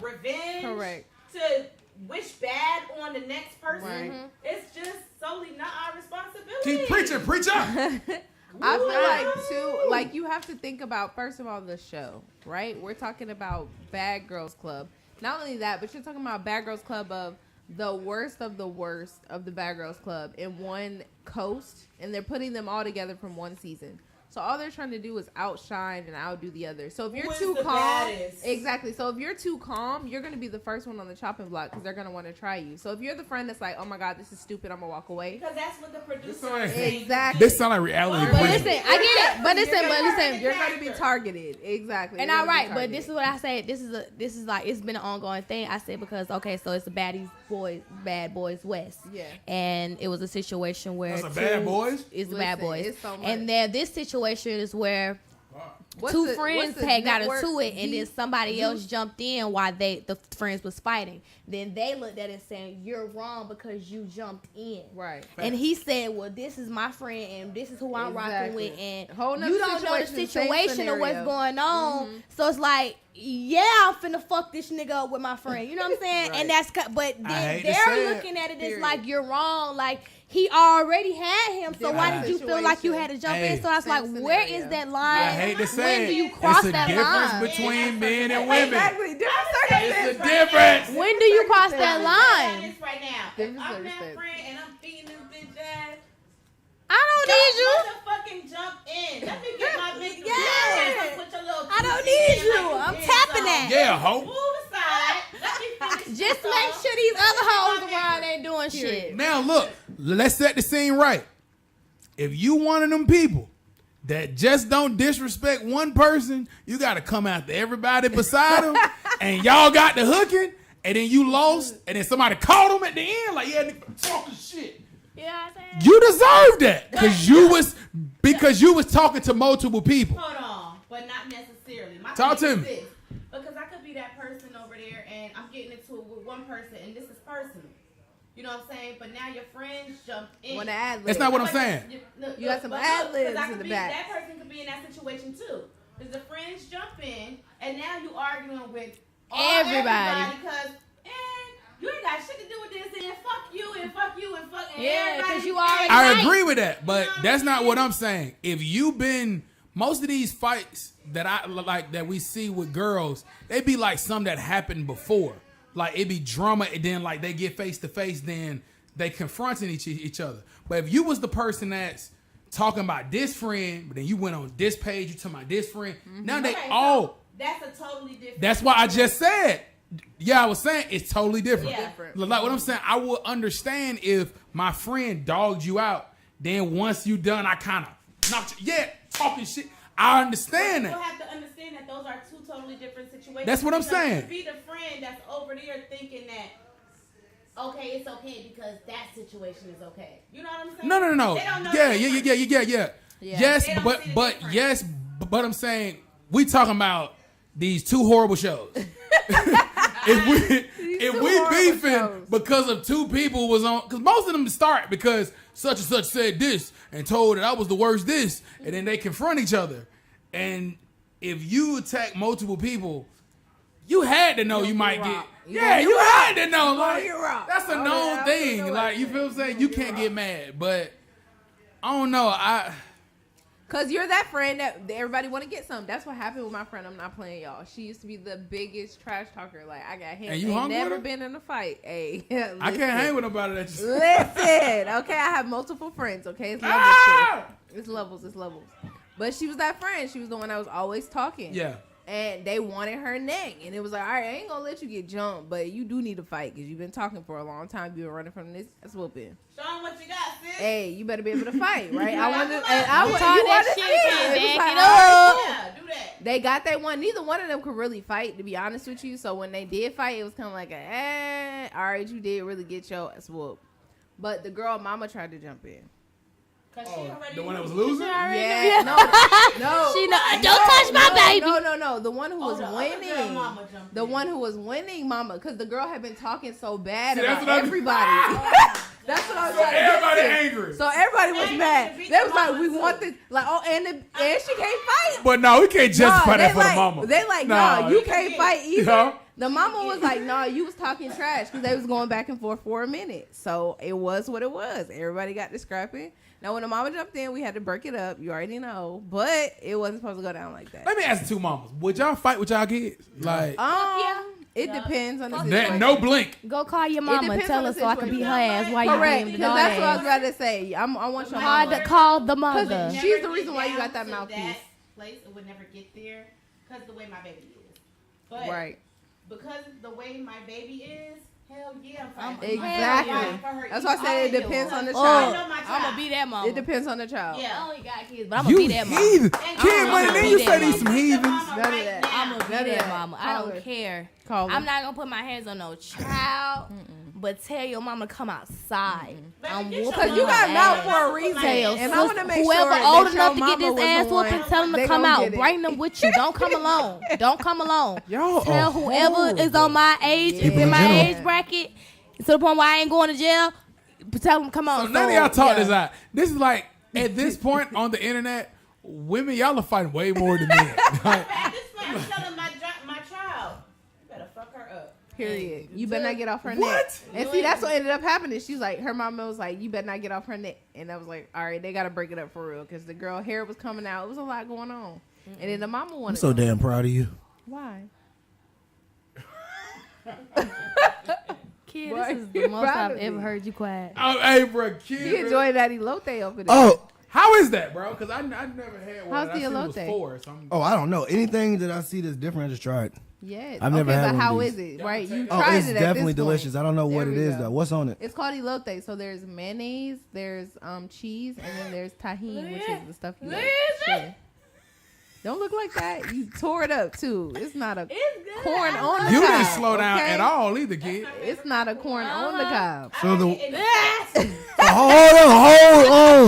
revenge. Correct. To wish bad on the next person. Right. It's just solely not our responsibility. Keep preaching, preacher. I feel like too, like you have to think about first of all the show, right? We're talking about Bad Girls Club. Not only that, but you're talking about Bad Girls Club of the worst of the Bad Girls Club in one coast, and they're putting them all together from one season. So all they're trying to do is outshine and outdo the other. So if you're Who is too the calm, baddest? exactly. So if you're too calm, you're gonna be the first one on the chopping block because they're gonna want to try you. So if you're the friend that's like, oh my god, this is stupid, I'm gonna walk away. Because that's what the producer sound like- is saying. Exactly. This sound like reality But But prison. listen, I get it. But listen. You're gonna be targeted. Exactly. And You're all gonna be right, but this is targeted. what I say. This is like it's been an ongoing thing. I said because okay, so it's the Bad Boys West. Yeah. And it was a situation where That's a Bad Boys? It's the Bad Listen, Boys. it's so much. And then this situation is where What's two the- friends what's the had got network? into it, and then somebody Z- else jumped in while the friends was fighting. Then they looked at it saying, "You're wrong because you jumped in." Right. And he said, "Well, this is my friend, and this is who I'm rocking Exactly. with, and Whole nother you don't know the situation, same situation of what's scenario. going on." So it's like, yeah, I'm finna fuck this nigga up with my friend. You know what I'm saying? Right. And that's but I then hate to say they're it. looking at it as Period. like you're wrong. Like he already had him, so why Different did you feel like you situation. had to jump Hey. in? So I was Same like, where scenario. is that I line? hate to When say do it. you cross It's a that difference line? between men and women. Exactly. Different It's circumstances. a difference. When do you cross that I'm line? this right now. If Different I'm that circumstances. friend and I'm feeding this bitch ass, I don't need you. motherfucking jump in. Let me get my big Yes. Put your little I don't pussy need in you. like you I'm did tapping some. that. Yeah, ho. Move aside. Let me finish Just this make song. sure these other hoes Let me around ain't doing shit. Now look, let's set the scene right. If you one of them people that just don't disrespect one person, you got to come after everybody beside them, and y'all got the hooking, and then you lost, and then somebody caught them at the end, like yeah, nigga, talking shit. You know what I'm saying? You deserve that because you was talking to multiple people. Hold on, but not necessarily. My Talk thing to is me. this, because I could be that person over there, and I'm getting into it with one person, and this is personal. You know what I'm saying? But now your friends jumped in. Want to ad lib. That's not what I'm saying. You got some but ad-libs 'cause I in could the be- back. That person could be in that situation too. Because the friends jump in, and now you arguing with Everybody. because you ain't got shit to do with this, and fuck you, and fuck you, and fuck and Yeah, everybody. 'cause you already- I Right. agree with that, but that's not what I'm saying. If you been most of these fights that I like that we see with girls, they be like some that happened before. Like it be drama, and then like they get face to face, then they confronting each other. But if you was the person that's talking about this friend, but then you went on this page, you talking about this friend. Now they Okay, so all. that's a totally different. That's why I just said. Yeah, I was saying it's totally different. Yeah. Different. Like what I'm saying, I would understand if my friend dogged you out. Then once you done, I kind of knocked you. Yeah, talking shit. I understand People that. have to understand that those are two totally different situations. That's what I'm Because saying. To be the friend that's over there thinking that, okay, it's okay because that situation is okay. You know what I'm saying? No. They don't know Yeah. the difference. Yeah. Yeah. Yes, They don't but see the but difference. yes, but I'm saying we talking about these two horrible shows. if two we horrible beefing shows. because of two people who was on, because most of them start because such and such said this and told that I was the worst this, and then they confront each other. And if you attack multiple people, you had to know you might get. Yeah, you had to know. Like get robbed. that's a Oh, known yeah, I thing. know Like you feel what I'm saying? You can't get mad, but I don't know. Cause you're that friend that everybody want to get some. That's what happened with my friend. I'm not playing y'all. She used to be the biggest trash talker. Like I got him. And you Ain't hung with never her? been in a fight. Hey, I can't hang with nobody that just. Listen, okay, I have multiple friends. Okay, it's levels. Ah! Too. It's levels. It's levels. But she was that friend. She was the one that was always talking. Yeah. And they wanted her neck, and it was like, all right, I ain't gonna let you get jumped, but you do need to fight because you've been talking for a long time. You've been running from this whooping. Show 'em what you got, sis. Hey, you better be able to fight, right? I Yeah, wanted, come and on. I You want talk you that wanted shit, to see man. it. It was Back like, it all right, up. cool. Yeah, do that. They got that one. Neither one of them could really fight, to be honest with you. So when they did fight, it was kind of like, all right, you did really get your ass whooped. But the girl mama tried to jump in. Cause she already The one that was knew. losing? Yeah, no. She know, don't touch my baby. No. The one who was the other girl winning. mama jumped The in. one who was winning, mama, because the girl had been talking so bad See, that's about what I- everybody. That's what I was trying to get Everybody to. angry. So everybody was They mad. beat They the was like, mama we too. want this. Like, oh, and she can't fight. But no, we can't justify Nah, that for like, the mama. They like, Nah, nah, you can't fight either. Yeah. The mama was like, nah, you was talking trash because they was going back and forth for a minute. So it was what it was. Everybody got to scrapping. Now, when the mama jumped in, we had to break it up. You already know. But it wasn't supposed to go down like that. Let me ask the two mamas. Would y'all fight with y'all kids? Like, yeah. It depends on the Fuck situation. no blink. Go call your It mama and depends tell on her the so I can beat her situation. ass while you Correct, being the because dog that's what I was ass. about to say. I want your Call mama. the, call the Cause mother. she's Never the reason get why you down got that to mouthpiece. That place, it would never get there because the way my baby is. But Right. because the way my baby is, hell yeah, I'm fighting. Exactly. I'm fighting for her That's why I said it even depends on the more. child. I know my I'm child. gonna be that mama. It depends on the child. Yeah. I only got kids, but I'm gonna You be that mama. heathen. And Kid I'm money, gonna then be you that say these mama. some heathens. Mama None of right that. now. I'm gonna None be of that that. mama. I Call don't her. care. Call her. I'm not gonna put my hands on no child, but tell your mama to come outside. I'm Baby, get whooping your Because you her got ass. mouth for a reason. Tell And I want to make sure whoever that old your enough to mama get this was the ass one whooping, tell them they to come gonna out. get it. Bring them with you. Don't come alone. Don't come alone. Y'all Tell are whoever horrible. is on my age, is People in in my general. age bracket, to the point where I ain't going to jail. Tell them come on. So none of y'all talk yeah. this out. This is like, at this point on the internet, women, y'all are fighting way more than men. Like, At this point, I'm telling my child, you better fuck her up. Period. You better not get off her What? neck. And see, that's what ended up happening. She's like, her mama was like, you better not get off her neck. And I was like, all right, they got to break it up for real. Because the girl hair was coming out. It was a lot going on. And then the mama I'm wanted so damn proud of you. Why? Kid, Why this is you the most proud I've of ever me? heard you quiet. oh, hey, bro, He kid. enjoyed that elote over there. Oh, How is that, bro? Because I never had one. How's I the seen it was elote? 4. So I'm, I don't know. Anything that I see that's different, I just try it. Yes. I've never okay, had but one of how these. is it? Yeah, Right? I'll You take Oh, tried it's it at definitely this point. delicious. I don't know what There it we is go. though. What's on it? It's called elote. So there's mayonnaise, there's cheese, and then there's tahini, which is the stuff you like. Yeah. Don't look like that. You tore it up too. It's not a corn on the you cob. didn't slow down okay? at all either, kid. It's not a corn on the cob. So the And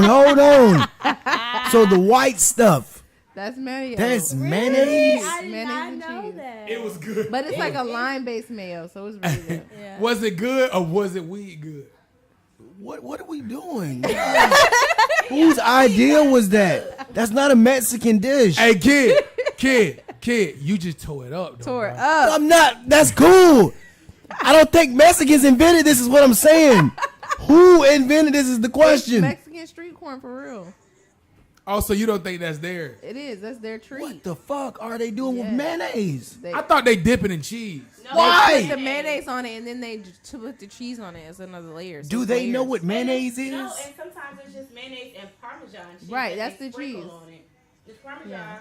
hold on. So the white stuff, That's mayo. that's mayonnaise. I did Mayonnaise not and know cheese. that. It was good. But it's like a lime-based mayo, so it's really good. Yeah. Was it good or was it weed good? What are we doing? Whose idea was that? That's not a Mexican dish. Hey, kid, you just tore it up. Though, Tore it bro. up. I'm not. That's cool. I don't think Mexicans invented this. Is what I'm saying. Who invented this? Is the question. Mexican street corn for real. Oh, so you don't think that's there? It is. That's their treat. What the fuck are they doing with Yes. mayonnaise? They, I thought they dip it in cheese. No, Why? They put the mayonnaise on it, and then they put the cheese on it as another layer. So Do it's they know layers. what mayonnaise is? No, and sometimes it's just mayonnaise and Parmesan cheese. Right, that that's they the sprinkle cheese. On it. It's Parmesan, Yeah.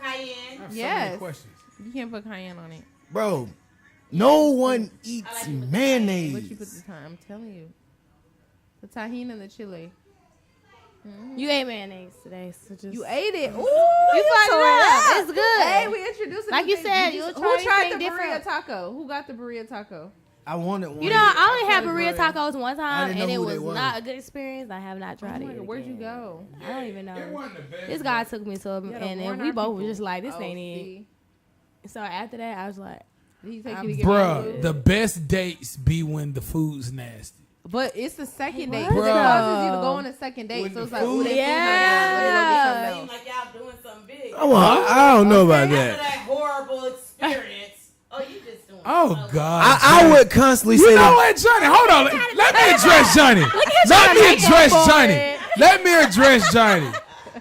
cayenne. I have so Yes. many questions. You can't put cayenne on it. Bro, no one eats I like it with mayonnaise. What you put the time? I'm telling you. The tahini and the chili. You ate mayonnaise today, so just You ate it. Ooh, You fucked tore it up. up. It's good. Hey, we introduced it. Like to you the- said, you you'll just- try who tried the anything burrito different. taco? Who got the burrito taco? I wanted one. You know, I only had Totally burrito right. tacos one I time, didn't and know it who they was were. not a good experience. I have not tried it. Where'd you again. go? I don't even know. It wasn't the best. This guy took me to him, You gotta and warn we our both were people. just like, "This Oh, ain't it." see. So after that, I was like, He take I'm you to get Bruh, married. the best dates be when the food's nasty. But it's the second date. what? It causes you to Bruh. go on a second date. When So the it's like, food- ooh, they Yeah. food Seem like y'all doing something big. I don't know about After that. that horrible experience, you just doing Oh something. God. I would constantly You say know that. what, Johnny? Hold on. Let me address Johnny. Let me address Johnny. Let me address Johnny.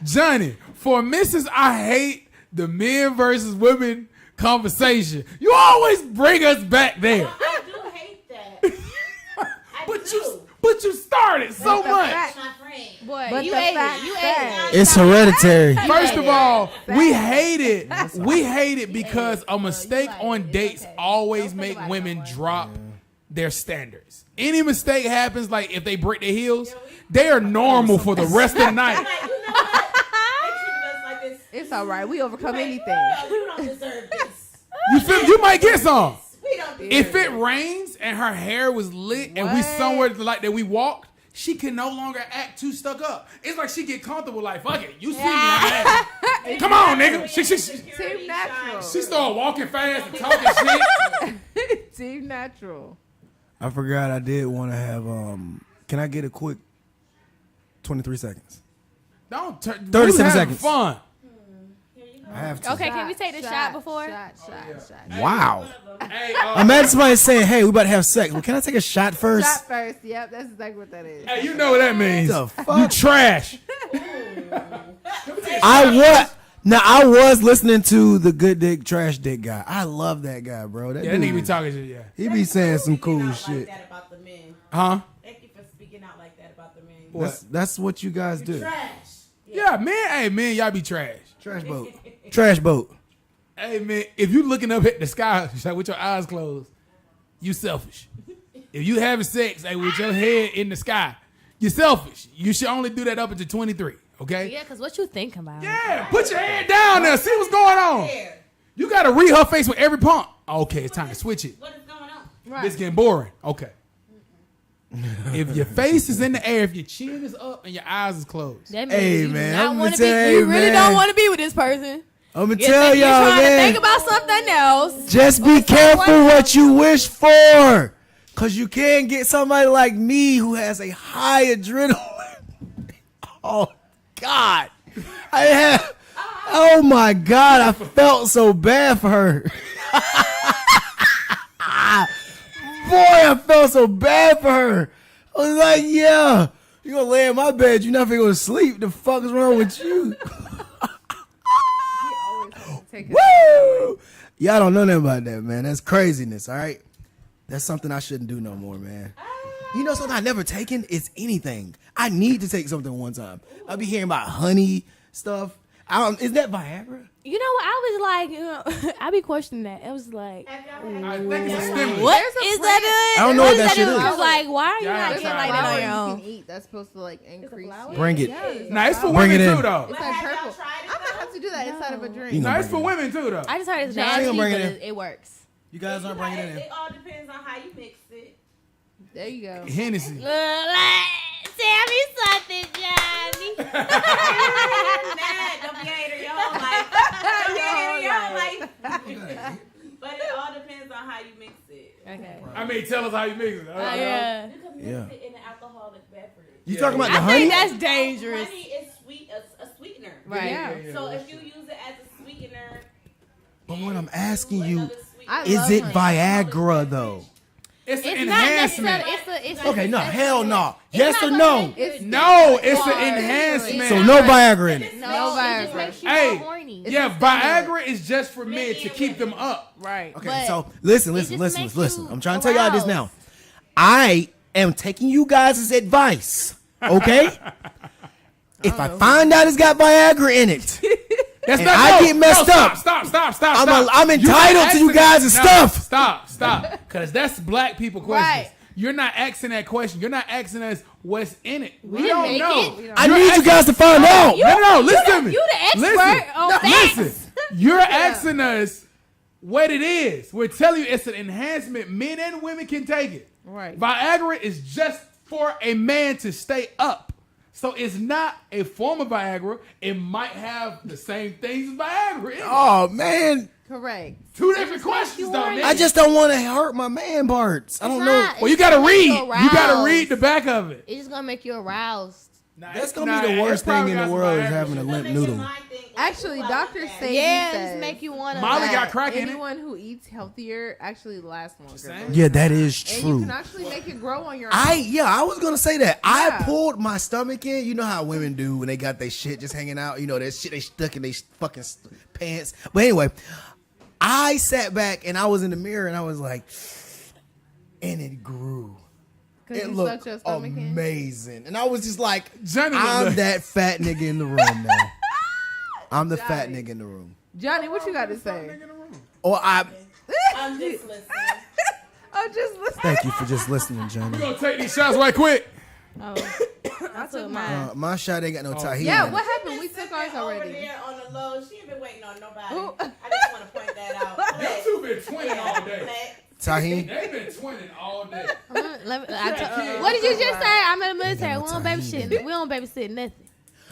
Johnny, for Mrs. I hate the men versus women conversation. You always bring us back there. I do hate that. I But you started so the much. fact- my friend. "Boy, But you the ate fact it. You ate that- it." It's hereditary. First of all, we hate it. We hate it because a mistake like on it. dates It's okay. always Don't make think about it women no more. drop their standards. Any mistake happens, like if they break their heels, they are normal for the rest of the night. Like, you know what? They treated us like this. It's all right. We overcome Like, anything. girl, you don't deserve this. You feel? You might get some. We don't deserve If it rains and her hair was lit and we What? somewhere like that we walked, she can no longer act too stuck up. It's like she get comfortable. Like fuck it, you see me. I'm Come on, nigga. She Team natural. started walking fast and talking shit. Team natural. I forgot I did want to have. Can I get a quick 23 seconds? Don't turn. 37 having seconds. Fun. I have to. Okay, can we take the shot before? Shot. Wow. Hey, Imagine somebody saying, "Hey, we about to have sex." Well, can I take a shot first? Shot first. Yep, that's exactly what that is. hey, you know what that means? The fuck? You trash. I was listening to the Good Dick Trash Dick guy. I love that guy, bro. That Yeah, that dude, nigga be talking shit. Yeah. he be saying some cool Speaking out shit. Like that about the men. Huh? Thank you for speaking out like that about the men. That's what you guys do. Trash. Yeah, man. Hey, man, y'all be trash. Trash boat. Trash boat. Hey, man, if you looking up at the sky with your eyes closed, you selfish. If you having sex with your head in the sky, you're selfish. You should only do that up until 23, okay? Yeah, because what you think about? Yeah, put your head down there. See what's going on. There. You got to read her face with every pump. Okay, it's time to switch it. What is going on? Right. It's getting boring. Okay. If your face is in the air, if your chin is up and your eyes is closed. That means Hey, you do man, not I'm wanna gonna be. tell You you, really man. don't want to be with this person. I'm gonna You're tell y'all, trying to man. think about something else. Just be careful what you wish for, cause you can get somebody like me who has a high adrenaline. Oh God, I have. Oh my God, I felt so bad for her. Boy, I felt so bad for her. I was like, yeah, you gonna lay in my bed, you're not gonna go to sleep. The fuck is wrong with you? Take it. Woo! Y'all don't know nothing about that, man. That's craziness, all right? That's something I shouldn't do no more, man. You know something I never taken is anything. I need to take something one time. I'll be hearing about honey stuff. Is that Viagra? You know what? I was like, I be questioning that. I was like, I think it's a stimulant. what is that? I don't know what that shit I is. was like, why are you Yeah, not it's getting a like Flower that on your you own? can eat. That's supposed to like increase. flower? Bring it. Nah, it's for Bring women it in. too, though. It's But like have y'all purple. tried it, I'm gonna have to do that inside of a drink. You Nah, gonna it's for bring it women too, though. I just heard it's Nah, she nasty, gonna but bring it in. it works. You guys aren't bringing it in. It all depends on how you mix it. There you go. Hennessy. Tell me something, Johnny. Mad, don't be a hater your whole life. Don't be a hater your whole life. But it all depends on how you mix it. Okay. I mean, tell us how you mix it. Yeah. You can mix Yeah. it in an alcoholic beverage. You talking about I the honey? think that's dangerous. Honey is sweet, a sweetener. Right. Yeah. So if you use it as a sweetener, But what I'm asking you, another sweetener- is it honey. Viagra though? It's an It's not enhancement. necessarily. It's Okay, no, hell no. It's Yes not or gonna no? make you- No, it's an It's enhancement. So no Viagra in it. No, No it just Viagra. makes you Hey, more horny. yeah, It's a Viagra is just for men to keep them up. Right. Okay, But so listen. it just makes Listen. you I'm trying to tell y'all this aroused. now. I am taking you guys' advice, okay? If I find out it's got Viagra in it, That's And not, I no, get messed no, up. Stop. I'm entitled to you guys' stuff. Stop. Because that's black people questions. Right. You're not asking that question. You're not asking us what's in it. We didn't don't make know. it. I You're need you asking- guys to find out. No, listen to me. You the expert Listen. on facts. Listen. You're asking us what it is. We're telling you it's an enhancement. Men and women can take it. Right. Viagra is just for a man to stay up. So it's not a form of Viagra. It might have the same things as Viagra. Oh man, Correct. Two different questions, though, man. I just don't want to hurt my man parts. I don't know. not- Well, you gotta It's read. gonna make you You gotta aroused. read the back of it. It's just gonna make you aroused. That's gonna be the worst thing in the world is having a limp noodle. Actually, doctors say Yeah, he just says make you wanna. Molly like, got crack in it. anyone who eats healthier actually lasts longer. saying. Yeah, that is And you true. can actually make it grow on your own. I was gonna say that. I Yeah. pulled my stomach in. You know how women do when they got their shit just hanging out. You know that shit they stuck in their fucking pants. But anyway, I sat back and I was in the mirror and I was like, and it grew. Because It you looked sucked your stomach in. amazing, and I was just like, Johnny I'm looked- that fat nigga in the room now. I'm the fat nigga in the room. Johnny, what you got to say? Or I'm just listening. I'm just listening. thank you for just listening, Johnny. We're gonna take these shots right quick. Oh, I took mine. My shot ain't got no tahini. Yeah, in it. what happened? We took Sitting ours over already. there on the low. She ain't been waiting on nobody. Ooh. I just want to point that out. You two been twinning all day. Tahini. They've been twinning all day. What did you just say? I'm in the military. We don't babysit. We don't babysit nothing.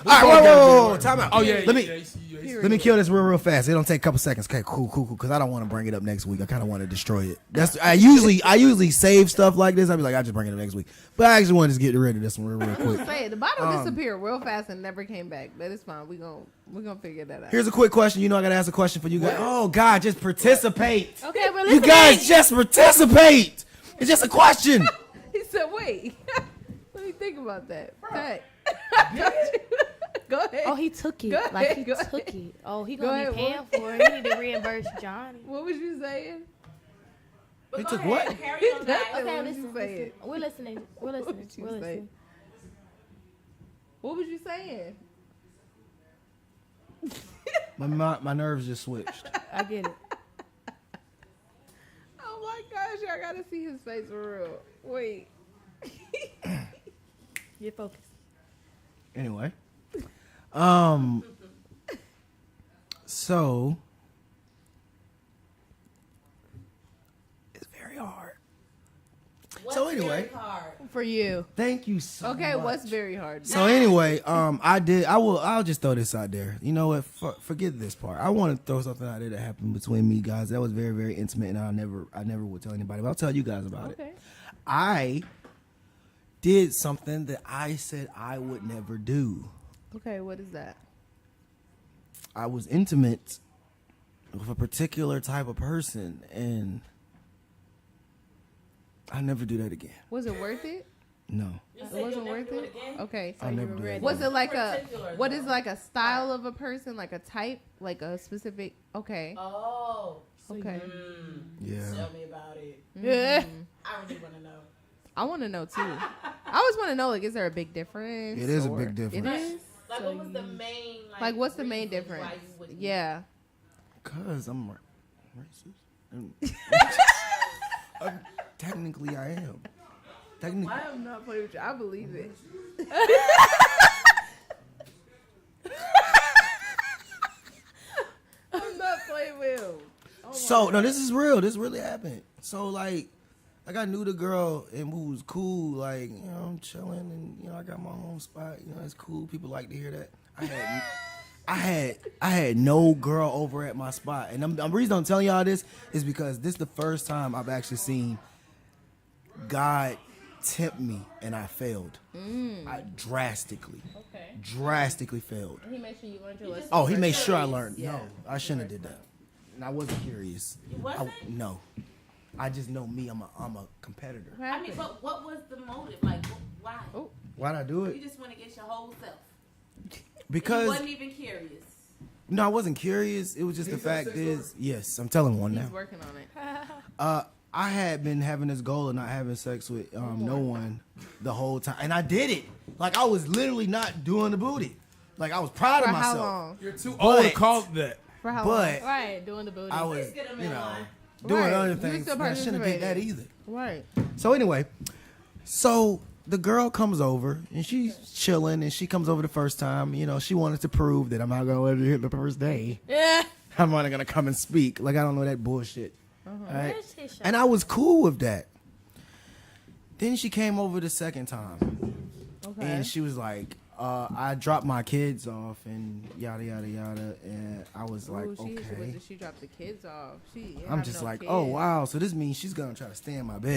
All right, whoa, time out. Oh yeah, let me yeah. let me kill this real fast. It'll take a couple seconds. Okay, cool. Because I don't want to bring it up next week. I kind of want to destroy it. That's I usually save stuff like this. I'll be like, I just bring it up next week. But I actually want to just get rid of this one real quick. Say it. The bottle disappeared real fast and never came back. But it's fine. We're gonna figure that out. Here's a quick question. You know, I gotta ask a question for you guys. Oh God, just participate. Okay, we're You listening. guys just participate. It's just a question. He said, "Wait, let me think about that." Okay. Go ahead. Oh, he took it. Go Like ahead, he go took ahead. it. Oh, he Go gonna ahead, be paying for it. He need to reimburse Johnny. What was you saying? He took what? Carry on, guys. Okay, What listen. you saying? We're listening. We're listening. you We're say? listening. What was you saying? My nerves just switched. I get it. Oh my gosh, y'all gotta see his face for real. Wait. Get focused. Anyway, so it's very hard. So anyway, For you. thank you so Okay, much. what's very hard? So anyway, I'll just throw this out there. You know what? Forget this part. I want to throw something out there that happened between me guys. That was very, very intimate, and I never would tell anybody. But I'll tell you guys about it. Okay. I did something that I said I would never do. Okay, what is that? I was intimate with a particular type of person, and I never do that again. Was it worth it? No. It wasn't worth it. Okay. I'll never do that Was again. it like what is like a style of a person, like a type, like a specific? Okay. Oh. Okay. Yeah. Tell me about it. Yeah. I really want to know. I want to know too. I always want to know, like, is there a big difference? It is a or- big difference. It is. Like, what was the main? Like, what's the main reasons why difference? you wouldn't- Yeah. Cause I'm racist. Technically, I am. Technically, I am not playing with you. I believe it. I'm not playing with him. so no, this is real. This really happened. So like, I knew the girl and we was cool. Like, you know, I'm chilling and you know I got my own spot. You know, it's cool. People like to hear that. I had no girl over at my spot, and the reason I'm telling y'all this is because this is the first time I've actually seen God tempt me, and I failed. I drastically failed. He made sure you learned your lesson. Oh, he made sure I learned. Yeah. No, I shouldn't have did that. And I wasn't curious. wasn't? No, I just know me. I'm a competitor. What I mean, happened? but what was the motive? Like, why? Oh. Why'd I do You it? just want to get your whole self. You Because wasn't even curious. no, I wasn't curious. It was just the fact is, yes, I'm telling one now. He's working on it. I had been having this goal of not having sex with no one the whole time, and I did it. Like I was literally not doing the booty. Like I was proud For of how myself. long? You're too old to But- call it that. For how long? But Right, doing the booty. I was, Get 'em you in know, line. doing Right. other You things. still and I shouldn't have did that participated. either. Right. So anyway, so the girl comes over and she's chilling, and she comes over the first time. You know, she wanted to prove that I'm not gonna let her hit the first day. Yeah. I'm only gonna come and speak. Like I don't know that bullshit. All right? Where's his shirt? And I was cool with that. Then she came over the second time, Okay. and she was like, "I dropped my kids off, and yada yada yada." And I was like, Ooh, "Okay." She dropped the kids off. I'm just like, "Oh wow!" So this means she's gonna try to stay in my bed.